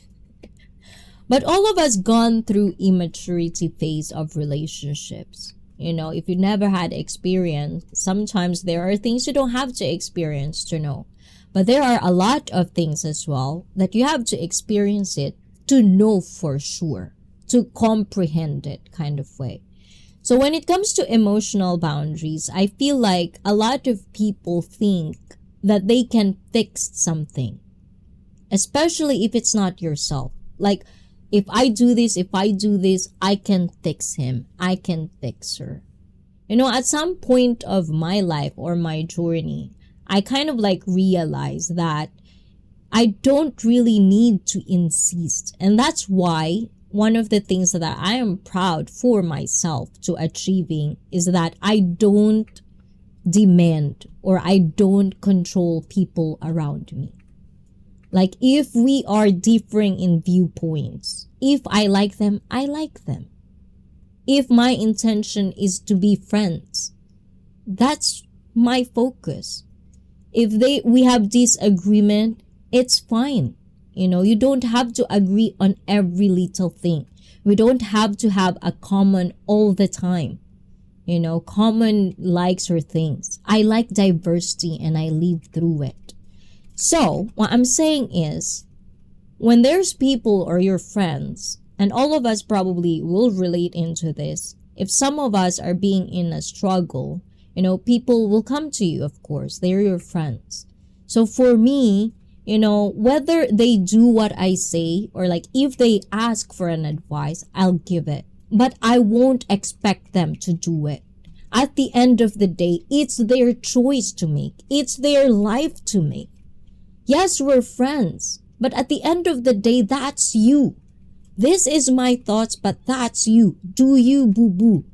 But all of us gone through immaturity phase of relationships. If you never had experience, sometimes there are things you don't have to experience to know. But there are a lot of things as well that you have to experience it to know for sure, to comprehend it kind of way. So when it comes to emotional boundaries, I feel like a lot of people think that they can fix something, especially if it's not yourself. Like, if I do this, I can fix him. I can fix her. At some point of my life or my journey, I kind of realize that I don't really need to insist. And that's why one of the things that I am proud for myself to achieving is that I don't demand or I don't control people around me. Like, if we are differing in viewpoints, if I like them, I like them. If my intention is to be friends, that's my focus. If we have disagreement, it's fine. You don't have to agree on every little thing. We don't have to have a common all the time. Common likes or things. I like diversity and I live through it. So, what I'm saying is, when there's people or your friends, and all of us probably will relate into this, if some of us are being in a struggle, people will come to you, of course. They're your friends. So for me, whether they do what I say or if they ask for an advice, I'll give it. But I won't expect them to do it. At the end of the day, it's their choice to make. It's their life to make. Yes, we're friends, but at the end of the day, that's you. This is my thoughts, but that's you. Do you, boo-boo.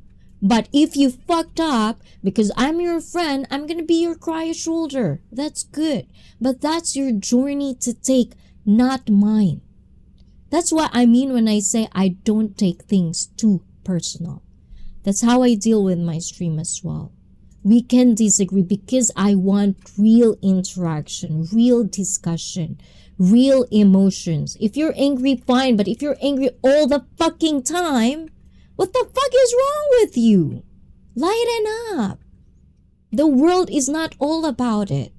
But if you fucked up, because I'm your friend, I'm gonna be your cry shoulder. That's good. But that's your journey to take, not mine. That's what I mean when I say I don't take things too personal. That's how I deal with my stream as well. We can disagree because I want real interaction, real discussion, real emotions. If you're angry, fine. But if you're angry all the fucking time, what the fuck is wrong with you? Lighten up. The world is not all about it.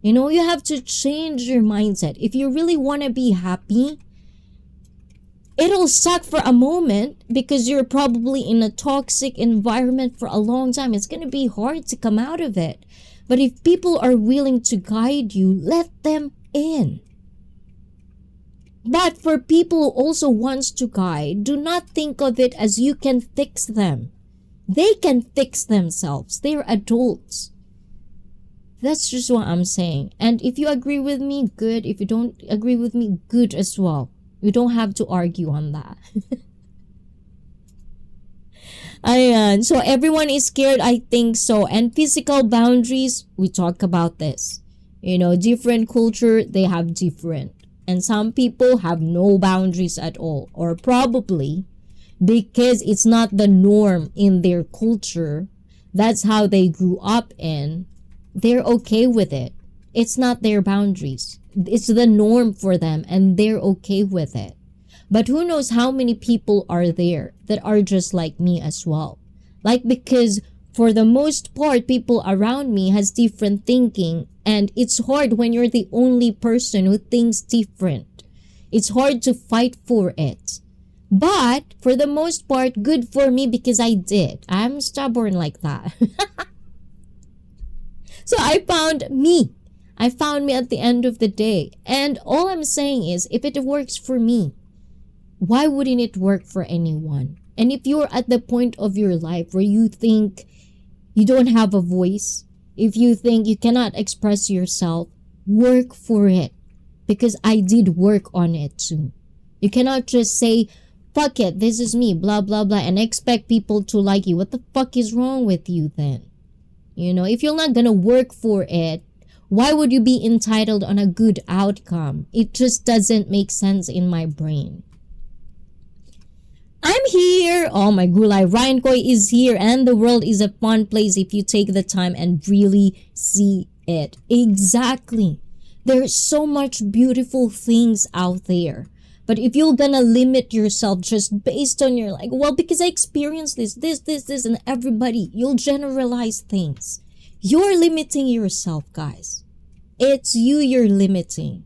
You have to change your mindset. If you really want to be happy, it'll suck for a moment because you're probably in a toxic environment for a long time. It's going to be hard to come out of it. But if people are willing to guide you, let them in. But for people who also wants to guide, do not think of it as you can fix them. They can fix themselves. They're adults. That's just what I'm saying. And if you agree with me, good. If you don't agree with me, good as well. We don't have to argue on that. Ayan. So everyone is scared, I think so. And physical boundaries, we talk about this. Different culture, they have different. And some people have no boundaries at all. Or probably because it's not the norm in their culture. That's how they grew up in. They're okay with it. It's not their boundaries. It's the norm for them and they're okay with it. But who knows how many people are there that are just like me as well. Because for the most part, people around me has different thinking, and it's hard when you're the only person who thinks different. It's hard to fight for it. But for the most part, good for me because I did. I'm stubborn like that. So I found me. I found me at the end of the day. And all I'm saying is, if it works for me, why wouldn't it work for anyone? And if you're at the point of your life where you think you don't have a voice, if you think you cannot express yourself, work for it. Because I did work on it too. You cannot just say, fuck it, this is me, blah, blah, blah, and expect people to like you. What the fuck is wrong with you then? You know, if you're not gonna work for it, why would you be entitled on a good outcome? It just doesn't make sense in my brain. I'm here. Oh my gulay, Ryan Koy is here, and the world is a fun place if you take the time and really see it. Exactly. There's so much beautiful things out there. But if you're gonna limit yourself just based on your like, well, because I experienced this, and everybody, you'll generalize things. You're limiting yourself, guys. It's you're limiting,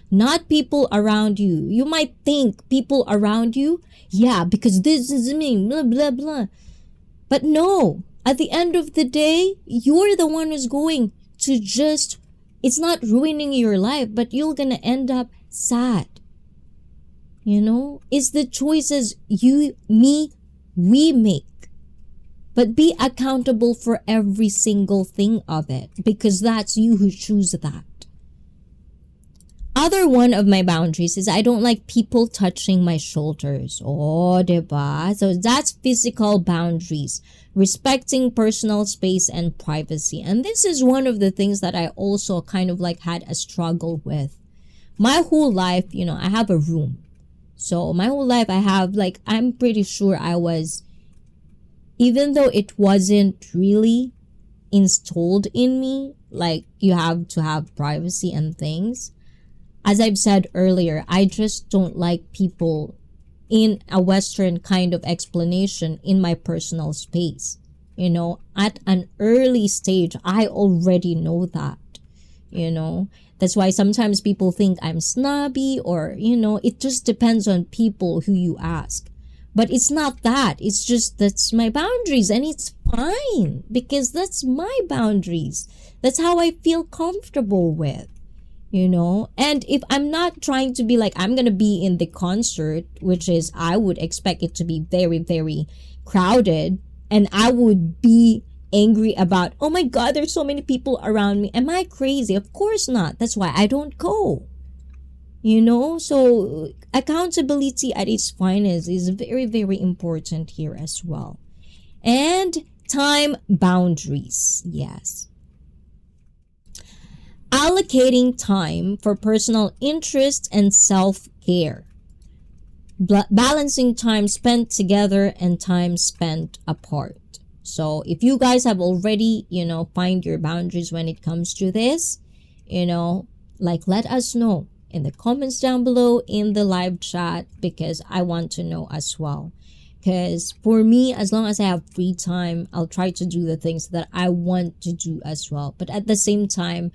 not people around you. You might think people around you, yeah, because this is me, blah, blah, blah. But no, at the end of the day, you're the one who's going to just, it's not ruining your life, but you're gonna end up sad. You know, it's the choices you, me, we make. But be accountable for every single thing of it, because that's you who choose that. Other one of my boundaries is I don't like people touching my shoulders. Oh, diba? So that's physical boundaries, respecting personal space and privacy. And this is one of the things that I also kind of like had a struggle with. My whole life, you know, I have a room. So my whole life I have like, I'm pretty sure I was, even though it wasn't really installed in me, like you have to have privacy and things. As I've said earlier, I just don't like people in a Western kind of explanation in my personal space. You know, at an early stage, I already know that, you know. That's why sometimes people think I'm snobby or, you know, it just depends on people who you ask. But it's not that. It's just that's my boundaries and it's fine because that's my boundaries. That's how I feel comfortable with, you know. And if I'm not trying to be like, I'm going to be in the concert, which is I would expect it to be very, very crowded and I would be angry about, oh my God, there's so many people around me. Am I crazy? Of course not. That's why I don't go. You know, so accountability at its finest is very, very important here as well. And time boundaries. Yes. Allocating time for personal interest and self-care. Balancing time spent together and time spent apart. So if you guys have already, you know, find your boundaries when it comes to this, you know, like let us know in the comments down below in the live chat because I want to know as well. Because for me, as long as I have free time, I'll try to do the things that I want to do as well. But at the same time,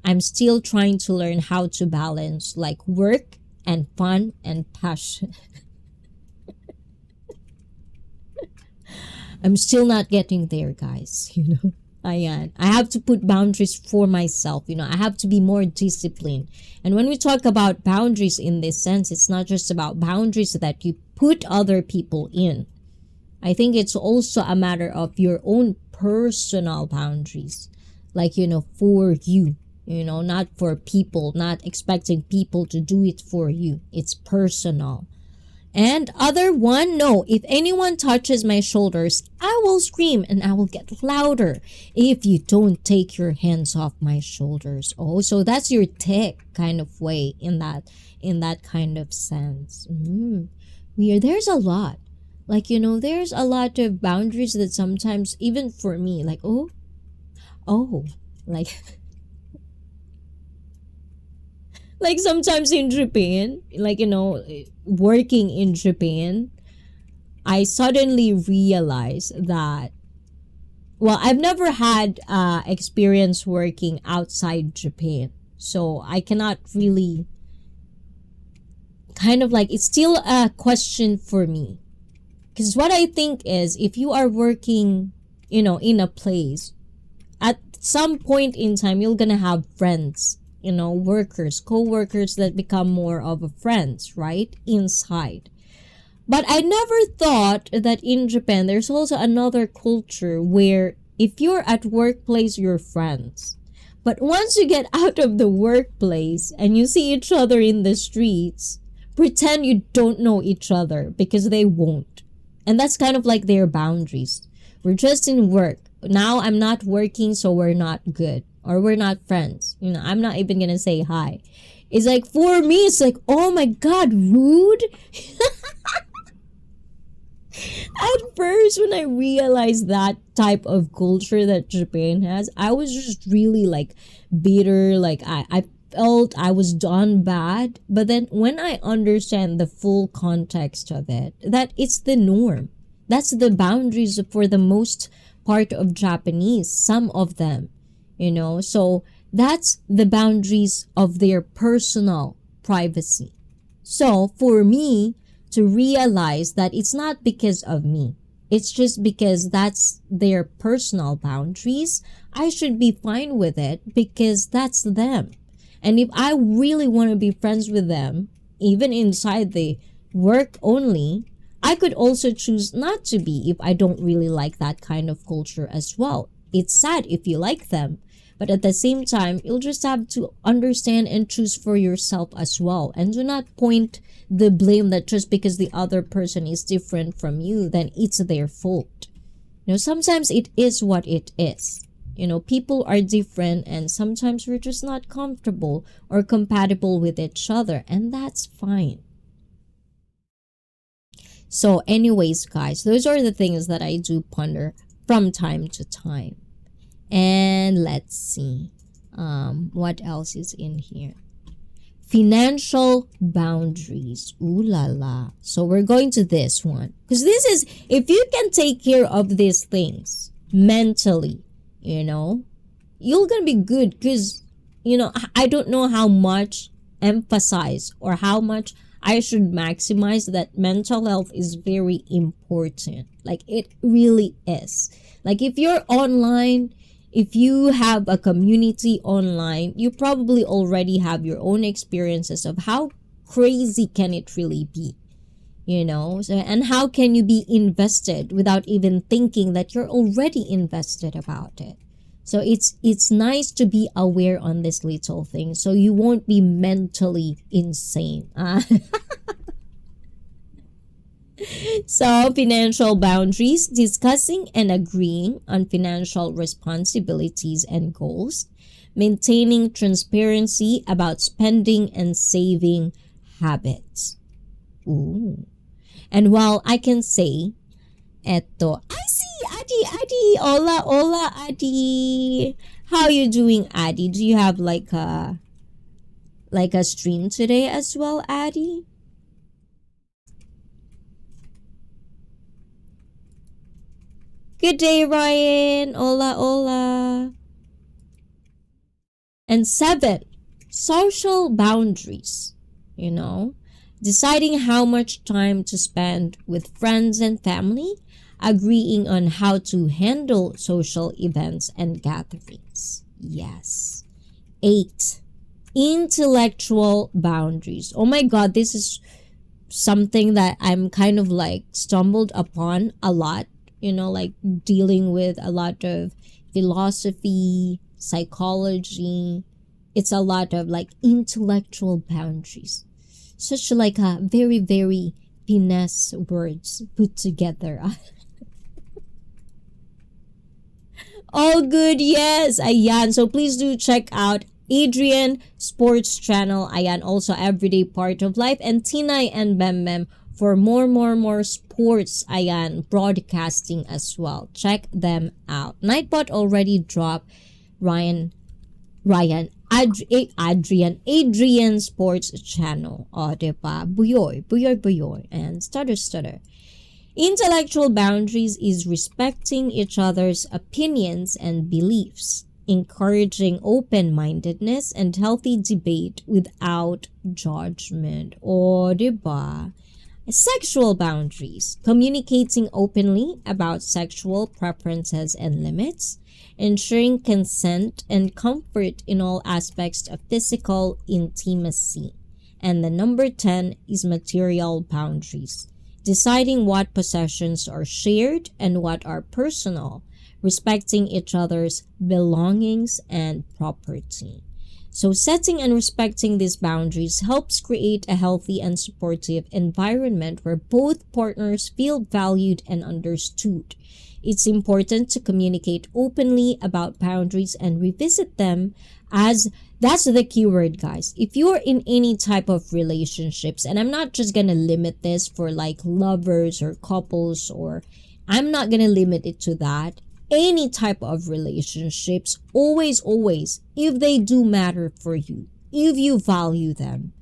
I'm still trying to learn how to balance like work and fun and passion. I'm still not getting there, guys, you know. I have to put boundaries for myself, you know. I have to be more disciplined. And when we talk about boundaries in this sense, it's not just about boundaries that you put other people in. I think it's also a matter of your own personal boundaries. Like, you know, for you, you know, not for people, not expecting people to do it for you. It's personal. And other one, no, if anyone touches my shoulders, I will scream and I will get louder if you don't take your hands off my shoulders. Oh, so that's your tick kind of way in that kind of sense. Weird. There's a lot. Like, you know, there's a lot of boundaries that sometimes, even for me, like, oh, like... Like sometimes in Japan, like, you know, working in Japan, I suddenly realized that, well, I've never had experience working outside Japan. So I cannot really kind of like, it's still a question for me. Because what I think is, if you are working, in a place, at some point in time, you're gonna have friends, workers, co-workers that become more of a friends, right? Inside. But I never thought that in Japan, there's also another culture where if you're at workplace, you're friends. But once you get out of the workplace and you see each other in the streets, pretend you don't know each other because they won't. And that's kind of like their boundaries. We're just in work. Now I'm not working, so we're not good. Or we're not friends. I'm not even gonna say hi. It's like, for me, it's like, oh my god, rude? At first, when I realized that type of culture that Japan has, I was just really like bitter. Like I felt I was done bad. But then when I understand the full context of it, that it's the norm. That's the boundaries for the most part of Japanese, some of them, So that's the boundaries of their personal privacy. So for me, to realize that it's not because of me. It's just because that's their personal boundaries. I should be fine with it because that's them. And if I really want to be friends with them, even inside the work only, I could also choose not to be if I don't really like that kind of culture as well. It's sad if you like them, but at the same time, you'll just have to understand and choose for yourself as well. And do not point the blame that just because the other person is different from you, then it's their fault. Sometimes it is what it is. People are different and sometimes we're just not comfortable or compatible with each other, and that's fine. So anyways, guys, those are the things that I do ponder from time to time. And let's see. What else is in here? Financial boundaries. Ooh la la. So we're going to this one. Because this is, if you can take care of these things mentally, you're going to be good. Because, I don't know how much emphasize or how much I should maximize that mental health is very important. Like, it really is. Like, if you're online, if you have a community online, you probably already have your own experiences of how crazy can it really be, So, and how can you be invested without even thinking that you're already invested about it? So it's nice to be aware on this little thing so you won't be mentally insane. So, financial boundaries, discussing and agreeing on financial responsibilities and goals, maintaining transparency about spending and saving habits. Ooh. And while I can say, I see Adi, hola, Adi. How you doing, Adi? Do you have like a stream today as well, Adi? Good day, Ryan. Hola. And 7, social boundaries. Deciding how much time to spend with friends and family, agreeing on how to handle social events and gatherings. Yes. 8, intellectual boundaries. Oh my God, this is something that I'm kind of like stumbled upon a lot. Like dealing with a lot of philosophy, psychology. It's a lot of like intellectual boundaries. Such like a very, very finesse words put together. All good, yes. Ayan. So please do check out Adrian Sports Channel. Ayan. Also Everyday Part of Life. And Tinay and Bembem for more sports, ayan, broadcasting as well. Check them out. Nightbot already dropped Adrian Sports Channel. O, diba? Buyoy. And stutter. Intellectual boundaries is respecting each other's opinions and beliefs. encouraging open-mindedness and healthy debate without judgment. O, diba? Sexual boundaries, communicating openly about sexual preferences and limits, ensuring consent and comfort in all aspects of physical intimacy. And the number 10 is material boundaries, deciding what possessions are shared and what are personal, respecting each other's belongings and property. So setting and respecting these boundaries helps create a healthy and supportive environment where both partners feel valued and understood. It's important to communicate openly about boundaries and revisit them, as that's the key word, guys. If you're in any type of relationships, and I'm not just gonna limit this for like lovers or couples, or I'm not gonna limit it to that. Any type of relationships, always, if they do matter for you, if you value them,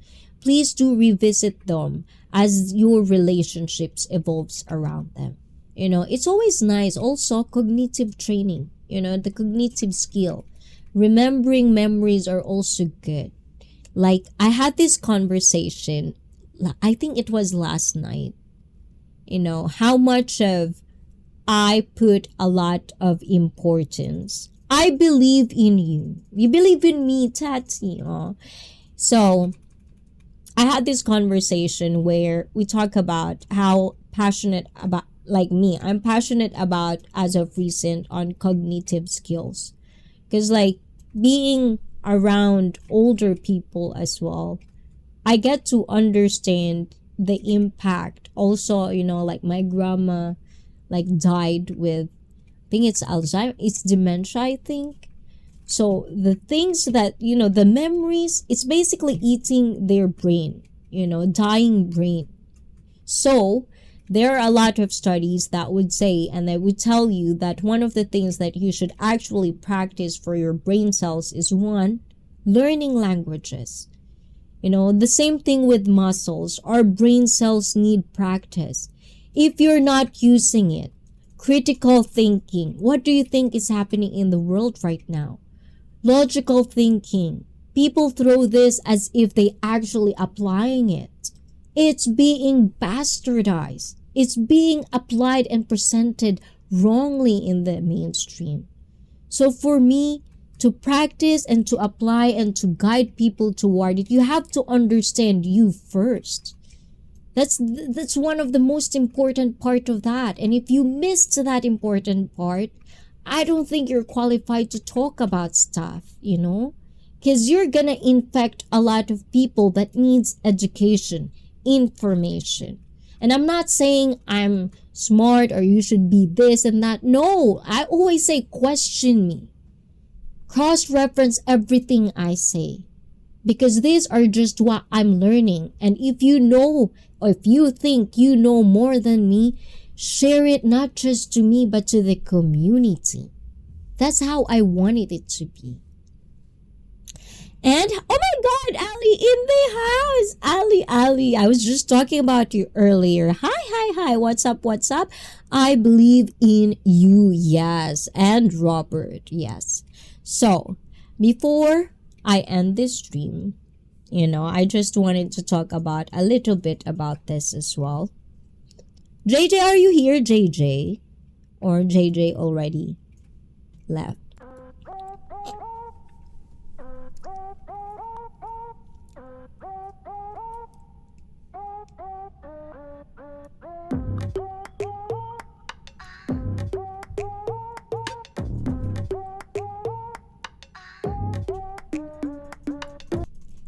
please do revisit them as your relationships evolves around them. It's always nice. Also, cognitive training, the cognitive skill. Remembering memories are also good. Like, I had this conversation, I think it was last night, how much of I put a lot of importance. I believe in you. You believe in me, Tati. So, I had this conversation where we talk about how passionate about, like me, I'm passionate about, as of recent, on cognitive skills. Because like being around older people as well, I get to understand the impact. Also, like my grandma like died with, I think it's Alzheimer's, it's dementia, I think. So the things that, the memories, it's basically eating their brain, dying brain. So there are a lot of studies that would say, and they would tell you that one of the things that you should actually practice for your brain cells is, one, learning languages. The same thing with muscles. Our brain cells need practice. If you're not using it, critical thinking, what do you think is happening in the world right now? Logical thinking, people throw this as if they actually applying it. It's being bastardized. It's being applied and presented wrongly in the mainstream. So for me, to practice and to apply and to guide people toward it, you have to understand you first. That's one of the most important part of that. And if you missed that important part, I don't think you're qualified to talk about stuff, because you're gonna infect a lot of people that needs education, information. And I'm not saying I'm smart or you should be this and that. No, I always say question me. Cross-reference everything I say. Because these are just what I'm learning. And if you know, or if you think you know more than me, share it not just to me, but to the community. That's how I wanted it to be. And, oh my God, Ali in the house. Ali, I was just talking about you earlier. Hi, what's up? I believe in you, yes. And Robert, yes. So, before I end this stream, I just wanted to talk about a little bit about this as well. JJ, are you here, JJ? Or JJ already left?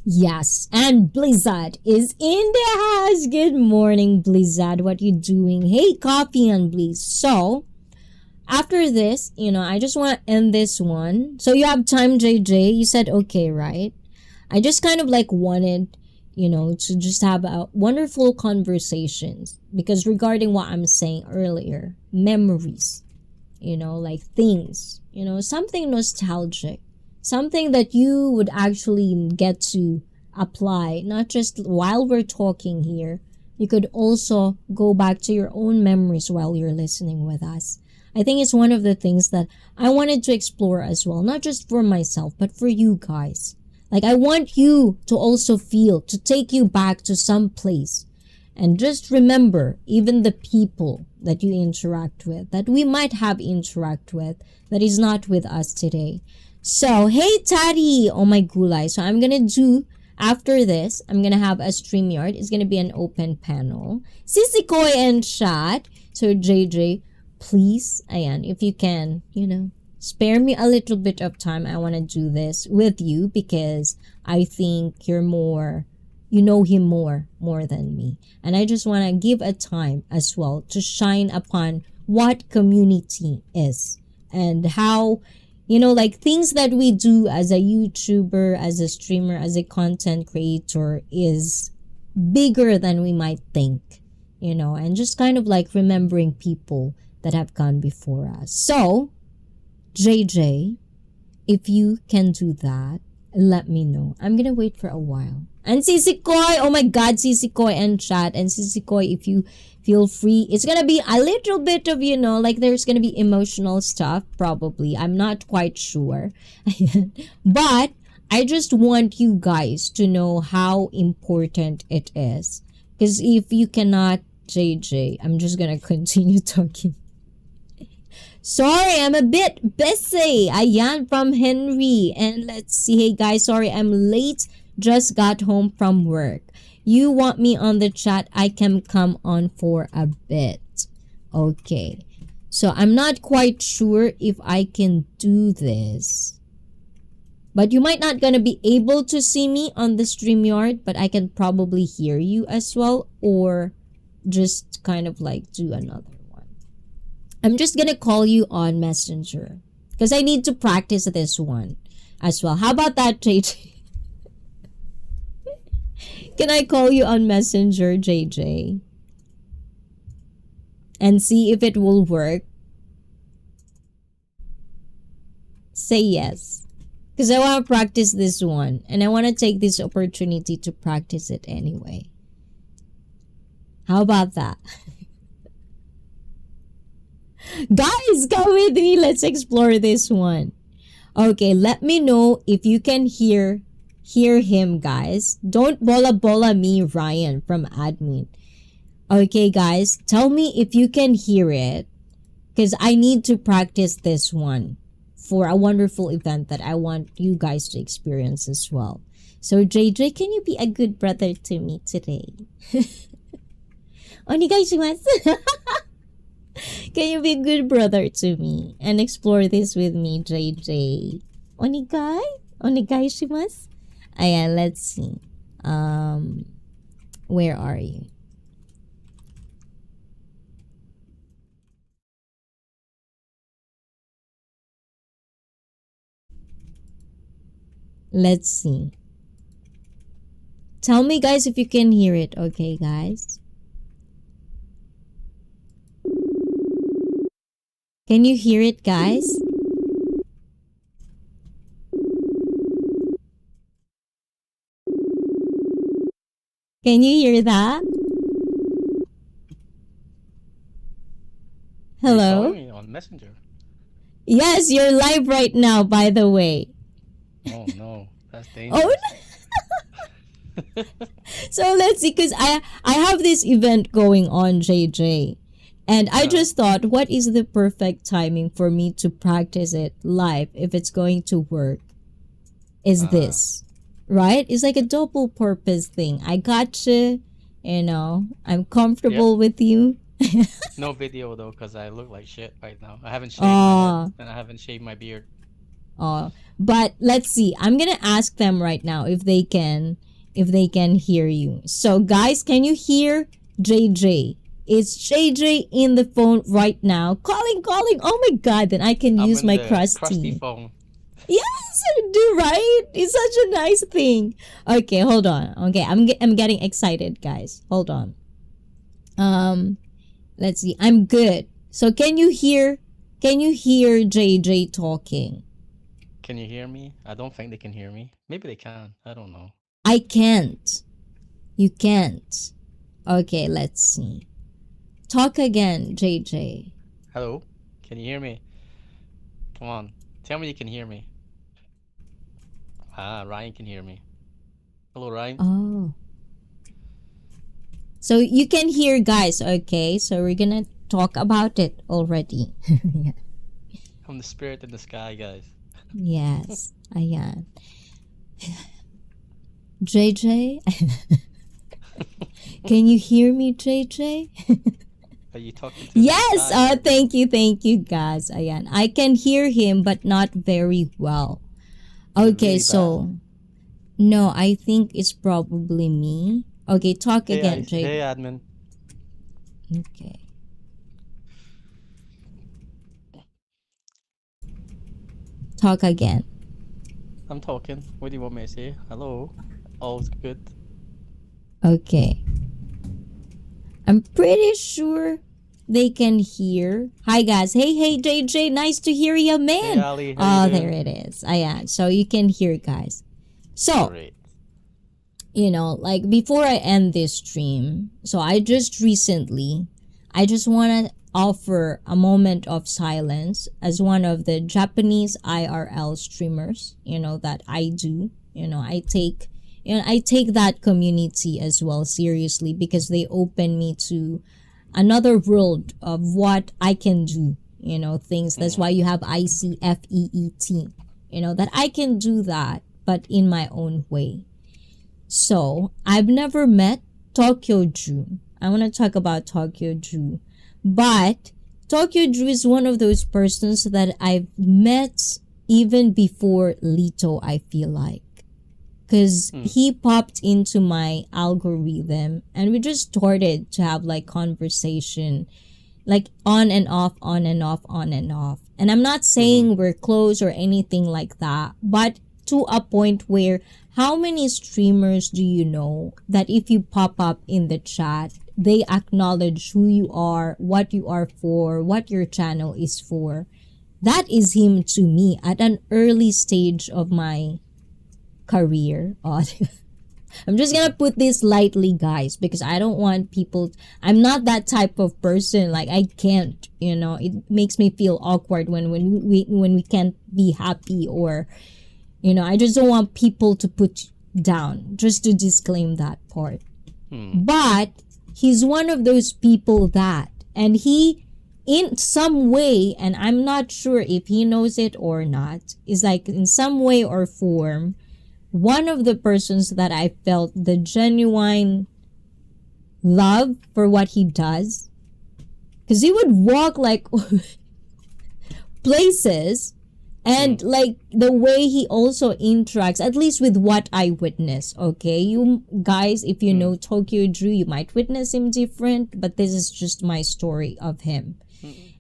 Yes, and Blizzard is in the house. Good morning, Blizzard. What you doing? Hey, Coffee and Bliss. So, after this, I just want to end this one. So, you have time, JJ. You said okay, right? I just kind of like wanted, to just have a wonderful conversations. Because regarding what I'm saying earlier, memories, like things, something nostalgic. Something that you would actually get to apply, not just while we're talking here. You could also go back to your own memories while you're listening with us. I think it's one of the things that I wanted to explore as well, not just for myself, but for you guys. Like, I want you to also feel, to take you back to some place. And just remember, even the people that you interact with, that we might have interact with, that is not with us today. So, hey Taddy! Oh my gulay. So, I'm gonna do, after this, I'm gonna have a StreamYard. It's gonna be an open panel. Sisikoy and chat. So, JJ, please, ayan, if you can, spare me a little bit of time. I want to do this with you because I think you're more, you know him more than me. And I just want to give a time as well to shine upon what community is and how, like things that we do as a YouTuber, as a streamer, as a content creator is bigger than we might think, and just kind of like remembering people that have gone before us. So, JJ, if you can do that, let me know. I'm gonna wait for a while. And Sisikoy, oh my god, Sisikoy and chat. And Sisikoy, if you feel free, it's gonna be a little bit of, like there's gonna be emotional stuff, probably. I'm not quite sure. But I just want you guys to know how important it is. Because if you cannot, JJ, I'm just gonna continue talking. Sorry, I'm a bit busy. Ayan from Henry. And let's see. Hey guys, sorry I'm late. Just got home from work. You want me on the chat? I can come on for a bit. Okay. So I'm not quite sure if I can do this. But you might not gonna be able to see me on the StreamYard, but I can probably hear you as well. Or just kind of like do another. I'm just gonna call you on Messenger because I need to practice this one as well. How about that, JJ? Can I call you on Messenger, JJ? And see if it will work? Say yes. Because I want to practice this one. And I want to take this opportunity to practice it anyway. How about that? Guys, come with me. Let's explore this one. Okay, let me know if you can hear him, guys. Don't bola me, Ryan, from admin. Okay, guys, tell me if you can hear it. Because I need to practice this one for a wonderful event that I want you guys to experience as well. So, JJ, can you be a good brother to me today? Onegaishimasu. Can you be a good brother to me and explore this with me, JJ? Onigai? Onegaishimasu? Ayan, let's see. Where are you? Let's see. Tell me, guys, if you can hear it. Okay, guys. Can you hear it, guys? Can you hear that? Hello? You're calling me on Messenger. Yes, you're live right now, by the way. Oh no, that's dangerous. Oh, no. So let's see, because I have this event going on, JJ. And I just thought, what is the perfect timing for me to practice it live if it's going to work? Is this, right? It's like a double purpose thing. I got you, I'm comfortable with you. No video though, because I look like shit right now. I haven't shaved my head and I haven't shaved my beard. But let's see. I'm gonna ask them right now if they can hear you. So guys, can you hear JJ? It's JJ in the phone right now. Calling. Oh my god, then I can use my crusty phone. Yes, I do, right? It's such a nice thing. Okay, hold on. Okay, I'm getting excited, guys. Hold on. Let's see. I'm good. So can you hear JJ talking? Can you hear me? I don't think they can hear me. Maybe they can. I don't know. I can't. You can't. Okay, let's see. Talk again, JJ. Hello? Can you hear me? Come on. Tell me you can hear me. Ah, Ryan can hear me. Hello, Ryan. Oh. So you can hear, guys, okay? So we're gonna talk about it already. Yeah. I'm the spirit in the sky, guys. Yes, ayan. JJ? Can you hear me, JJ? Are you talking to the Yes, sky? thank you, guys. Ayan. I can hear him, but not very well. Is it Okay, really bad? so, no, I think it's probably me. Okay, talk Hey, again, hey, Jay. admin. Okay. Talk again. I'm talking. What do you want me to say? Hello? All's good. Okay. I'm pretty sure they can hear. Hi, guys. Hey, JJ. Nice to hear you, Hey, man. Ali. How you Oh, there doing? it is. Ayan. So you can hear, guys. So, Great. like before I end this stream, so I just recently, I just want to offer a moment of silence as one of the Japanese IRL streamers, that I do. I take that community as well seriously because they open me to another world of what I can do, things. That's why you have ICEET, that I can do that, but in my own way. So, I've never met Tokyo Drew. I want to talk about Tokyo Drew. But Tokyo Drew is one of those persons that I've met even before Lito, I feel like. Because he popped into my algorithm and we just started to have like conversation, like on and off, on and off, on and off. And I'm not saying we're close or anything like that, but to a point where how many streamers do you know that if you pop up in the chat, they acknowledge who you are, what you are for, what your channel is for? That is him to me at an early stage of my career. I'm just gonna put this lightly, guys, because I don't want people. I'm not that type of person. Like I can't, it makes me feel awkward when we can't be happy, or I just don't want people to put down. Just to disclaim that part. But he's one of those people and he, in some way, and I'm not sure if he knows it or not, is like in some way or form one of the persons that I felt the genuine love for what he does. Because he would walk like places, and like the way he also interacts, at least with what I witness. Okay, you guys, if you know Tokyo Drew, you might witness him different, but this is just my story of him.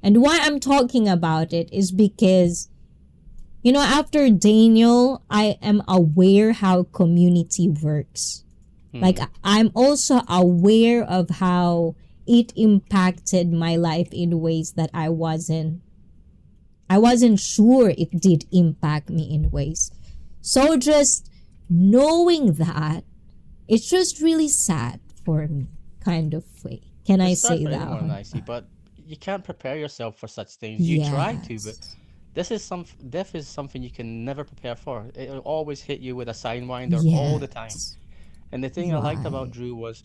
And why I'm talking about it is because after Daniel, I am aware how community works. Like, I'm also aware of how it impacted my life in ways that I wasn't sure it did impact me in ways. So just knowing that, it's just really sad for me, kind of way. Can I It's sad say for that anyone, one? I see, but you can't prepare yourself for such things. You try to, but Yes. death is something you can never prepare for. It'll always hit you with a sidewinder all the time. Yes. And the thing I liked about Right. Drew was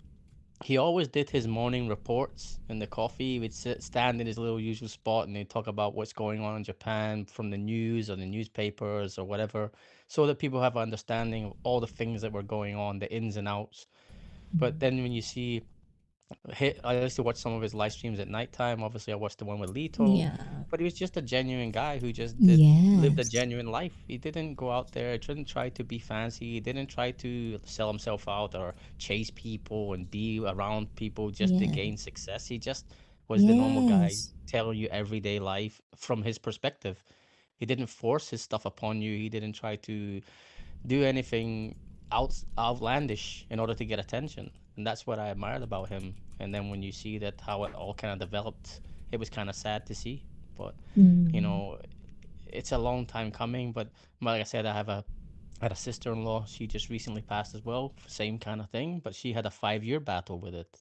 he always did his morning reports in the coffee. He would stand in his little usual spot and he'd talk about what's going on in Japan from the news or the newspapers or whatever, so that people have an understanding of all the things that were going on, the ins and outs. But then when you see I used to watch some of his live streams at nighttime. Obviously, I watched the one with Lito, Yeah. but he was just a genuine guy who just lived a Yes. genuine life. He didn't go out there, didn't try to be fancy, he didn't try to sell himself out or chase people and be around people just to Yeah. gain success. He just was the normal guy Yes. telling you everyday life from his perspective. He didn't force his stuff upon you. He didn't try to do anything outlandish in order to get attention, and that's what I admired about him. And then when you see that how it all kind of developed, it was kind of sad to see. But you Mm. know, it's a long time coming. But like I said, I had a sister-in-law. She just recently passed as well, same kind of thing. But she had a 5-year battle with it.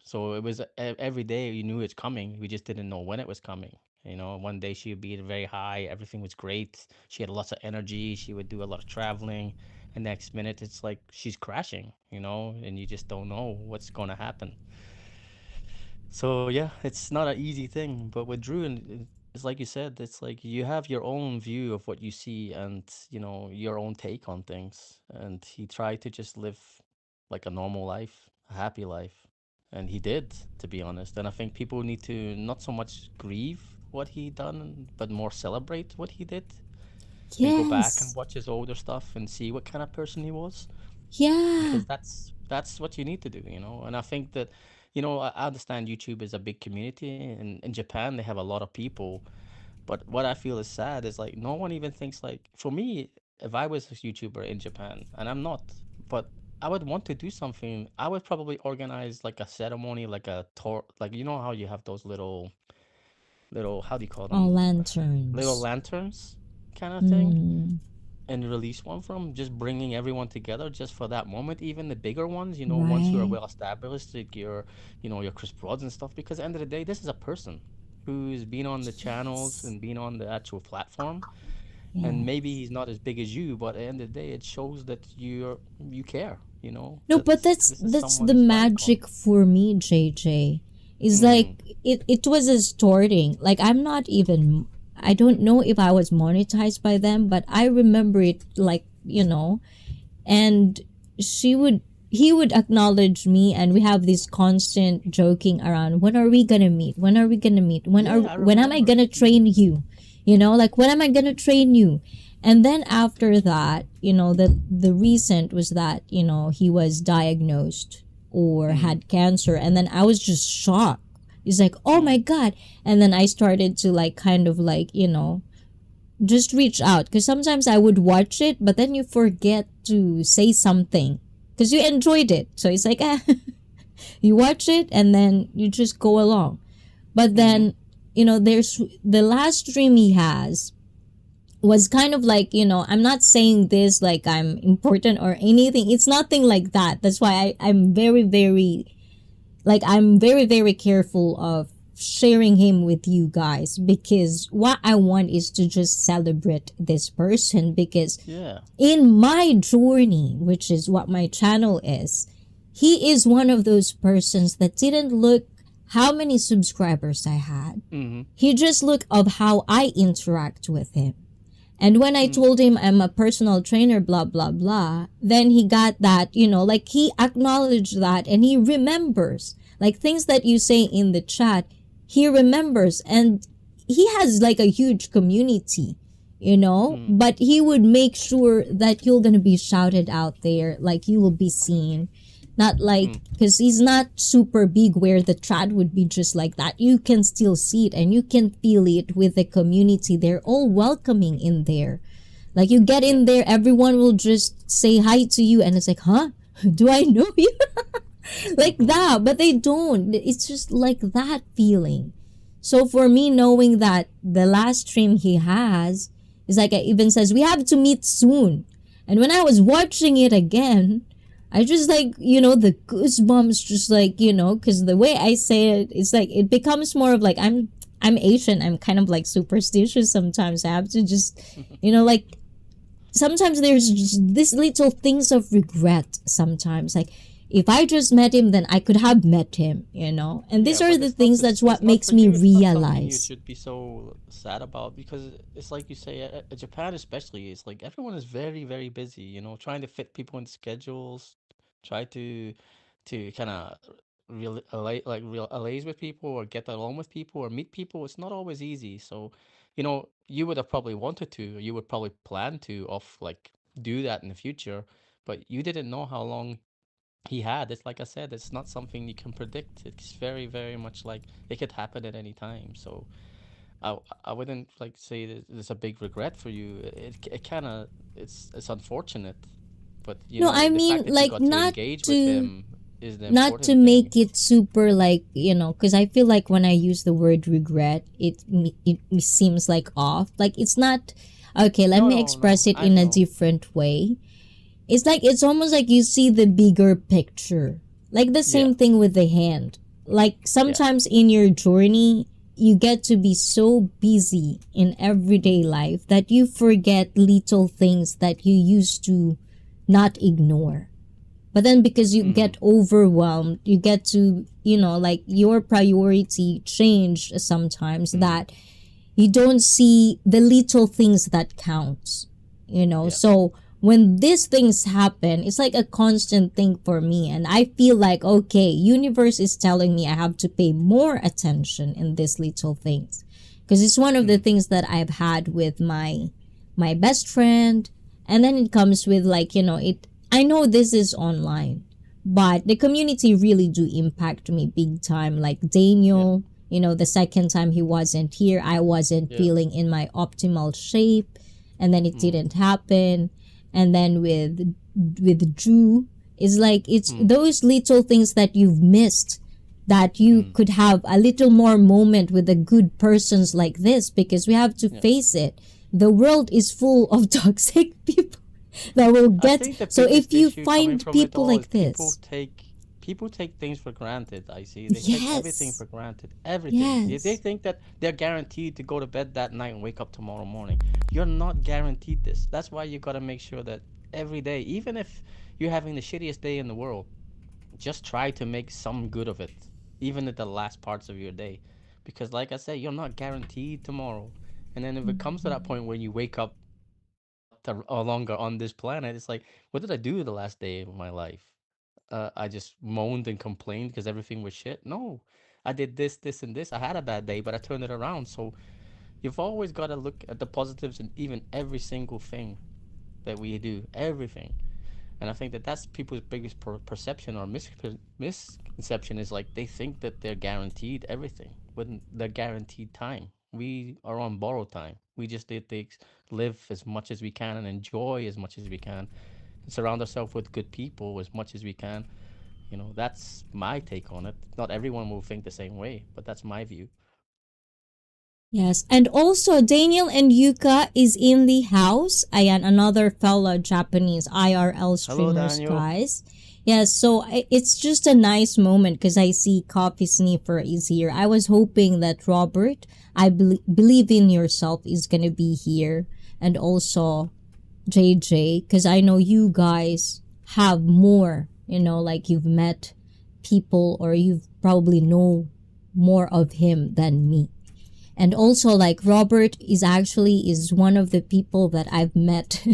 So it was every day you knew it's coming. We just didn't know when it was coming. You know, one day she would be very high, everything was great. She had lots of energy, she would do a lot of traveling. And next minute it's like she's crashing, you know, and you just don't know what's going to happen. So yeah, it's not an easy thing, but with Drew, and it's like you said, it's like you have your own view of what you see and, you know, your own take on things. And he tried to just live like a normal life, a happy life. And he did, to be honest. And I think people need to not so much grieve what he done, but more celebrate what he did and go back and Yes. watch his older stuff and see what kind of person he was, Yeah. because that's what you need to do, you know. And I think that, you know, I understand YouTube is a big community, and in Japan they have a lot of people, but what I feel is sad is like no one even thinks like, for me, if I was a YouTuber in Japan, and I'm not, but I would want to do something. I would probably organize like a ceremony, like a tour, like you know how you have those little, how do you call All them, little lanterns. lanterns kind of thing, Mm, and release one from just bringing everyone together just for that moment. Even the bigger ones, you know, ones who are right. well established, like your, you know, your Chris Broads and stuff, because at the end of the day, this is a person who's been on the channels Yes. and been on the actual platform, and maybe Yes. he's not as big as you, but at the end of the day it shows that you care, you know, No, that but that's this is that's someone the is your icon. magic for me, JJ. Is like Mm, it was a starting. Like I'm not even, I don't know if I was monetized by them, but I remember it like, and she would he would acknowledge me, and we have this constant joking around, when are we gonna meet, when are we gonna meet, yeah, I when am I remember. gonna train you, like when am I gonna train you. And then after that, the recent was that, he was diagnosed or Mm, had cancer, and then I was just shocked. He's like, oh my mm, god. And then I started to like kind of like, just reach out, because sometimes I would watch it, but then you forget to say something because you enjoyed it. So it's like, you watch it and then you just go along. But mm-hmm. then, there's the last stream he has was kind of like, I'm not saying this like I'm important or anything. It's nothing like that. That's why I'm very, very, like, I'm very, very careful of sharing him with you guys, because what I want is to just celebrate this person, because Yeah. in my journey, which is what my channel is, he is one of those persons that didn't look how many subscribers I had. Mm-hmm. He just looked of how I interact with him. And when I Mm, told him I'm a personal trainer, blah, blah, blah, then he got that, like he acknowledged that, and he remembers. Like things that you say in the chat, he remembers. And he has like a huge community, mm, but he would make sure that you're going to be shouted out there, like you will be seen. Not like, mm. because he's not super big where the chat would be just like that. You can still see it and you can feel it with the community. They're all welcoming in there. Like you get Yeah. in there, everyone will just say hi to you, and it's like, huh? Do I know you? Like that, but they don't. It's just like that feeling. So for me, knowing that the last stream he has is like, it even says we have to meet soon. And when I was watching it again, I just like, the goosebumps, just like, because the way I say it, it's like it becomes more of like, I'm Asian. I'm kind of like superstitious sometimes. I have to just, like sometimes there's just this little things of regret sometimes. Like if I just met him, then I could have met him, And these Yeah, are but the things that's what it's not makes for me you. It's not something you realize. should be so sad about, because it's like you say, Japan especially, it's like everyone is very, very busy, you know, trying to fit people into schedules, try to kind of real allays with people or get along with people or meet people. It's not always easy. So, you know, you would have probably wanted to, or you would probably plan to of like do that in the future, but you didn't know how long he had. It's like I said, it's not something you can predict. It's very, very much like it could happen at any time. So I wouldn't like say that there's a big regret for you. It kind of, it's unfortunate, but you No, I know, the mean, fact that you like got to engage with him is the not to important thing. make it super like, because I feel like when I use the word regret, it seems like off. Like it's not, okay, let No, me no, no. express it I in a know. different way. It's like, it's almost like you see the bigger picture. Like the Yeah, same thing with the hand. Like yeah. sometimes in your journey, you get to be so busy in everyday life that you forget little things that you used to not ignore. But then because you Mm, get overwhelmed, you get to, like your priority change sometimes, mm, that you don't see the little things that counts. yeah. So when these things happen, it's like a constant thing for me, and I feel like, okay, universe is telling me I have to pay more attention in these little things, because it's one of the Mm, things that I've had with my best friend. And then it comes with, like, it I know this is online, but the community really do impact me big time. Like yeah. Daniel, the second time he wasn't here, I wasn't Yeah. feeling in my optimal shape, and then it Mm, didn't happen. And then with Drew, it's like it's mm, those little things that you've missed, that you mm, could have a little more moment with the good persons like this, because we have to yeah. face it. The world is full of toxic people that will I get. think the So if biggest you issue coming find from it people all is like this, people take things for granted. I see. They take everything yes, for granted. Everything. They yes. think that they're guaranteed to go to bed that night and wake up tomorrow morning. You're not guaranteed this. That's why you got to make sure that every day, even if you're having the shittiest day in the world, just try to make some good of it, even at the last parts of your day. Because, like I said, you're not guaranteed tomorrow. And then if it comes to that point when you wake up no longer on this planet, it's like, what did I do the last day of my life? I just moaned and complained because everything was shit. No, I did this, this, and this. I had a bad day, but I turned it around. So you've always got to look at the positives in even every single thing that we do, everything. And I think that that's people's biggest perception or misconception is like they think that they're guaranteed everything when they're guaranteed time. We are on borrowed time. We just need to live as much as we can and enjoy as much as we can and surround ourselves with good people as much as we can. That's my take on it. Not everyone will think the same way, but that's my view. Yes, and also Daniel and Yuka is in the house. Ayan, another fellow Japanese IRL Hello, streamers, Daniel. guys. Yes, so it's just a nice moment because I see Coffee Sniffer is here. I was hoping that Robert, I believe in yourself, is gonna be here, and also JJ, because I know you guys have more. Like you've met people, or you've probably know more of him than me. And also, like, Robert is one of the people that I've met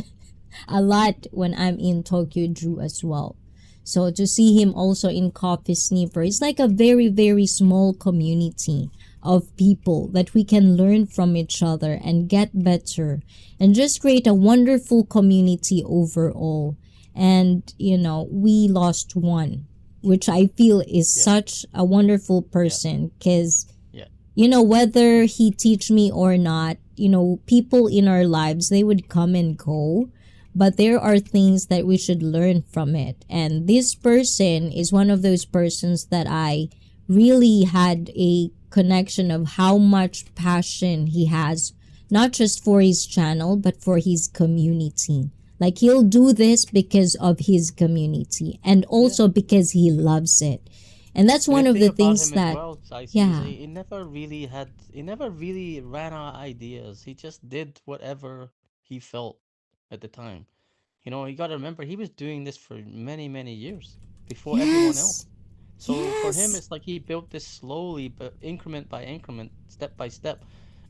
a lot when I'm in Tokyo Drew as well. So to see him also in Coffee Sniffer, it's like a very, very small community of people that we can learn from each other and get better and just create a wonderful community overall. And we lost one, which I feel is Yeah, such a wonderful yeah, person, because yeah, whether he teach me or not, people in our lives, they would come and go, but there are things that we should learn from it. And this person is one of those persons that I really had a connection of how much passion he has, not just for his channel, but for his community. Like, he'll do this because of his community and yeah. also because he loves it. And that's And the one of thing the about things him as that, well, ICEE, is yeah. he never really ran out of ideas. He just did whatever he felt at the time. You got to remember he was doing this for many, many years before everyone else. Yes. So for him, Yes. it's like he built this slowly, but increment by increment, step by step,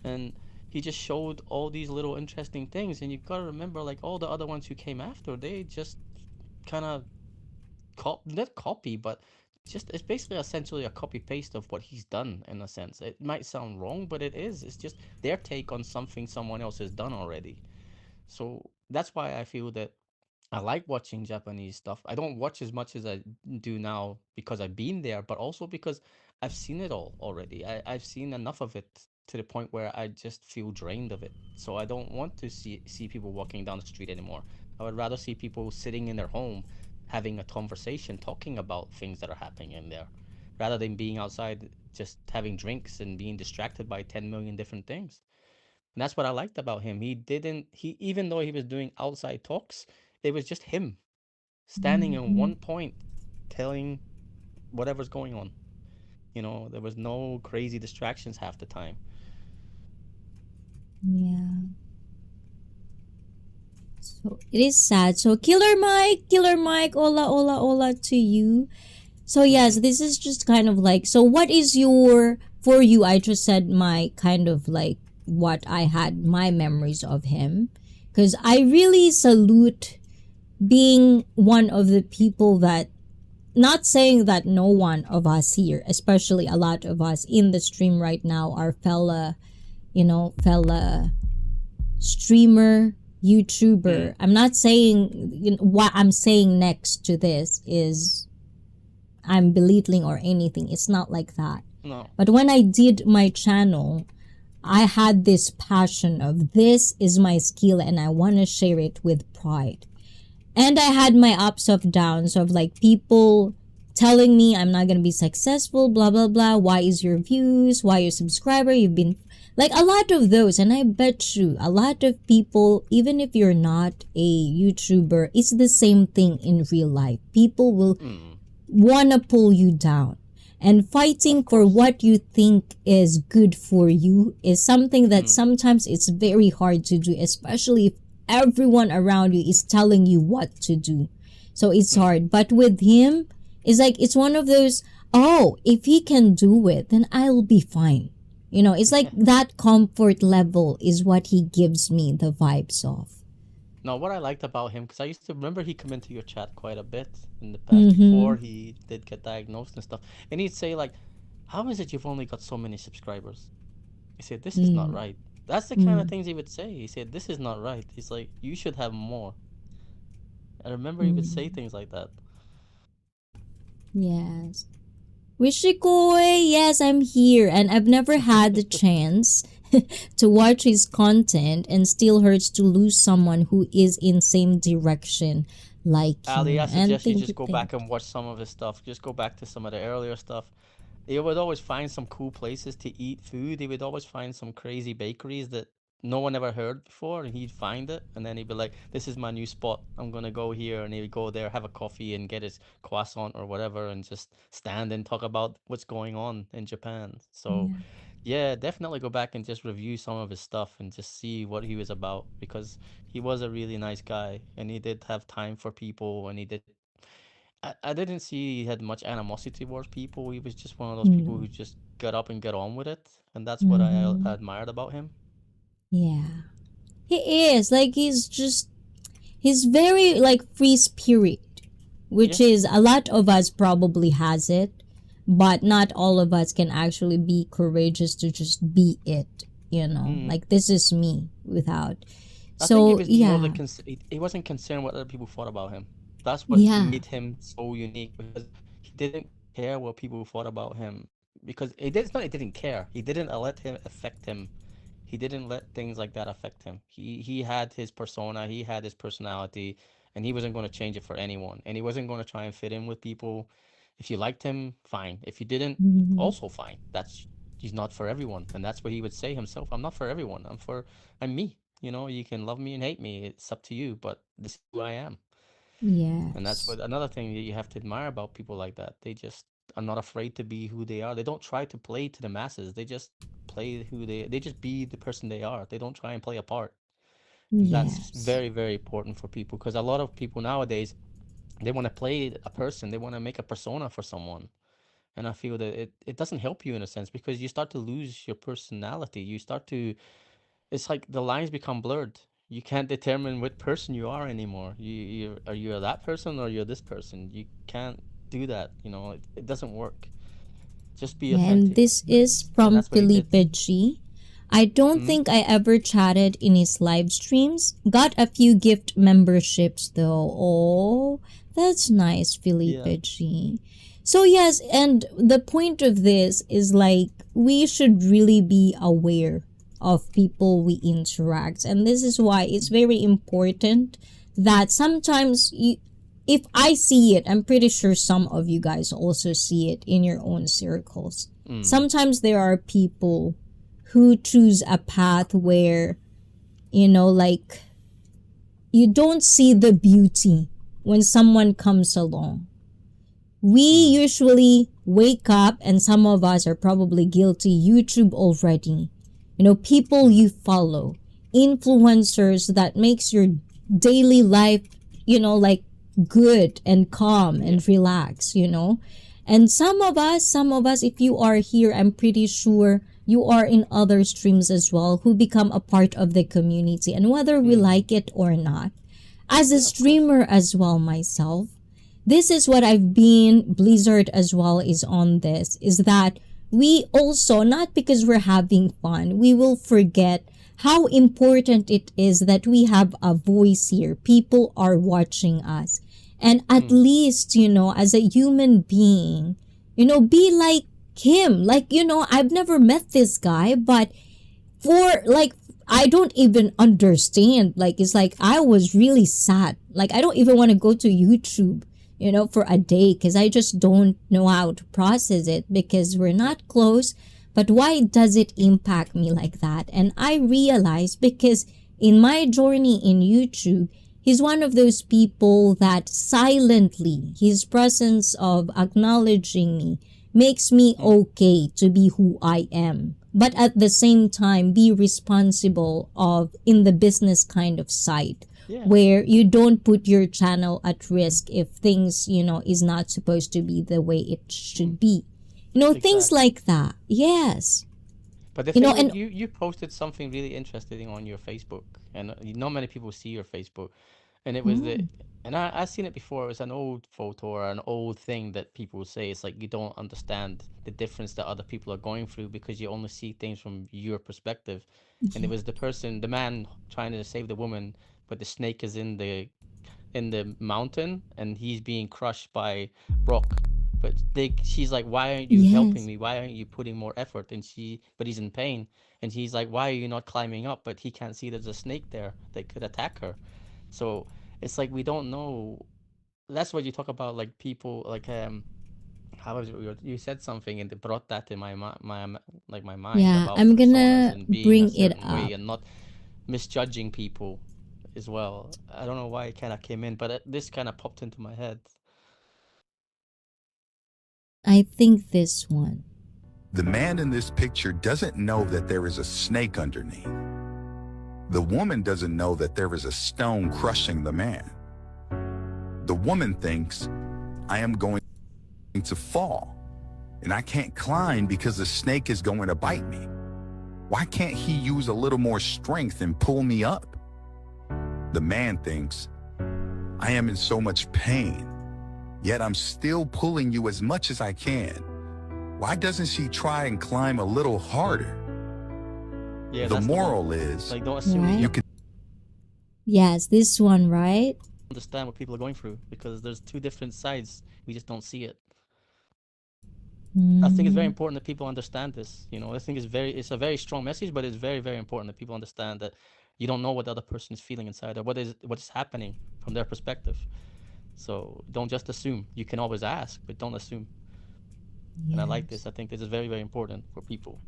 and he just showed all these little interesting things. And you got to remember, like all the other ones who came after, they just kind of not copy, but just it's basically essentially a copy paste of what he's done in a sense. It might sound wrong, but it is. It's just their take on something someone else has done already. So that's why I feel that I like watching Japanese stuff. I don't watch as much as I do now because I've been there, but also because I've seen it all already. I've seen enough of it to the point where I just feel drained of it. So I don't want to see people walking down the street anymore. I would rather see people sitting in their home having a conversation, talking about things that are happening in there, rather than being outside just having drinks and being distracted by 10 million different things. And that's what I liked about him. He even though he was doing outside talks, it was just him standing in one point telling whatever's going on. There was no crazy distractions half the time. Yeah. So it is sad. So Killer Mike, hola, hola, hola to you. So Hmm. yes, this is just kind of like, so what is your, for you, I just said my kind of like what I had, my memories of him. Because I really salute being one of the people that, not saying that no one of us here, especially a lot of us in the stream right now, are fella streamer, YouTuber. Hmm. I'm not saying, what I'm saying next to this is I'm belittling or anything. It's not like that. No. But when I did my channel, I had this passion of this is my skill and I want to share it with pride. And I had my ups of downs of like people telling me I'm not going to be successful, blah, blah, blah. Why is your views? Why your subscriber? You've been like a lot of those. And I bet you a lot of people, even if you're not a YouTuber, it's the same thing in real life. People will Hmm. want to pull you down. And fighting Of for course. what you think is good for you is something that Hmm. sometimes it's very hard to do, especially if everyone around you is telling you what to do. So it's Hmm. hard. But with him, it's like it's one of those, oh, if he can do it, then I'll be fine. It's like that comfort level is what he gives me the vibes of. No, what I liked about him, because I used to remember he come into your chat quite a bit in the past Mm-hmm. before he did get diagnosed and stuff. And he'd say, like, how is it you've only got so many subscribers? He said, this is not Mm. right. That's the kind of Mm. things he would say. He said, this is not right. He's like, you should have more. I remember he would say Mm. things like that. Yes. Wishikoy, yes, I'm here, and I've never had the chance to watch his content, and still hurts to lose someone who is in same direction like Ali, you. I And suggest you thank just you, go thank back and watch some of his stuff. Just go back to some of the earlier stuff. He would always find some cool places to eat food. He would always find some crazy bakeries that no one ever heard before, and he'd find it, and then he'd be like, "This is my new spot. I'm gonna go here," and he'd go there, have a coffee, and get his croissant or whatever, and just stand and talk about what's going on in Japan. So, you. yeah, definitely go back and just review some of his stuff and just see what he was about because he was a really nice guy, and he did have time for people, and he did I didn't see he had much animosity towards people. He was just one of those Yeah. people who just got up and get on with it, and that's what I Mm-hmm. admired about him. Yeah. He is. Like, he's very, like, free spirit, which Yeah. is a lot of us probably has it, but not all of us can actually be courageous to just be it. Mm. Like, this is me without. I think it So was more the yeah. he wasn't concerned what other people thought about him. That's what Yeah. made him so unique because he didn't care what people thought about him because it's not he didn't care. He didn't let him affect him. He didn't let things like that affect him. He had his persona, he had his personality, and he wasn't going to change it for anyone. And he wasn't going to try and fit in with people. If you liked him, fine. If you didn't, Mhm. also fine. That's He's not for everyone, and that's what he would say himself. I'm not for everyone. I'm me. You can love me and hate me. It's up to you, but this is who I am. And that's Yes. what another thing that you have to admire about people like that. They just are not afraid to be who they are. They don't try to play to the masses. They just play they just be the person they are. They don't try and play a part. And that's Yes. very, very important for people because a lot of people nowadays, they want to play a person. They want to make a persona for someone. And I feel that it doesn't help you in a sense because you start to lose your personality. It's like the lines become blurred. You can't determine what person you are anymore. Are you that person or you're this person? You can't do that. It doesn't work. Just be Yeah, and authentic, this is and from that's what he did. Felipe G. I don't Hmm. think I ever chatted in his live streams. Got a few gift memberships though. Oh, that's nice, Felipe Yeah. G. So yes, and the point of this is like we should really be aware of people we interact, and this is why it's very important that sometimes if I see it, I'm pretty sure some of you guys also see it in your own circles. Mm. Sometimes there are people who choose a path where, like, you don't see the beauty when someone comes along. We Mm. usually wake up, and some of us are probably guilty, YouTube already. People Mm. you follow, influencers that makes your daily life, like good and calm Yeah. and relax. And some of us, if you are here, I'm pretty sure you are in other streams as well who become a part of the community. And whether we Mm-hmm. like it or not, as a Yeah, of course. streamer as well myself, this is what I've been, Blizzard as well is on this, is that we also, not because we're having fun, we will forget how important it is that we have a voice here. People are watching us. And at Mm. least, as a human being, be like him. Like, I've never met this guy, but for like, I don't even understand. Like, it's like I was really sad. Like, I don't even want to go to YouTube, for a day, because I just don't know how to process it, because we're Yeah. not close. But why does it impact me like that? And I realize, because in my journey in YouTube, he's one of those people that silently, his presence of acknowledging me makes me Mm. okay to be who I am, but at the same time be responsible of in the business kind of side, Yeah. where you don't put your channel at risk if things, is not supposed to be the way it Mm. should be. Things Exactly. like that. Yes. But the thing with And you posted something really interesting on your Facebook, and not many people see your Facebook, and it was mm, and I seen it before. It was an old photo or an old thing that people say. It's like you don't understand the difference that other people are going through because you only see things from your perspective. And it was the man trying to save the woman, but the snake is in the mountain and he's being crushed by rock. But she's like, why aren't you helping yes. me? Why aren't you putting more effort? But he's in pain, and he's like, why are you not climbing up? But he can't see there's a snake there that could attack her. So it's like we don't know. That's what you talk about, like people, like how was it? You said something and it brought that in my mind Yeah, about I'm personas gonna and being a bring it certain way up. and not misjudging people as well. I don't know why it kind of came in, but this kind of popped into my head. I think this one. The man in this picture doesn't know that there is a snake underneath. The woman doesn't know that there is a stone crushing the man. The woman thinks, I am going to fall, and I can't climb because the snake is going to bite me. Why can't he use a little more strength and pull me up? The man thinks, I am in so much pain, yet I'm still pulling you as much as I can. Why doesn't she try and climb a little harder? Yeah, The that's the one. moral is, Like, don't assume that Right? you you can Yes, this one, right? understand what people are going through because there's two different sides. We just don't see it. I think it's very Mm, important that people understand this. I think it's a very strong message, but it's very, very important that people understand that you don't know what the other person is feeling inside or what is happening from their perspective. So don't just assume. You can always ask, but don't assume. And I like this. yes. I think this is very, very important for people.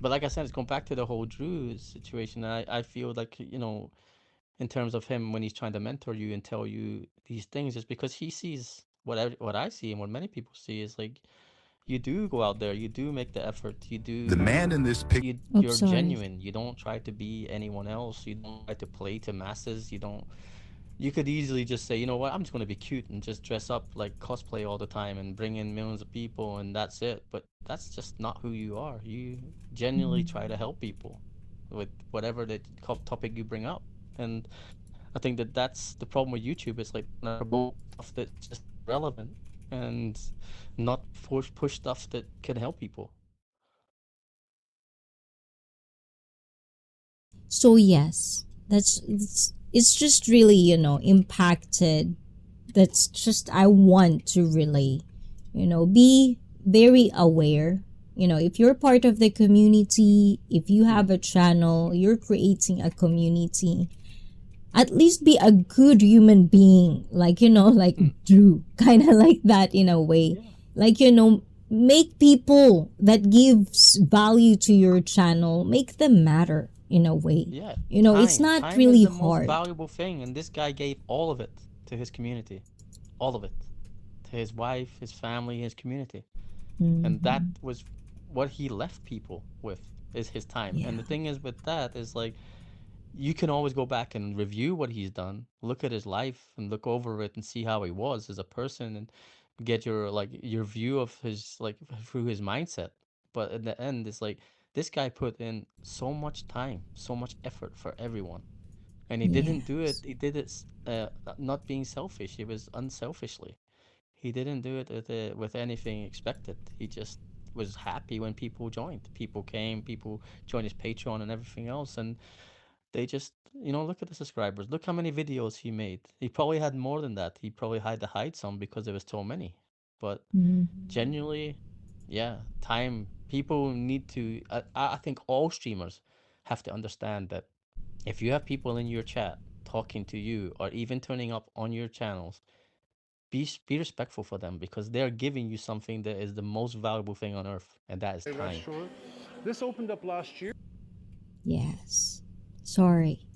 But like I said, it's going back to the whole Drew situation. I feel like, in terms of him when he's trying to mentor you and tell you these things, is because he sees what I see and what many people see is like you do go out there, you do make the effort, the man in this picture Oops, you're sorry. genuine. You don't try to be anyone else. You don't try to play to masses. You could easily just say, you know what, I'm just going to be cute and just dress up like cosplay all the time and bring in millions of people and that's it. But that's just not who you are. You genuinely try to help people with whatever the topic you bring up. And I think that that's the problem with YouTube. It's like promote stuff that's just relevant and not push stuff that can help people. So yes, it's just really, impacted. That's just I want to relay. Be very aware. If you're part of the community, if you Mm, have a channel, you're creating a community, at least be a good human being, like like mm, Drew, kind of like that in a way. yeah, Like, make people that gives value to your channel, make them matter in a way. yeah. It's Time. not Time is really the most hard. valuable thing, and this guy gave all of it to his community. All of it. his wife, his family, his community. And that Mm-hmm. was what he left people with, is his time. And Yeah. the thing is with that is like, you can always go back and review what he's done, look at his life and look over it and see how he was as a person, and get your like your view of his like through his mindset. But in the end, it's like this guy put in so much time, so much effort for everyone, and he didn't do it. Yes. He did it not being selfish. It was unselfishly. He didn't do it with anything expected. He just was happy when people joined. People came, people joined his Patreon and everything else, and they just, look at the subscribers. Look how many videos he made. He probably had more than that. He probably had to hide some because there was so many. But Mm-hmm. genuinely, yeah, time. People need to. I think all streamers have to understand that if you have people in your chat talking to you or even turning up on your channels, be respectful for them, because they're giving you something that is the most valuable thing on earth, and that is time. Restaurant. This opened up last year. Yes. Sorry.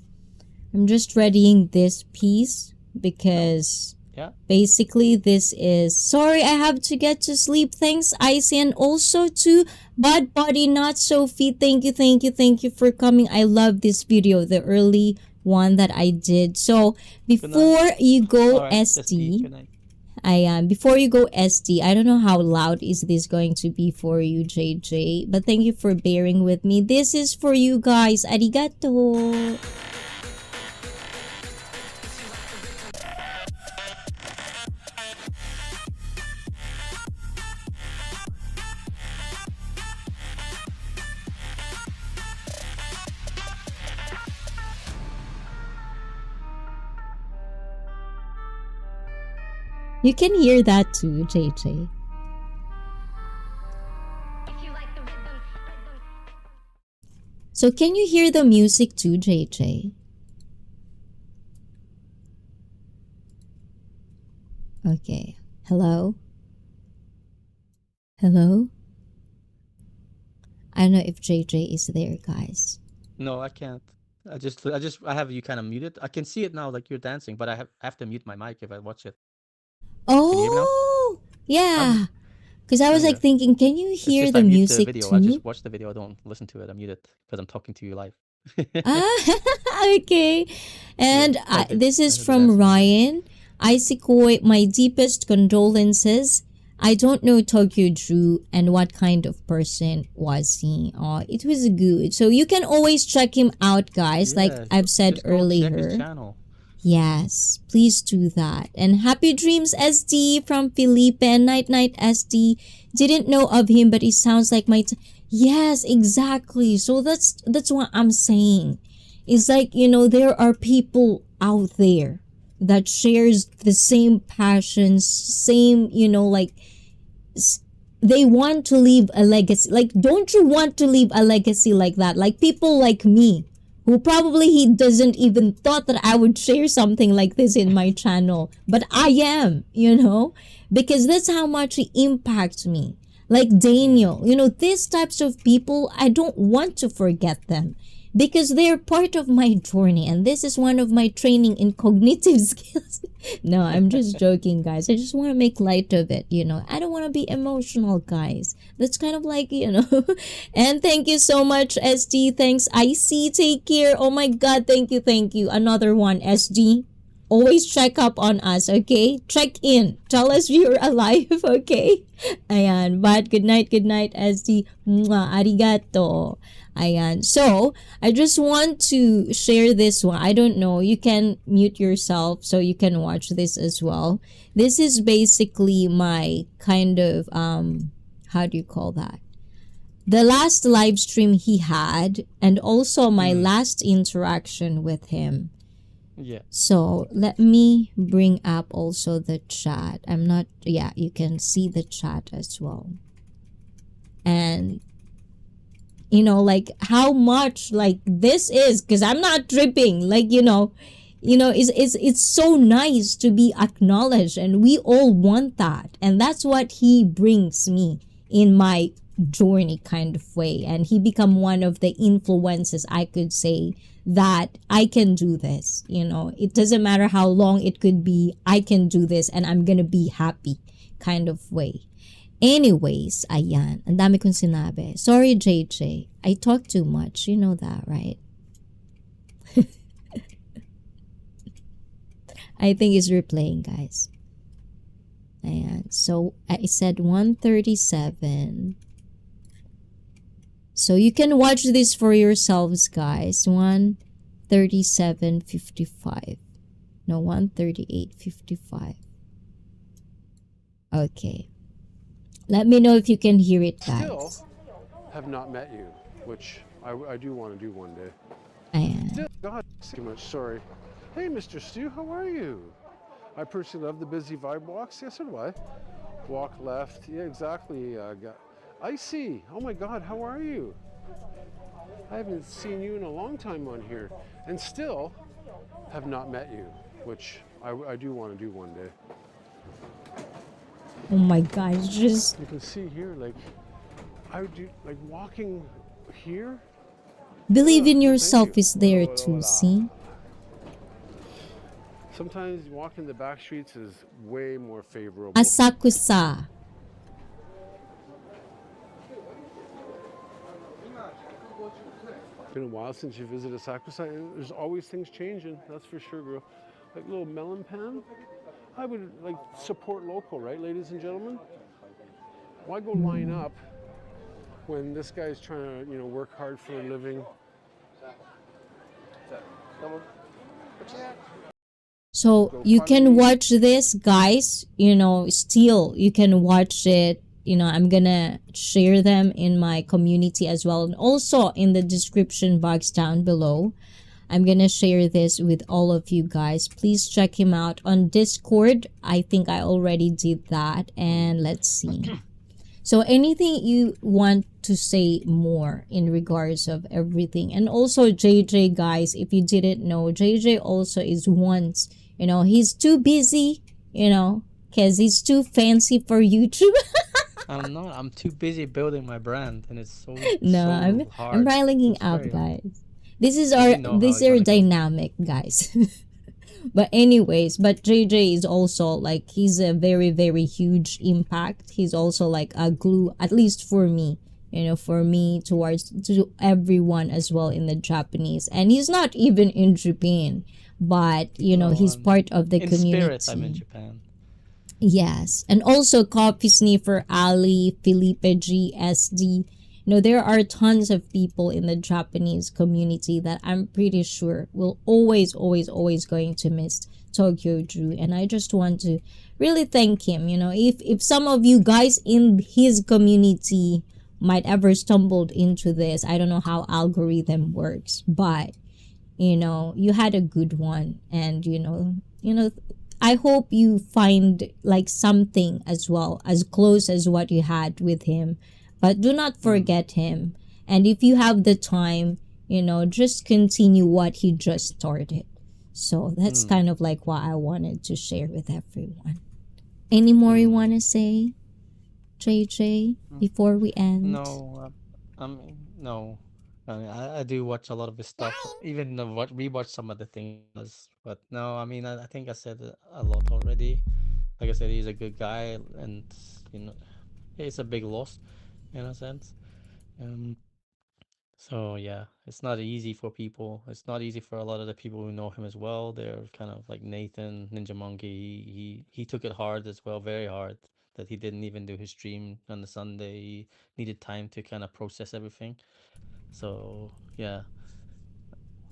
I'm just readying this piece No, because yeah, basically this is sorry I have to get to sleep. Thanks, Icy, and also to Bad Body Not So Fit. Thank you, thank you, thank you for coming. I love this video, the early one that I did. So good night. before you All go right, SD, SD, good night. I before you go SD, I don't know how loud is this going to be for you, JJ, but thank you for bearing with me. This is for you guys. Arigato. You can hear that too, JJ. So can you hear the music too, JJ? Okay. Hello? Hello? I don't know if JJ is there, guys. No, I can't. I have you kind of muted. I can see it now, like you're dancing, but I have to mute my mic if I watch it. Can you hear me now? Oh, I'm yeah. Because I I'm was like here. thinking, can you It's hear just I the mute the music video. I too? just watch the video. I don't listen to it. I mute it because I'm talking to you live. Ah, okay. Yeah, And this I is heard the from dancing music. Ryan. Isikoi, my deepest condolences. I don't know Tokyo Drew and what kind of person was he. It was good. So you can always check him out, guys. Like Yeah, I've said just go check his earlier. channel. Yes, please do that. And happy dreams, SD from Felipe and Night Night SD. Didn't know of him, but he sounds like my. Yes, exactly. So that's what I'm saying. It's like there are people out there that shares the same passions, same like they want to leave a legacy. Like, don't you want to leave a legacy like that? Like people like me, who probably he doesn't even thought that I would share something like this in my channel, but I am, because that's how much he impacts me. Like Daniel, these types of people, I don't want to forget them because they're part of my journey, and this is one of my training in cognitive skills. No, I'm just joking, guys. I just want to make light of it. I don't want to be emotional, guys. That's kind of like, And thank you so much, SD. Thanks, ICEE. Take care. Oh my God, thank you, thank you. Another one, SD. Always check up on us, okay? Check in. Tell us you're alive, okay? Ayan. But good night, SD. Mwah, arigato. Ayan. So, I just want to share this one. I don't know. You can mute yourself so you can watch this as well. This is basically my kind of, how do you call that? The last live stream he had, and also my last interaction with him. Yeah. So let me bring up also the chat. You can see the chat as well. And like how much like this is, because I'm not tripping, like it's so nice to be acknowledged, and we all want that, and that's what he brings me in my journey kind of way, and he become one of the influences, I could say, that I can do this. It doesn't matter how long it could be, I can do this and I'm gonna be happy kind of way. Anyways, ayan. Ang dami kong sinabi. Sorry, JJ. I talk too much. You know that, right? I think it's replaying, guys. Ayan. So, I said 137. So, you can watch this for yourselves, guys. 137.55. No, 138.55. Okay. Let me know if you can hear it, guys. Still have not met you, which I do want to do one day. Ayan. Still, God, too much. Sorry. Hey, Mr. Stu, how are you? I personally love the busy vibe walks. Yes, so do I. Walk left. Yeah, exactly. ICEE. Oh my God, how are you? I haven't seen you in a long time on here, and still have not met you, which I do want to do one day. Oh my gosh, just You can see here, like, I would do, like, walking here. believe in Thank yourself you. is there Hola, too, hola. see? Sometimes walking the back streets is way more favorable. Asakusa. It's been a while since you visited Sakusa, and there's always things changing. That's for sure, girl. Like little melon pan. I would like support local, right, ladies and gentlemen? Why go line up when this guy's trying to, work hard for a living? So you can watch this, guys, still you can watch it. I'm gonna share them in my community as well, and also in the description box down below. I'm gonna share this with all of you guys. Please check him out on Discord. I think I already did that, and let's see. So anything you want to say more in regards of everything, and also JJ, guys, if you didn't know, JJ also is once, he's too busy, because he's too fancy for YouTube. I'm not. I'm too busy building my brand, and it's so No, so I'm hard. riling It's up, very hard. guys. This is You our know how this it's our gonna go. dynamic, guys. But anyways, but JJ is also like, he's a very very huge impact. He's also like a glue, at least for me, for me towards to everyone as well in the Japanese. And he's not even in Japan, but No, he's part of the in community. spirit, I'm in Japan. Yes, and also Coffee Sniffer, Ali, Felipe G, SD. There are tons of people in the Japanese community that I'm pretty sure will always, always, always going to miss Tokyo Drew. And I just want to really thank him. If some of you guys in his community might ever stumbled into this, I don't know how algorithm works, but you had a good one, and I hope you find like something as well, as close as what you had with him. But do not forget him. And if you have the time, just continue what he just started. So that's kind of like what I wanted to share with everyone. Any more you want to say, JJ, before we end? No, no. I do watch a lot of his stuff, even rewatch some of the things. But no, I think I said a lot already. Like I said, he's a good guy, and it's a big loss in a sense. Um, so yeah, it's not easy for people. It's not easy for a lot of the people who know him as well. They're kind of like Nathan Ninja Monkey. He took it hard as well, very hard. That he didn't even do his stream on the Sunday. He needed time to kind of process everything. So yeah,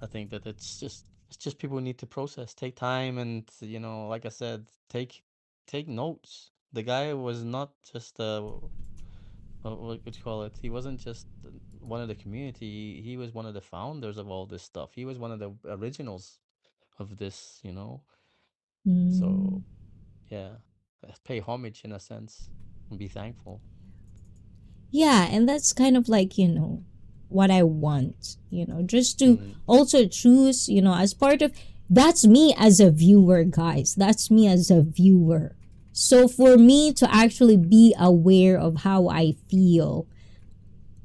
I think that it's just people need to process, take time, and like I said, take notes. The guy was not just what would you call it? He wasn't just one of the community. He was one of the founders of all this stuff. He was one of the originals of this. Mm. So yeah, pay homage in a sense and be thankful. Yeah, and that's kind of like, what I want, just to Mm. also choose, as part of, that's me as a viewer, guys. That's me as a viewer. So for me to actually be aware of how I feel,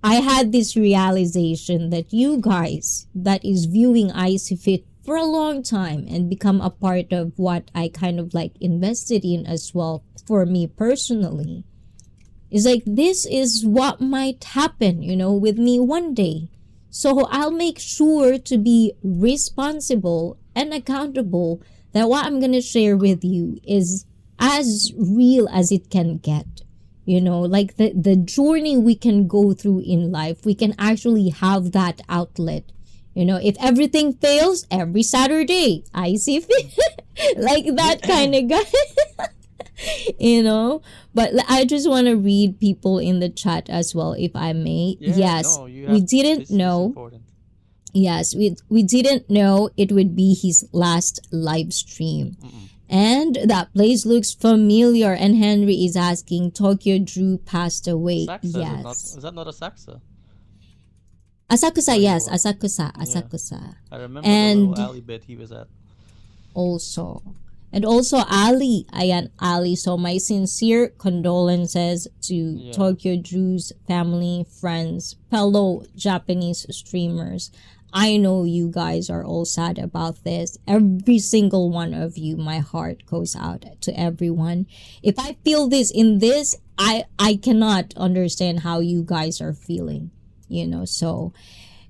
I had this realization that you guys that is viewing ICEE Fit for a long time and become a part of what I kind of like invested in as well for me personally. It's like this is what might happen, with me one day. So I'll make sure to be responsible and accountable that what I'm going to share with you is as real as it can get. Like the journey we can go through in life, we can actually have that outlet. If everything fails, every Saturday, ICEE like that kind of guy. But I just want to read people in the chat as well, if I may. Yeah, Yes, no, you we have. didn't This is know. important. Yes, we didn't know it would be his last live stream. Mm-mm. And that place looks familiar. And Henry is asking, Tokyo Drew passed away. Saxa, is it not? Yes. Is that not a Saxa? Asakusa, Where he yes, was? Asakusa, Yeah, Asakusa. I remember the little And alley bit he was at. also, Ali, ayan, Ali. So my sincere condolences to Yeah, Tokyo Drew's family, friends, fellow Japanese streamers. I know you guys are all sad about this. Every single one of you, my heart goes out to everyone. If I feel this in this, I cannot understand how you guys are feeling, so.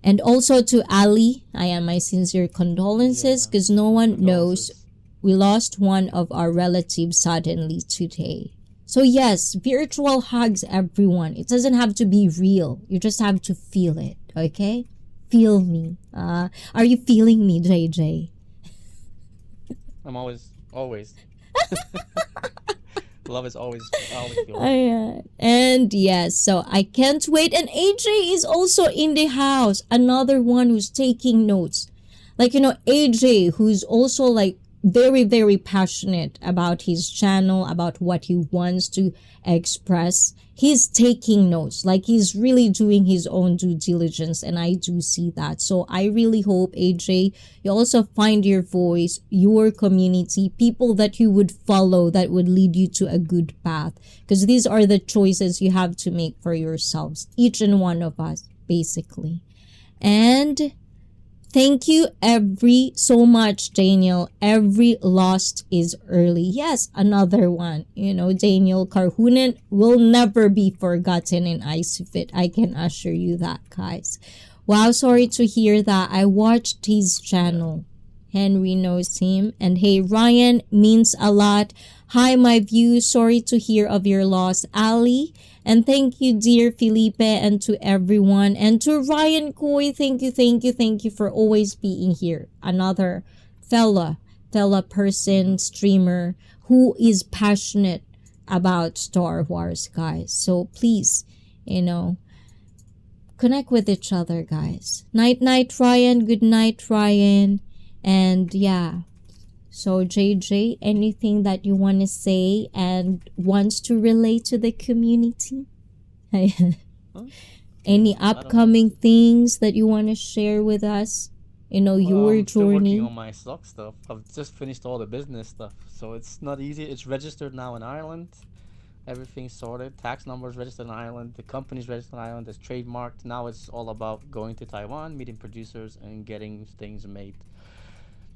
And also to Ali, I am my sincere condolences yeah. because no one knows Condolences. we lost one of our relatives suddenly today. So yes, virtual hugs, everyone. It doesn't have to be real. You just have to feel it, okay? Feel me. Are you feeling me, JJ? I'm always. Love is always feeling. And yes, so I can't wait. And AJ is also in the house. Another one who's taking notes. Like, AJ, who's also like very, very passionate about his channel, about what he wants to express. He's taking notes, like he's really doing his own due diligence, and I do see that. So I really hope, AJ, you also find your voice, your community, people that you would follow that would lead you to a good path, because these are the choices you have to make for yourselves, each and one of us, basically. And thank you so much, Daniel. Every lost is early. Yes, another one. Daniel Karhunen will never be forgotten in ICEE. I can assure you that, guys. Wow, sorry to hear that. I watched his channel. Henry knows him. And hey, Ryan, means a lot. Hi, my view. Sorry to hear of your loss, Ali. And thank you, dear Felipe, and to everyone. And to Ryan Coy, thank you for always being here. Another fella person, streamer, who is passionate about Star Wars, guys. So please, connect with each other, guys. Night, Ryan. Good night, Ryan. And yeah. So JJ, anything that you want to say and wants to relate to the community? Huh? Any I don't know. upcoming things that you want to share with us? Well, Your I'm still working journey. on my stock stuff. I've just finished all the business stuff, so it's not easy. It's registered now in Ireland. Everything's sorted. Tax numbers registered in Ireland. The company's registered in Ireland. It's trademarked. Now it's all about going to Taiwan, meeting producers, and getting things made.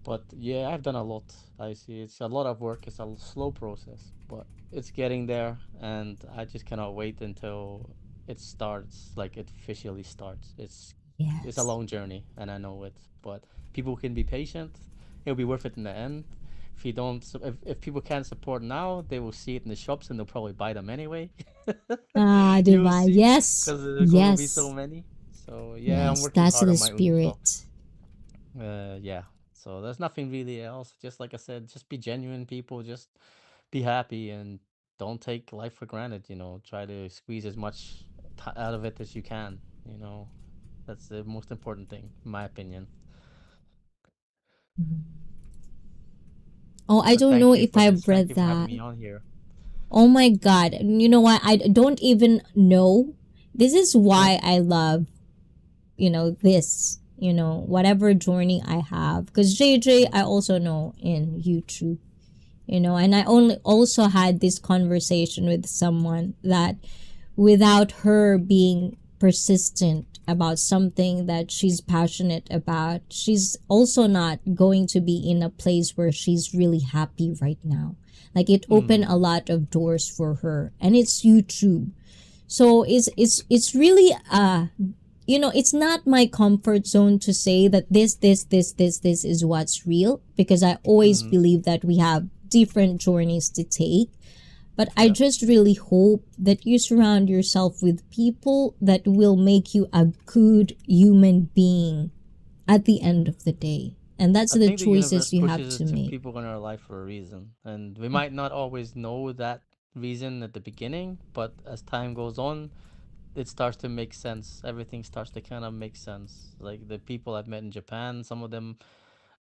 But yeah, I've done a lot. I see it's a lot of work. It's a slow process, but it's getting there, and I just cannot wait until it starts, like it officially starts. It's a Yes. long journey, and I know it. But people can be patient. It'll be worth it in the end. If you don't, if people can't support now, they will see it in the shops, and they'll probably buy them anyway. You will Diba? see, Yes. because there are gonna be so Yes. many. So yeah, I'm Yes. working That's hard the on my own stuff. spirit. Yeah. So there's nothing really else. Just like I said, just be genuine, people. Just be happy and don't take life for granted. Try to squeeze as much out of it as you can. That's the most important thing, in my opinion. Oh, I But don't know thank you if for this. I've Thank read you for having that. me on here. Oh my God. You know what? I don't even know. This is Huh? why I love, this, whatever journey I have. Because JJ, I also know in YouTube, and I only also had this conversation with someone that without her being persistent about something that she's passionate about, she's also not going to be in a place where she's really happy right now. Like it opened a lot of doors for her, and it's YouTube. So it's really it's not my comfort zone to say that this is what's real, because I always believe that we have different journeys to take. But I just really hope that you surround yourself with people that will make you a good human being at the end of the day. And that's I the think the universe choices you have pushes to it to make. people in our life for a reason, and we might not always know that reason at the beginning, but as time goes on, it starts to make sense. Everything starts to kind of make sense. Like the people I've met in Japan, some of them,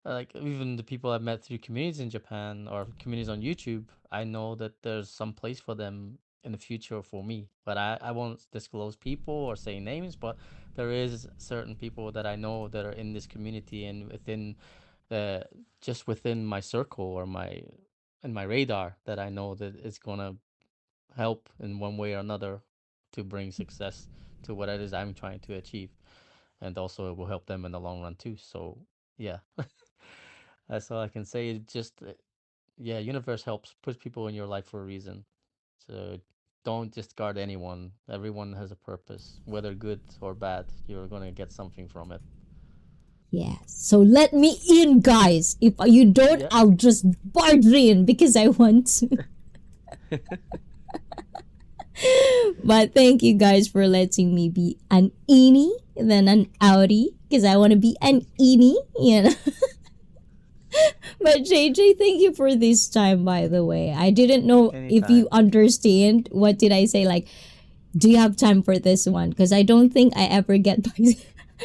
like even the people I've met through communities in Japan or communities on YouTube, I know that there's some place for them in the future for me. But I won't disclose people or say names, but there is certain people that I know that are in this community and within uh just within my circle or my in my radar that I know that it's gonna help in one way or another to bring success to what it is I'm trying to achieve. And also it will help them in the long run too. So yeah, that's all I can say. Just yeah, universe helps puts people in your life for a reason. So don't discard anyone. Everyone has a purpose, whether good or bad. You're gonna get something from it. Yes. So let me in, guys. If you don't, Yeah. I'll just barge in because I want to. But thank you guys for letting me be an innie than an outie, because I want to be an innie, you know. But JJ, thank you for this time, by the way. I didn't know if you Anytime. understand. What did I say? Like, do you have time for this one? Because I don't think I ever get by.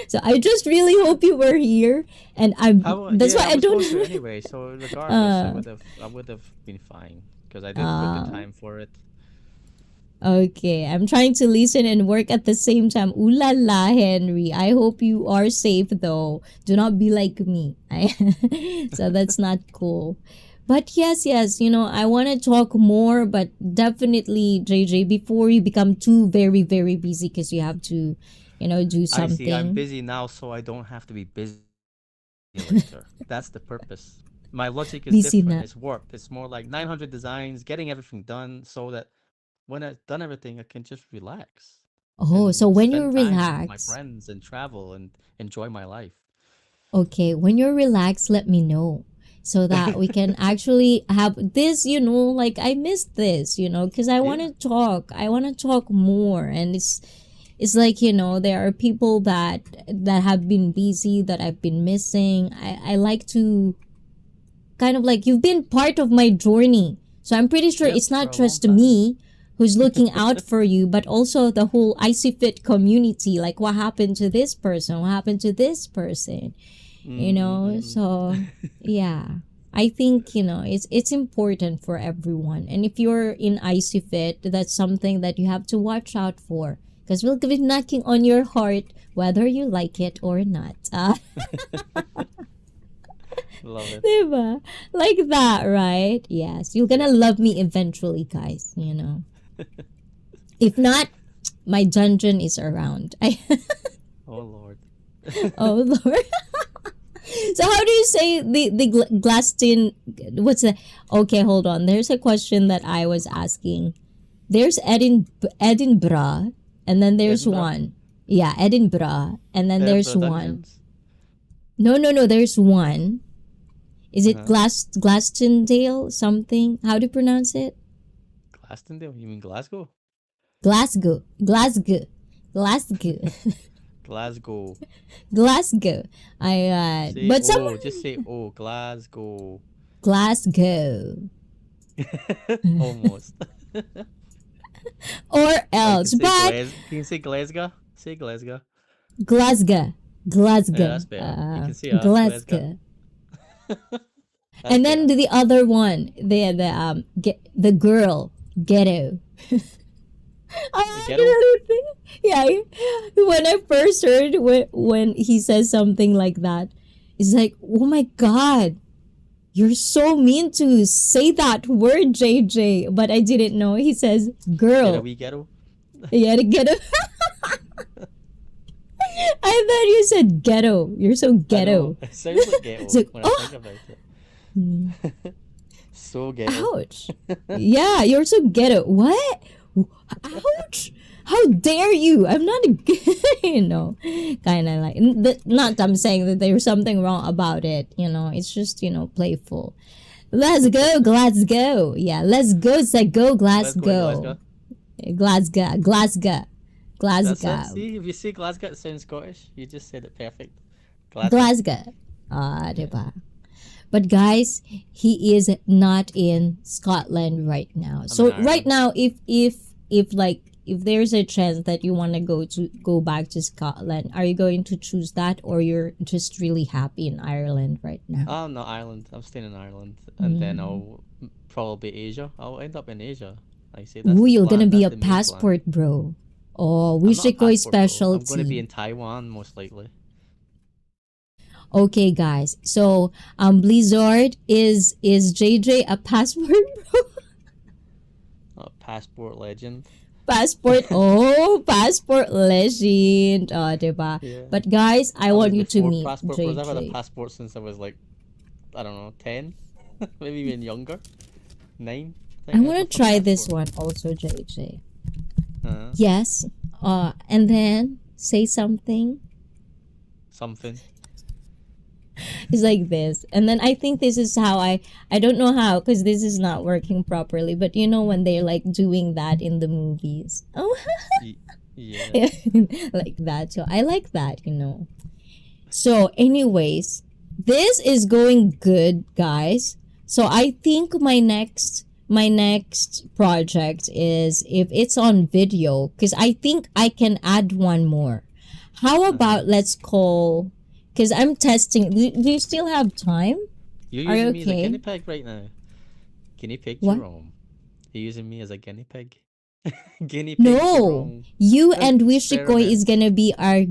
So I just really hope you were here, and that's Yeah, why I I was don't. going to anyway. So regardless, uh, I would have been fine because I did put the uh, time for it. Okay, I'm trying to listen and work at the same time. Ooh la la, Henry. I hope you are safe though. Do not be like me. So that's not cool. But yes, I want to talk more, but definitely, JJ, before you become too very, very busy because you have to, do I see. I'm something. busy now, so I don't have to be busy later. That's the purpose. My logic is Busy different. na. It's warped. It's more like 900 designs, getting everything done so that when I've done everything, I can just relax Oh, so and when you spend time with my relax, friends and travel and enjoy my life. okay, when you're relaxed, let me know so that we can actually have this, like I missed this, because I want Yeah. to talk. I want to talk more, and it's like, there are people that have been busy that I've been missing. I like to kind of like, you've been part of my journey. So I'm pretty sure Yep, it's for not a long just time. me who's looking out for you, but also the whole IC Fit community. Like, what happened to this person? What happened to this person? Mm-mm-mm. So yeah. I think, it's important for everyone. And if you're in IC Fit, that's something that you have to watch out for. Because we'll be knocking on your heart whether you like it or not. Love it. Diba? Like that, right? Yes. You're gonna Yeah. love me eventually, guys. If not, my dungeon is around. Oh Lord. Oh, Lord. So how do you say the glass tin? What's that? Okay, hold on. There's a question that I was asking. There's Edinburgh, and then there's Edinburgh. one. Yeah, Edinburgh, and then there's Edinburgh one. Dungeons. No. There's one. Is it Uh-huh. Glastonbury something? How do you pronounce it? Glastonbury? You mean Glasgow? Glasgow. Glasgow. Glasgow. Say But someone oh, just say oh, Glasgow. Glasgow Almost. or Or you can else, say but Can you say Glasgow? Say Glasgow. Glasgow, Yeah, Glasgow, that's better. You can say Glasgow. Glasgow. That's And then better. the other one, the girl ghetto. The I ghetto? really think, yeah. When I first heard when he says something like that, it's like, oh my god, you're so mean to say that word, JJ. But I didn't know. He says Get a girl. wee ghetto? Yeah, to ghetto. I thought you said ghetto. You're so I know. ghetto. It sounds like ghetto It's like, when I think about it. So ghetto. ouch. Yeah, you're so ghetto. What? Ouch. How dare you? I'm not a kind of like, not that I'm saying that there's something wrong about it, it's just, playful. Let's go, Glasgow. Yeah, let's go, Let's go, Glasgow. Glasgow. Glasgow. That's it. Glasgow. See, if you say Glasgow, it sounds Scottish. You just said it perfect. Glasgow. Glasgow. Diba? But guys, he is not in Scotland right now. So in right Ireland. now, if there's a chance that you want to go back to Scotland, are you going to choose that, or you're just really happy in Ireland right now? Oh, no, Ireland. I'm staying in Ireland. And then I'll probably Asia. I'll end up in Asia. I say that's Ooh, the you're plan. gonna be That's a the main plan. passport bro. Oh, I'm we not a should go passport bro. I'm going to be specialty. in Taiwan, most likely. Okay, guys. So, Blizzard is JJ a passport bro? A passport legend. Passport legend. Diba? Yeah. But guys, I want you to before meet passport bros. I've had a JJ. passport since I was like, I don't know, 10? Maybe even younger. 9? I think want had to my try first this passport. one also, JJ. Uh, Yes. And then say something. something. It's like this. And then I think this is how I don't know how, because this is not working properly, but when they're like doing that in the movies. Oh, Yeah. like that. So I like that. So anyways, this is going good, guys. So I think my next project is if it's on video, because I think I can add one more. How about let's call, because I'm testing. Do you still have time? You're Are you using me as a okay? guinea pig right now. Guinea pig What? Jerome. You're using me as a guinea pig. Guinea pig No, Jerome. you Let's and Wishikoi is experiment. gonna be our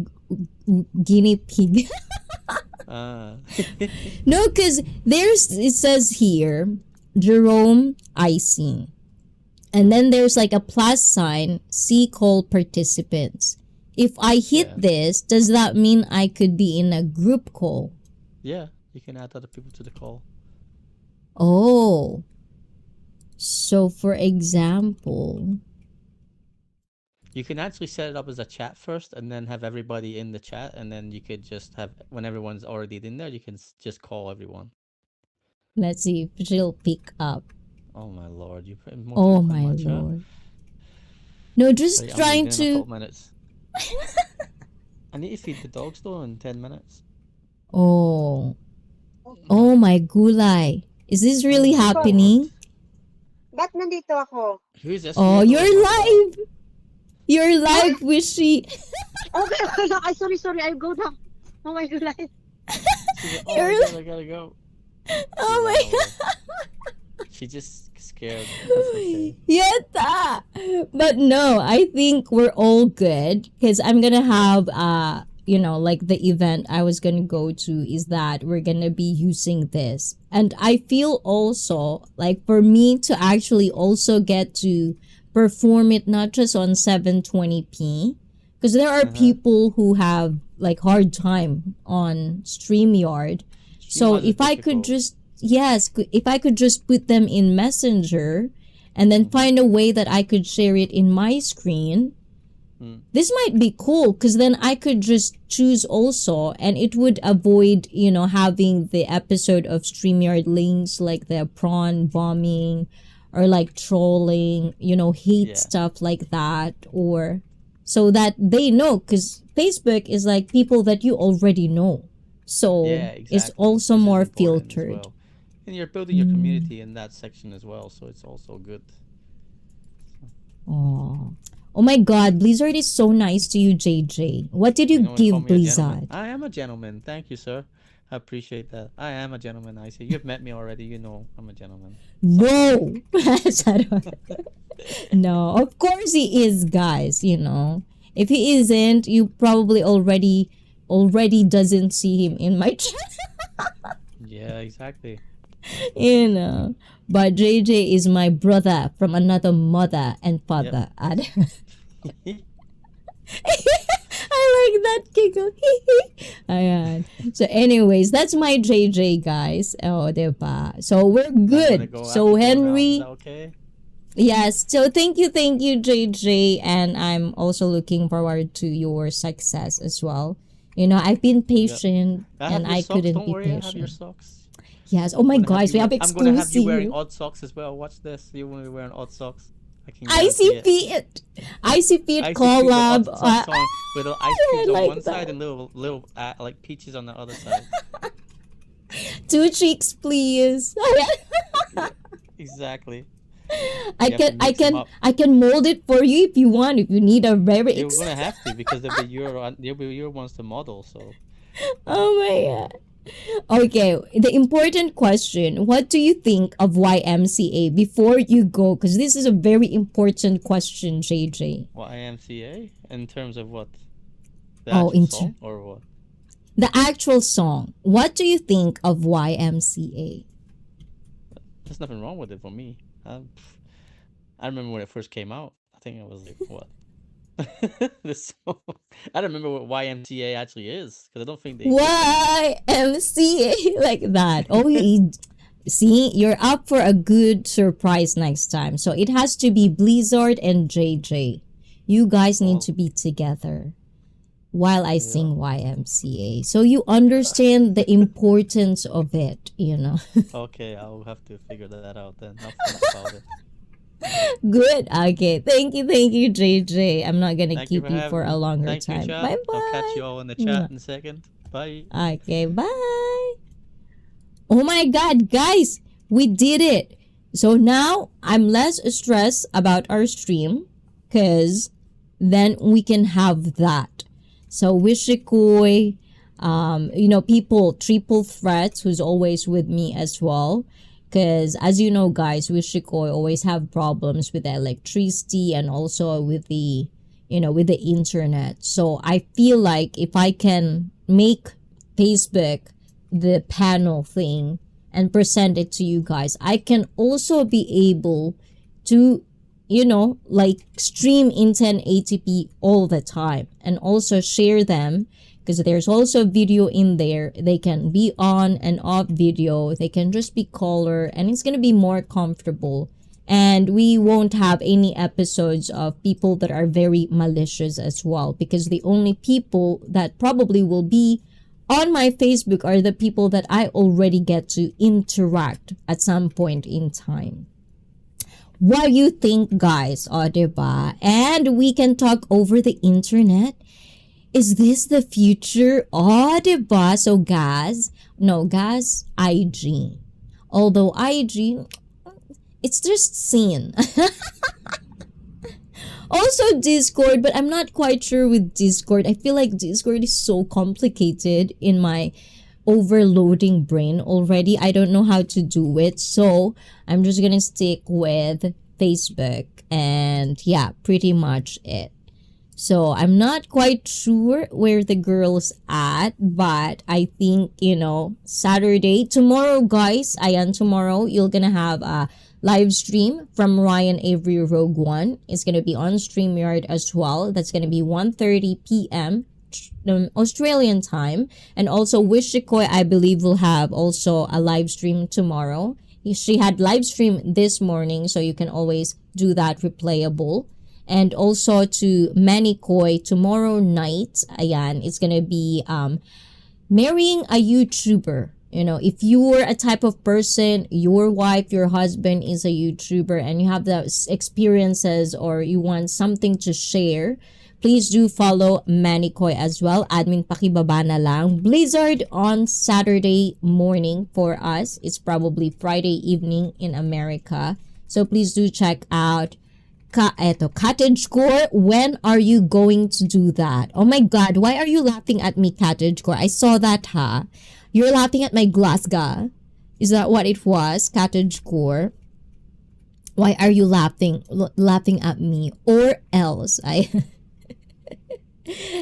guinea pig. Ah. No, because it says here, Jerome ICEE. And then there's like a plus sign, see call participants. If I hit Yeah. this, does that mean I could be in a group call? Yeah, you can add other people to the call. Oh. So for example, You can actually set it up as a chat first and then have everybody in the chat, and then you could just have, when everyone's already in there, you can just call everyone. let's see if she'll pick up. Oh my lord, you put more Oh people in my my chat. lord. No, just Right, I'm trying leaving in a to. couple minutes. I need to feed the dogs though in 10 minutes. Oh. Oh my gulay. Is this really Oh my happening? lord. Ba't nandito ako? Who's this Oh, weirdo you're in my chat? live. You're live, Wishy. Okay, okay. Sorry. I go down. Oh my God. She's like, oh You're my god, I gotta go. Oh She my ran away. god. She just scared. That's okay. Yata. But no, I think we're all good, because I'm gonna have like the event I was gonna go to is that we're gonna be using this. And I feel also like for me to actually also get to perform it not just on 720p, because there are people who have like hard time on StreamYard. So StreamYard is if I could difficult. if I could just put them in Messenger and then find a way that I could share it in my screen, this might be cool, because then I could just choose also, and it would avoid, having the episode of StreamYard links like the prawn bombing or like trolling, hate Yeah. stuff like that, or so that they know, because Facebook is like people that you already know. So Yeah, it's exactly. also Which is more important as filtered. well. And you're building your community in that section as well, so it's also good. Oh my god, Blizzard is so nice to you, JJ. What did you You know, call give me a gentleman. Blizzard? I am a gentleman. Thank you, sir. I appreciate that. I am a gentleman, I see. You've met me already. You know I'm a gentleman. No! No, of course he is, guys, If he isn't, you probably already doesn't see him in my chat. Yeah, exactly. But JJ is my brother from another mother and father. I like that giggle. Ayan. So anyways, that's my JJ, guys. Oh, diba? So we're I'm gonna good. go. I have So to go now. Is Henry, that okay? yes. So thank you, JJ. And I'm also looking forward to your success as well. I've been Yep. patient I have and your I socks. couldn't Don't be worry, I have your patient. socks. Yes. Oh my gosh, we have I'm gonna have you wearing exclusive. odd socks as well. Watch this. You will be wearing odd socks. I can Icy guarantee it. Feet. Icy Feet Icy feet with collab. odd socks on, with little ice I cubes on like one side that. and little like peaches on the other side. 2 cheeks, please. Yeah, exactly. I You have to can I mix them can up. I can mold it for you if you want. If you need a very You're gonna have to because they'll be your ones to model. So Oh my god. Okay, the important question. What do you think of YMCA before you go? Because this is a very important question, JJ. what IMCA in terms of what the Oh, actual song or what? the actual song. What do you think of YMCA? There's nothing wrong with it for me. I remember when it first came out. I think it was like what this song. I don't remember what YMCA actually is because I don't think they exist anymore. YMCA like that. Oh, see, you're up for a good surprise next time. So it has to be Blizzard and JJ. You guys need Well, to be together while I yeah. sing YMCA. So you understand the importance of it. Okay, I'll have to figure that out then. I'll think about it. Good. Okay. Thank you, JJ. I'm not gonna Thank you keep for you for having a me. longer Thank you, time. chat. Bye I'll catch you bye. all in the chat in a second. Bye. Okay, bye. Oh my god, guys, we did it. So now I'm less stressed about our stream because then we can have that. So Wishikoy, people, Triple Threats, who's always with me as well. Because as you know, guys, Wishikoy always have problems with the electricity and also with with the internet. So I feel like if I can make Facebook the panel thing and present it to you guys, I can also be able to like stream in 1080p all the time and also share them because there's also video in there. They can be on and off video. They can just be color and it's going to be more comfortable. And we won't have any episodes of people that are very malicious as well because the only people that probably will be on my Facebook are the people that I already get to interact at some point in time. What do you think, guys? O, diba? And we can talk over the internet. Is this the future? O, diba? So, guys, IG. Although IG, it's just seen. Also Discord, but I'm not quite sure with Discord. I feel like Discord is so complicated in my overloading brain already. I don't know how to do it. So I'm just gonna stick with Facebook and yeah, pretty much it. So I'm not quite sure where the girl's at, but I think, Saturday, tomorrow, guys, tomorrow, you're gonna have a live stream from Ryan Avery Rogue One. It's gonna be on StreamYard as well. That's gonna be 1:30 p.m. Australian time. And also Wishikoy, I believe, will have also a live stream tomorrow. She had live stream this morning, so you can always do that replayable. And also to Manikoy, tomorrow night, ayan, it's gonna be marrying a YouTuber. If you're a type of person, your wife, your husband is a YouTuber and you have those experiences or you want something to share, please do follow Manikoy as well. Admin pakibaba na lang. Blizzard on Saturday morning for us. It's probably Friday evening in America. So please do check out Cottagecore. When are you going to do that? Oh my god, why are you laughing at me, Cottagecore? I saw that, huh? You're laughing at my Glasgow. Is that what it was, Cottagecore? Why are you laughing at me? Or else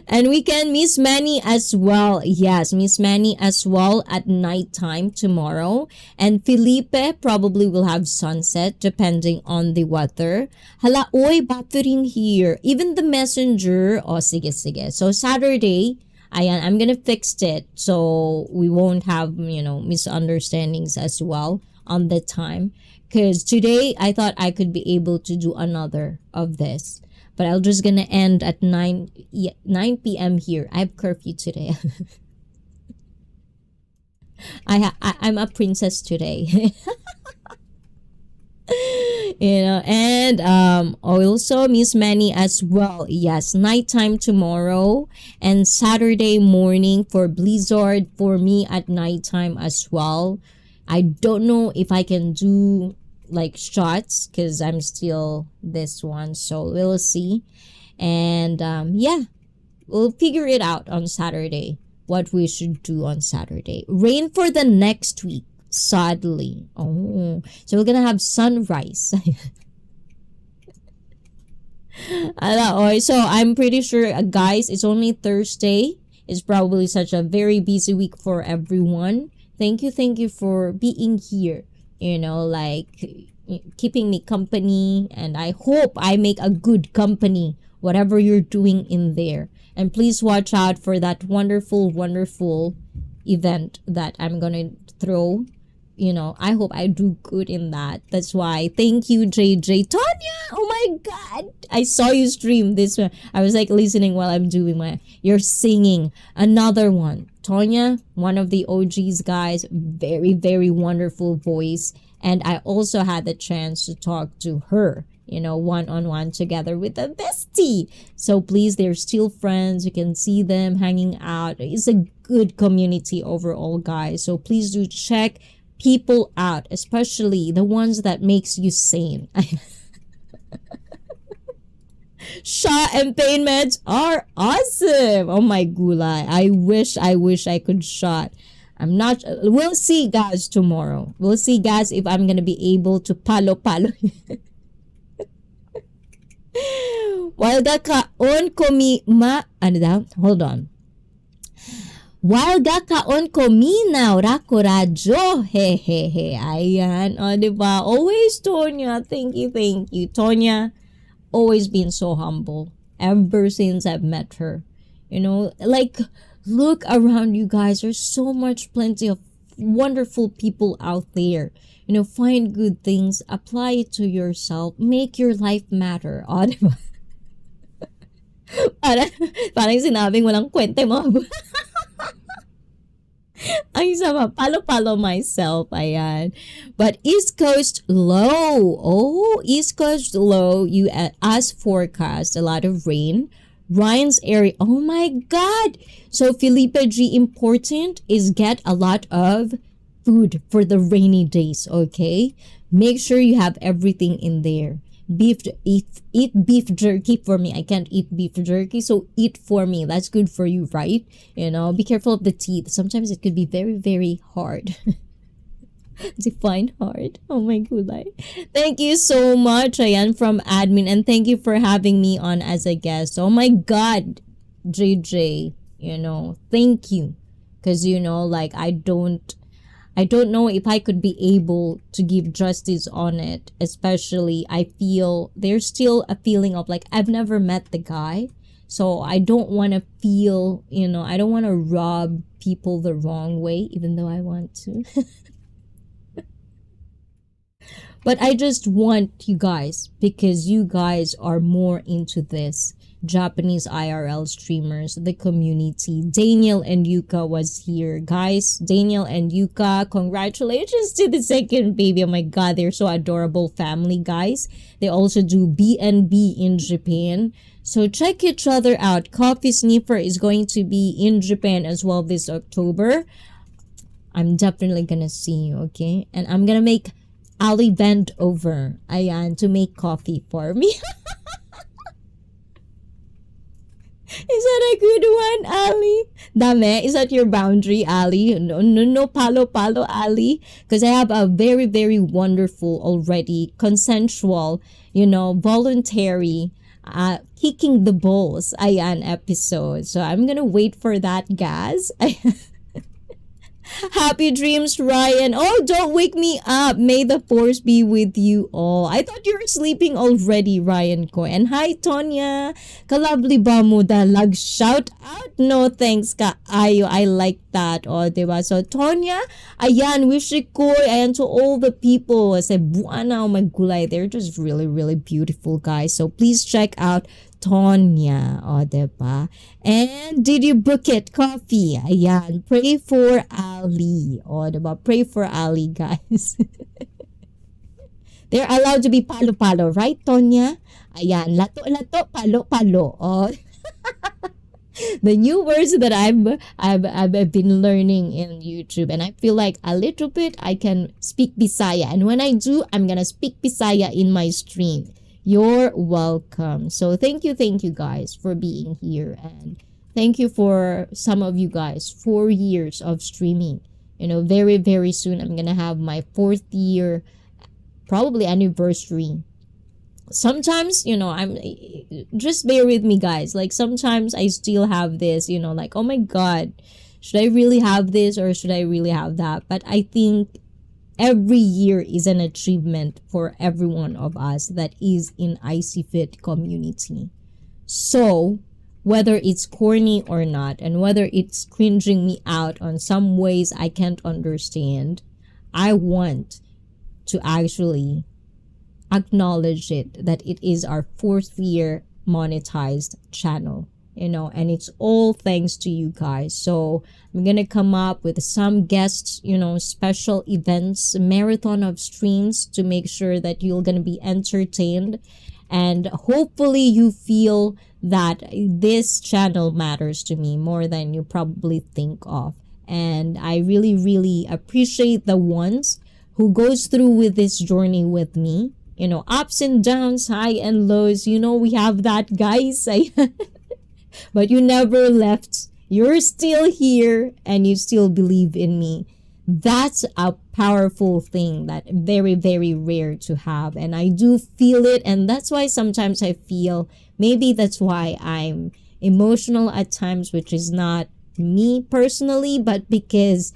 And we can Miss Manny as well. Yes, Miss Manny as well at nighttime tomorrow. And Felipe probably will have sunset depending on the weather. Hala, oy, buffering here. Even the messenger. Oh, sige, sige. So Saturday, ayan, I'm gonna fix it so we won't have, misunderstandings as well on the time. Because today, I thought I could be able to do another of this. But I'm just gonna end at 9 p.m. here. I have curfew today. I'm a princess today. And also Miss Manny as well. Yes, nighttime tomorrow and Saturday morning for Blizzard for me at nighttime as well. I don't know if I can do like shots because I'm still this one, so we'll see. And yeah, we'll figure it out on Saturday what we should do on Saturday. Rain for the next week, sadly. Oh, so we're gonna have sunrise. So I'm pretty sure, guys, it's only Thursday. It's probably such a very busy week for everyone. Thank you for being here. Like keeping me company, and I hope I make a good company whatever you're doing in there. And please watch out for that wonderful event that I'm gonna throw. I hope I do good in that. That's why. Thank you, JJ. Tonya, oh my god, I saw you stream this one. I was like listening while I'm doing you're singing. Another one, Tonya, one of the OGs, guys. Very, very wonderful voice. And I also had the chance to talk to her, one-on-one together with a bestie. So please, they're still friends. You can see them hanging out. It's a good community overall, guys. So please do check people out, especially the ones that makes you sane. Shot and pain meds are awesome. Oh my gulay. I wish I could shot. I'm not. We'll see, guys, tomorrow. We'll see, guys, if I'm gonna be able to palo. While gakaon komi ano daw? Hold on. While gakaon kominaw rako radyo. Hehehe. Ayan. O, diba? Always, Tonya. Thank you. Tonya, always been so humble ever since I've met her. Like, look around you guys. There's so much plenty of wonderful people out there. Find good things, apply it to yourself, make your life matter. O, diba? Parang sinabing walang kwenta mga ang sama, palo myself, ayan. But East Coast low. Oh, East Coast low, as forecast, a lot of rain. Ryan's area, oh my god. So Felipe G, important is get a lot of food for the rainy days, okay? Make sure you have everything in there. Eat beef jerky for me. I can't eat beef jerky, so eat for me. That's good for you, right? Be careful of the teeth. Sometimes it could be very, very hard. Define hard. Oh my god. Thank you so much, Ayan, from admin, and thank you for having me on as a guest. Oh my god, JJ, thank you. Because like I don't know if I could be able to give justice on it. Especially, I feel there's still a feeling of like, I've never met the guy. So I don't want to feel, I don't want to rub people the wrong way, even though I want to. But I just want you guys, because you guys are more into this. Japanese IRL streamers, the community. Daniel and Yuka was here. Guys, Daniel and Yuka, congratulations to the second baby. Oh my god, they're so adorable family, guys. They also do B&B in Japan. So check each other out. Coffee Sniffer is going to be in Japan as well this October. I'm definitely gonna see you, okay? And I'm gonna make Ali bend over, ayan, to make coffee for me. Is that a good one, Ali? Dame, is that your boundary, Ali? No, palo, Ali. Because I have a very, very wonderful already, consensual, voluntary kicking the balls, ayan, episode. So I'm gonna wait for that, guys. Happy dreams, Ryan. Oh, don't wake me up. May the force be with you all. I thought you were sleeping already, Ryan ko. And hi, Tonya. Kalabli ba mo dalag? Shout out. No, thanks ka. Ayo, I like that. Oh, diba? So, Tonya, ayan, wish ko, ayan, to all the people. Say, buana o magulay. They're just really, really beautiful, guys. So, please check out Tonya, o, diba? And did you book it? Coffee. Ayan. Pray for Ali. O, diba? Pray for Ali, guys. They're allowed to be palo-palo, right, Tonya? Ayan. Lato-lato, palo-palo. O. The new words that I've been learning in YouTube, and I feel like a little bit I can speak Bisaya. And when I do, I'm gonna speak Bisaya in my stream. You're welcome. So thank you guys for being here, and thank you for some of you guys 4 years of streaming. You know, very, very soon I'm gonna have my 4th year, probably anniversary. Sometimes, you know, I'm just bear with me, guys. Like sometimes I still have this, you know, like, oh my god, should I really have this or should I really have that? But I think every year is an achievement for every one of us that is in ICEE Fit community. So whether it's corny or not, and whether it's cringing me out on some ways I can't understand, I want to actually acknowledge it, that it is our 4th year monetized channel, you know, and it's all thanks to you guys. So I'm gonna come up with some guests, you know, special events, marathon of streams to make sure that you're gonna be entertained, and hopefully you feel that this channel matters to me more than you probably think of. And I really, really appreciate the ones who goes through with this journey with me, you know, ups and downs, high and lows. You know, we have that, guys. But you never left. You're still here and you still believe in me. That's a powerful thing that very, very rare to have. And I do feel it. And that's why sometimes I feel, maybe that's why I'm emotional at times, which is not me personally, but because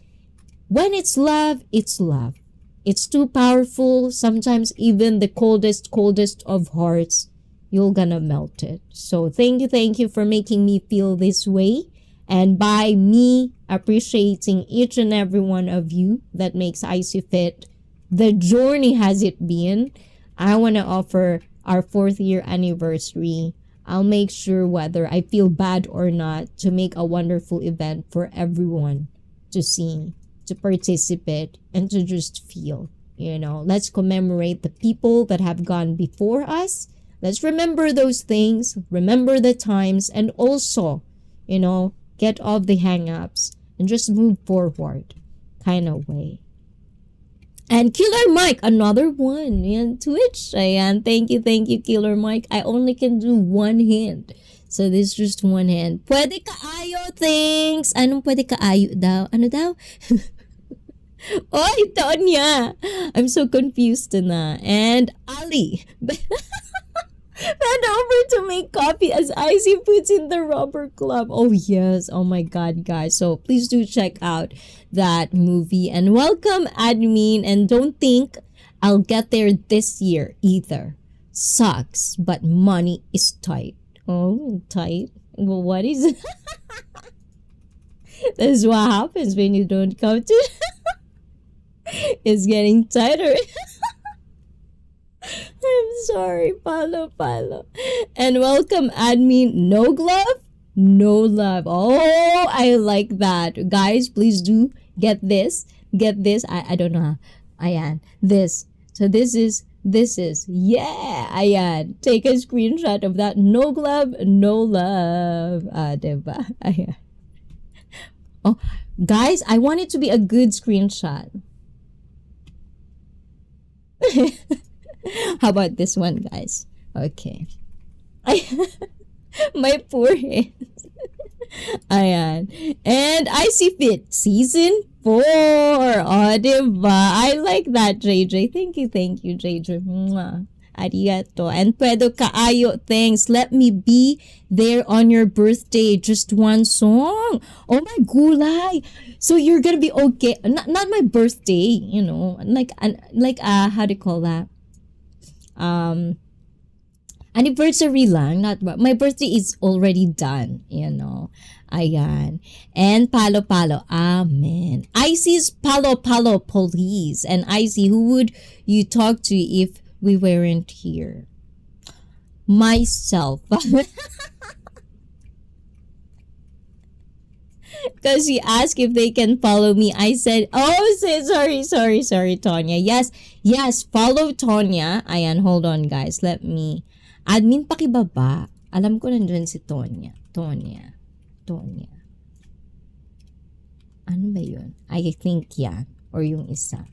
when it's love, it's love. It's too powerful. Sometimes even the coldest of hearts, you're gonna melt it. So thank you for making me feel this way. And by me appreciating each and every one of you that makes ICEE Fit the journey has it been, I want to offer our 4th year anniversary. I'll make sure, whether I feel bad or not, to make a wonderful event for everyone to see, to participate, and to just feel. You know, let's commemorate the people that have gone before us. Let's remember those things, remember the times, and also, you know, get off the hang-ups and just move forward kind of way. And Killer Mike, another one in Twitch. Ayan, thank you, Killer Mike. I only can do one hand. So this is just one hand. Pwede kaayo, thanks. Anong pwede kaayo daw? Ano daw? Oy, Tonya! I'm so confused na. And Ali. Bend over to make coffee as ICEE puts in the rubber glove. Oh yes, oh my god, guys. So please do check out that movie. And welcome, admin. And don't think I'll get there this year either. Sucks, but money is tight. Oh, tight? Well, what is it? This is what happens when you don't come to... It's getting tighter. I'm sorry, Palo. And welcome, admin. No glove, no love. Oh, I like that. Guys, please do get this. I don't know how. Ayan. This. So this is. Yeah. Ayan. Take a screenshot of that. No glove, no love. Diba? Ayan. Oh, guys, I want it to be a good screenshot. How about this one, guys? Okay. My poor hands. Ayan. And ICEE Fit Season 4. Oh, diba? I like that, JJ. Thank you, JJ. Mwah. Arigato. And puedo kaayo, thanks. Let me be there on your birthday. Just one song. Oh my gulay. So you're gonna be okay. Not my birthday, you know. How do you call that? Um Anniversary lang, not my birthday is already done, you know. Ayan. And palo palo. Amen. ICEE's palo palo police. And ICEE, who would you talk to if we weren't here? Myself. Because she asked if they can follow me. I said, oh, sorry, Tonya. Yes, follow Tonya. Ayan, hold on, guys. Let me, admin pakibaba. Alam ko nandun si Tonya. Tonya. Ano ba yun? I think yan. Or yung isa.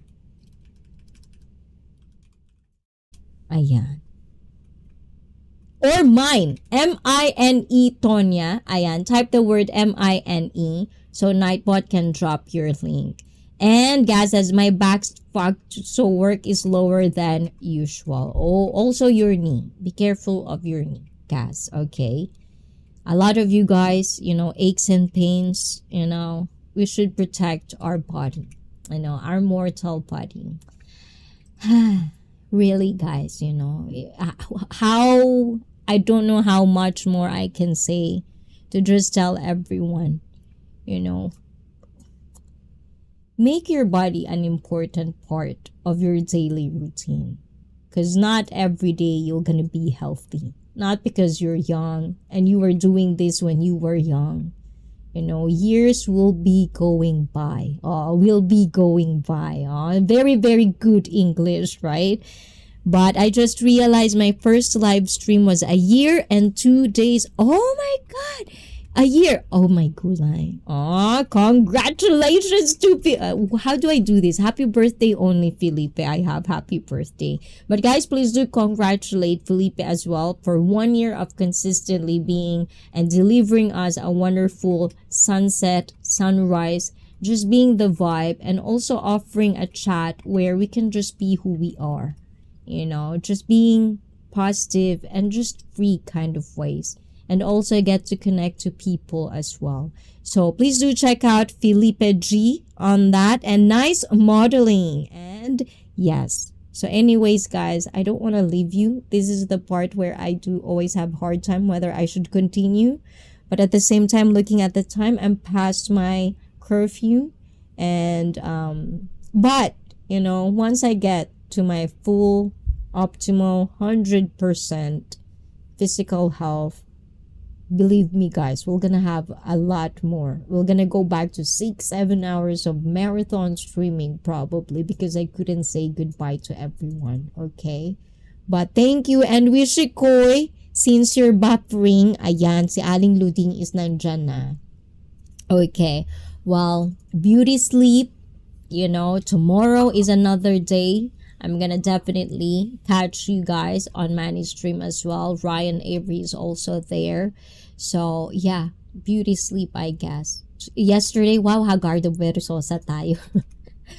Ayan. Or mine. M-I-N-E, Tonya. Ayan. Type the word M-I-N-E so Nightbot can drop your link. And guys, as my back fucked, so work is lower than usual. Oh, also your knee. Be careful of your knee, guys. Okay. A lot of you guys, you know, aches and pains, you know, we should protect our body, you know, our mortal body. Really, guys, you know, how, I don't know how much more I can say to just tell everyone, you know, make your body an important part of your daily routine. Because not every day you're going to be healthy. Not because you're young and you were doing this when you were young. You know, years will be going by. Will be going by. Very, very good English, right? But I just realized my first live stream was a year and 2 days. Oh my God! A year. Oh my gulay. Congratulations to how do I do this? Happy birthday only, Felipe. I have happy birthday. But guys, please do congratulate Felipe as well for 1 year of consistently being and delivering us a wonderful sunset, sunrise, just being the vibe, and also offering a chat where we can just be who we are. You know, just being positive and just free kind of ways. And also get to connect to people as well. So please do check out Felipe G on that. And nice modeling. And yes. So anyways, guys, I don't want to leave you. This is the part where I do always have hard time whether I should continue. But at the same time, looking at the time, I'm past my curfew. And, but, you know, once I get to my full, optimal, 100% physical health, believe me, guys, we're gonna have a lot more. We're gonna go back to 6-7 hours of marathon streaming probably because I couldn't say goodbye to everyone. Okay, but thank you and Wishikoy, since you're buffering, ayan, si Aling Luding is nandyan na. Okay, well, beauty sleep, you know, tomorrow is another day. I'm gonna definitely catch you guys on Manny's stream as well. Ryan Avery is also there. So, yeah, beauty sleep, I guess. Yesterday, wow, hagardo versosa tayo.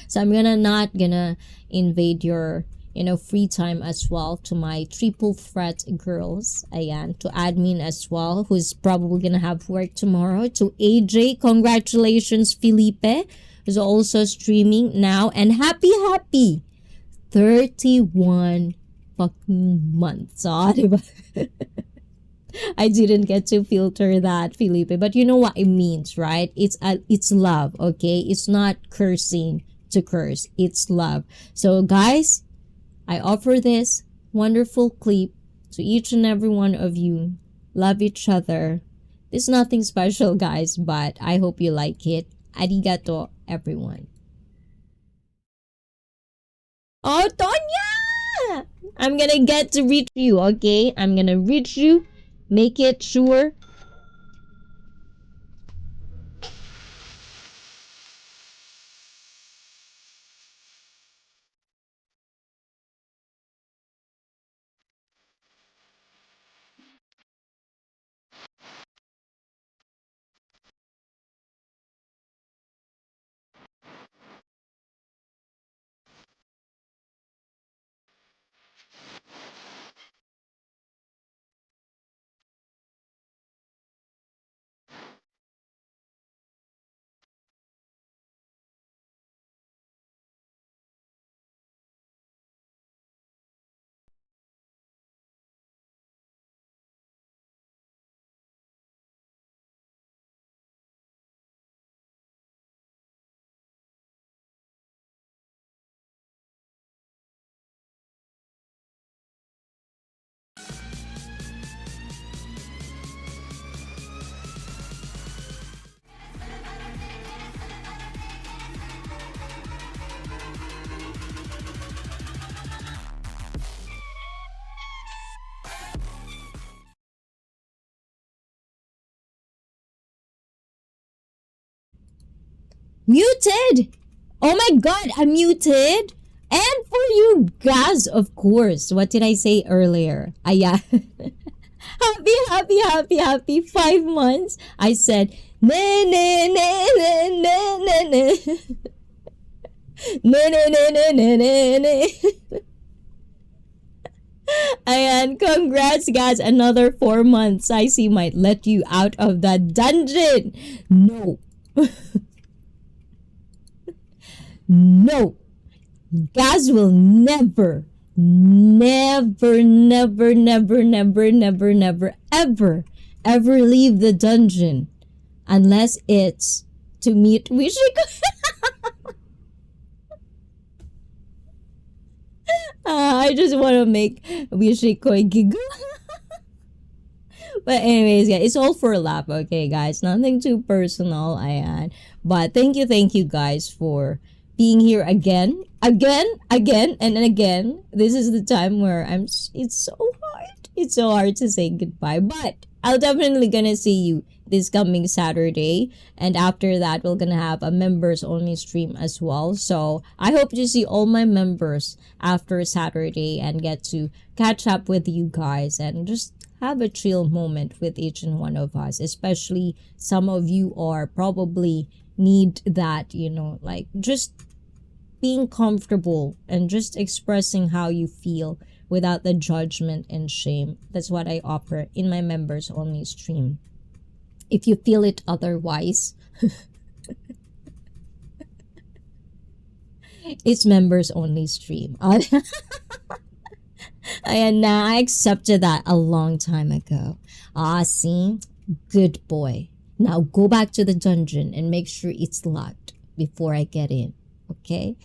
So, I'm not gonna invade your, you know, free time as well to my triple threat girls. Ayan, to admin as well, who's probably gonna have work tomorrow. To AJ, congratulations, Felipe, who's also streaming now. And happy 31 fucking months. Diba? I didn't get to filter that, Felipe, but you know what it means, right? It's love, okay? It's not cursing to curse. It's love. So guys, I offer this wonderful clip to each and every one of you. Love each other. There's nothing special, guys, but I hope you like it. Arigato, everyone. Oh, Tonya! I'm gonna get to reach you, okay? I'm gonna reach you. Make it sure. Muted! Oh my god, I'm muted! And for you guys, of course. What did I say earlier? Ayan. happy 5 months. I said, ne ne ne ne ne ne ne. Ne ne ne ne ne ne ne. Ayan, congrats guys, another 4 months. ICEE might let you out of that dungeon. No. No. Guys will never, ever leave the dungeon unless it's to meet Wishiko. I just want to make Wishiko giggle. But anyways, yeah, it's all for a laugh, okay, guys? Nothing too personal, ayan. But thank you guys for being here again, and again. This is the time where it's so hard. It's so hard to say goodbye. But I'll definitely gonna see you this coming Saturday. And after that, we're gonna have a members only stream as well. So I hope to see all my members after Saturday and get to catch up with you guys and just have a chill moment with each and one of us. Especially some of you are probably need that, like just being comfortable and just expressing how you feel without the judgment and shame. That's what I offer in my members only stream. If you feel it otherwise, it's members only stream. And I accepted that a long time ago. See? Good boy. Now go back to the dungeon and make sure it's locked before I get in. Okay?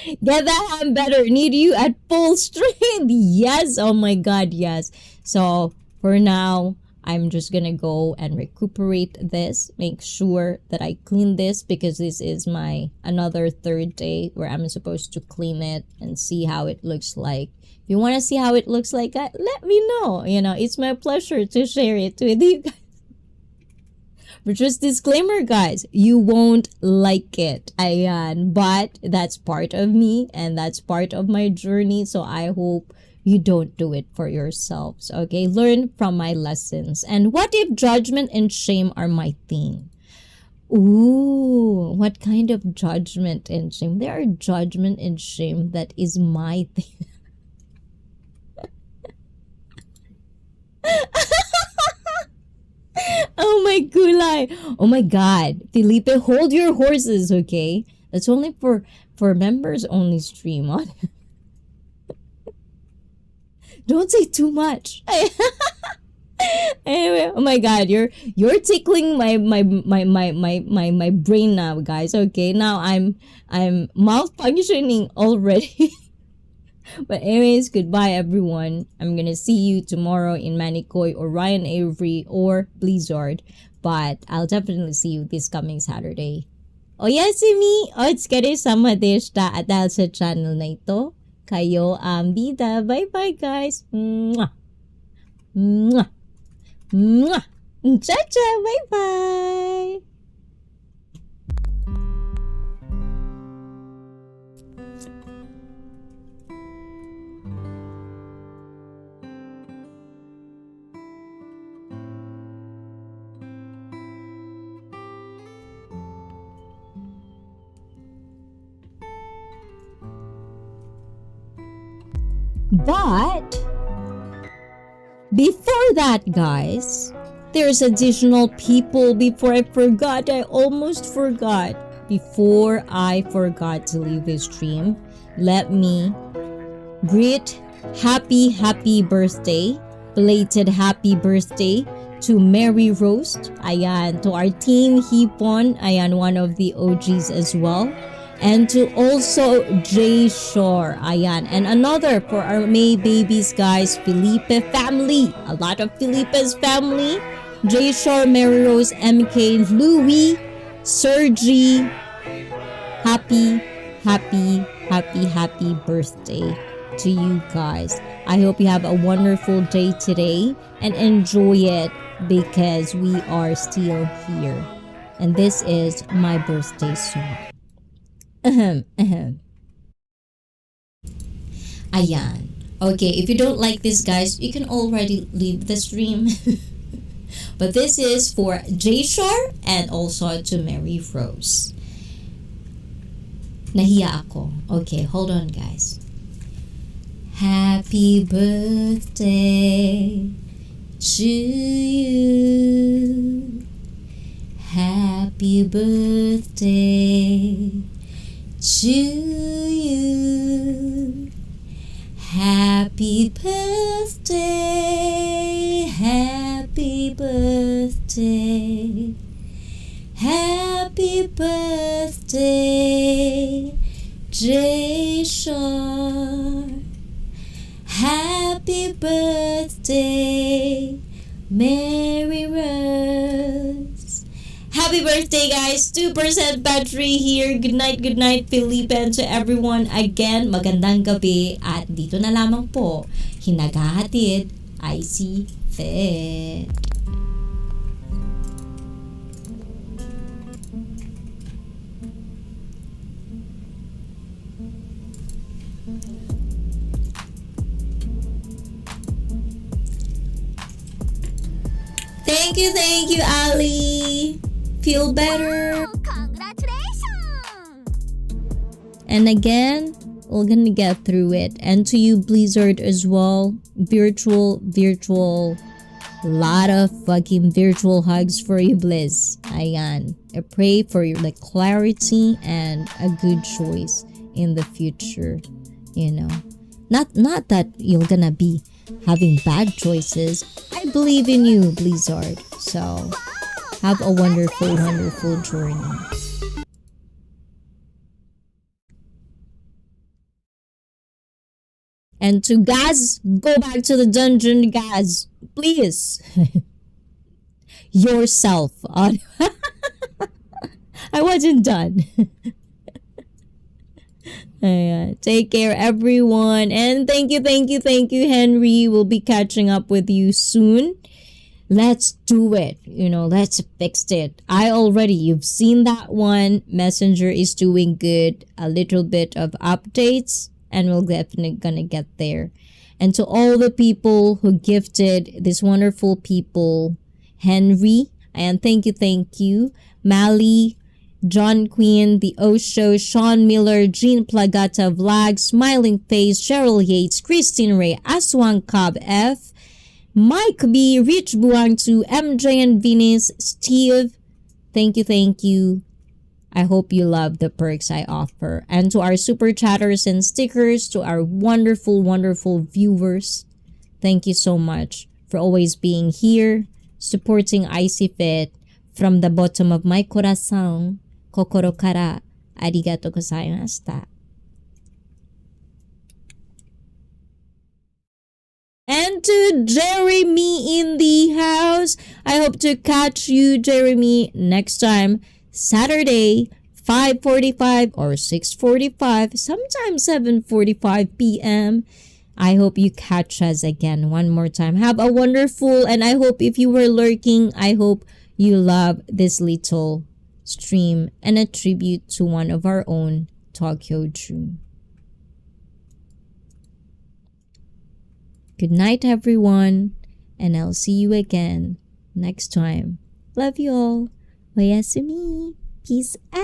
Get that hand better. Need you at full strength. Yes. Oh my god, yes. So for now, I'm just gonna go and recuperate this. Make sure that I clean this because this is my another 3rd day where I'm supposed to clean it and see how it looks like. If you want to see how it looks like, let me know. It's my pleasure to share it with you guys. But just disclaimer, guys, you won't like it. Ayan. But that's part of me and that's part of my journey. So I hope you don't do it for yourselves. Okay? Learn from my lessons. And what if judgment and shame are my thing? Ooh, what kind of judgment and shame? There are judgment and shame that is my thing. Oh my gulay. Oh my god. Felipe, hold your horses, okay? That's only for members only stream on. Don't say too much. Anyway, oh my god, you're tickling my brain now, guys. Okay, now I'm malfunctioning already. But anyways, goodbye everyone. I'm gonna see you tomorrow in Manikoy or Ryan Avery or Blizzard. But I'll definitely see you this coming Saturday. Oyasumi! Otsukare sama deshita. At dahil sa channel na ito, kayo ang bida. Bye-bye guys! Mwah! Mwah! Mwah! Cha-cha! Bye-bye! But before that, guys, there's additional people. Before I forgot, I almost forgot. Before I forgot to leave this stream, let me greet happy birthday, belated happy birthday to Mary Roast. Ayan, to our team Hipon. Ayan, one of the OGs as well. And to also Jay Shore, ayan. And another for our May babies, guys, Felipe family. A lot of Felipe's family. Jay Shore, Mary Rose, MK, Louie, Sergi. Happy birthday to you guys. I hope you have a wonderful day today and enjoy it because we are still here. And this is my birthday song. Ahem, ahem. Ayan. Okay, if you don't like this, guys, you can already leave the stream. But this is for J Shar and also to Mary Rose. Nahiya ako. Okay, hold on, guys. Happy birthday to you. Happy birthday to you. Happy birthday, happy birthday, happy birthday, J Shar. Happy birthday, Mary Rose. Happy birthday, guys! 2% battery here. Good night, Philippe, and to everyone. Again, magandang gabi. At dito na lamang po, hinagahatid, ICEE Fit. Thank you, Ali. Feel better. Congratulations! And again, we're gonna get through it. And to you, Blizzard, as well. Virtual. Lot of fucking virtual hugs for you, Blizz. Ayan. I pray for your clarity and a good choice in the future. You know, not that you're gonna be having bad choices. I believe in you, Blizzard. So, have a wonderful journey. And to Gaz, go back to the dungeon, Gaz. Please. Yourself. I wasn't done. Take care, everyone. And thank you, Henry. We'll be catching up with you soon. Let's do it. Let's fix it. You've seen that one. Messenger is doing good. A little bit of updates. And we're definitely gonna get there. And to all the people who gifted these wonderful people, Henry, and thank you, Mali, John Quinn, The Osho, Sean Miller, Jean Plagata Vlag, Smiling Face, Cheryl Yates, Christine Ray, Aswang Cobb F, Mike B, Rich Buang2, MJ and Venus, Steve, thank you. I hope you love the perks I offer. And to our super chatters and stickers, to our wonderful viewers, thank you so much for always being here, supporting ICEE Fit. From the bottom of my corazón, kokoro kara, arigato gozaimashita. And to Jeremy in the house, I hope to catch you, Jeremy, next time. Saturday, 5:45 or 6:45, sometimes 7:45 p.m. I hope you catch us again one more time. Have a wonderful, and I hope if you were lurking, I hope you love this little stream and a tribute to one of our own, Tokyo Drew. Good night, everyone, and I'll see you again next time. Love you all. Oyasumi. Peace out.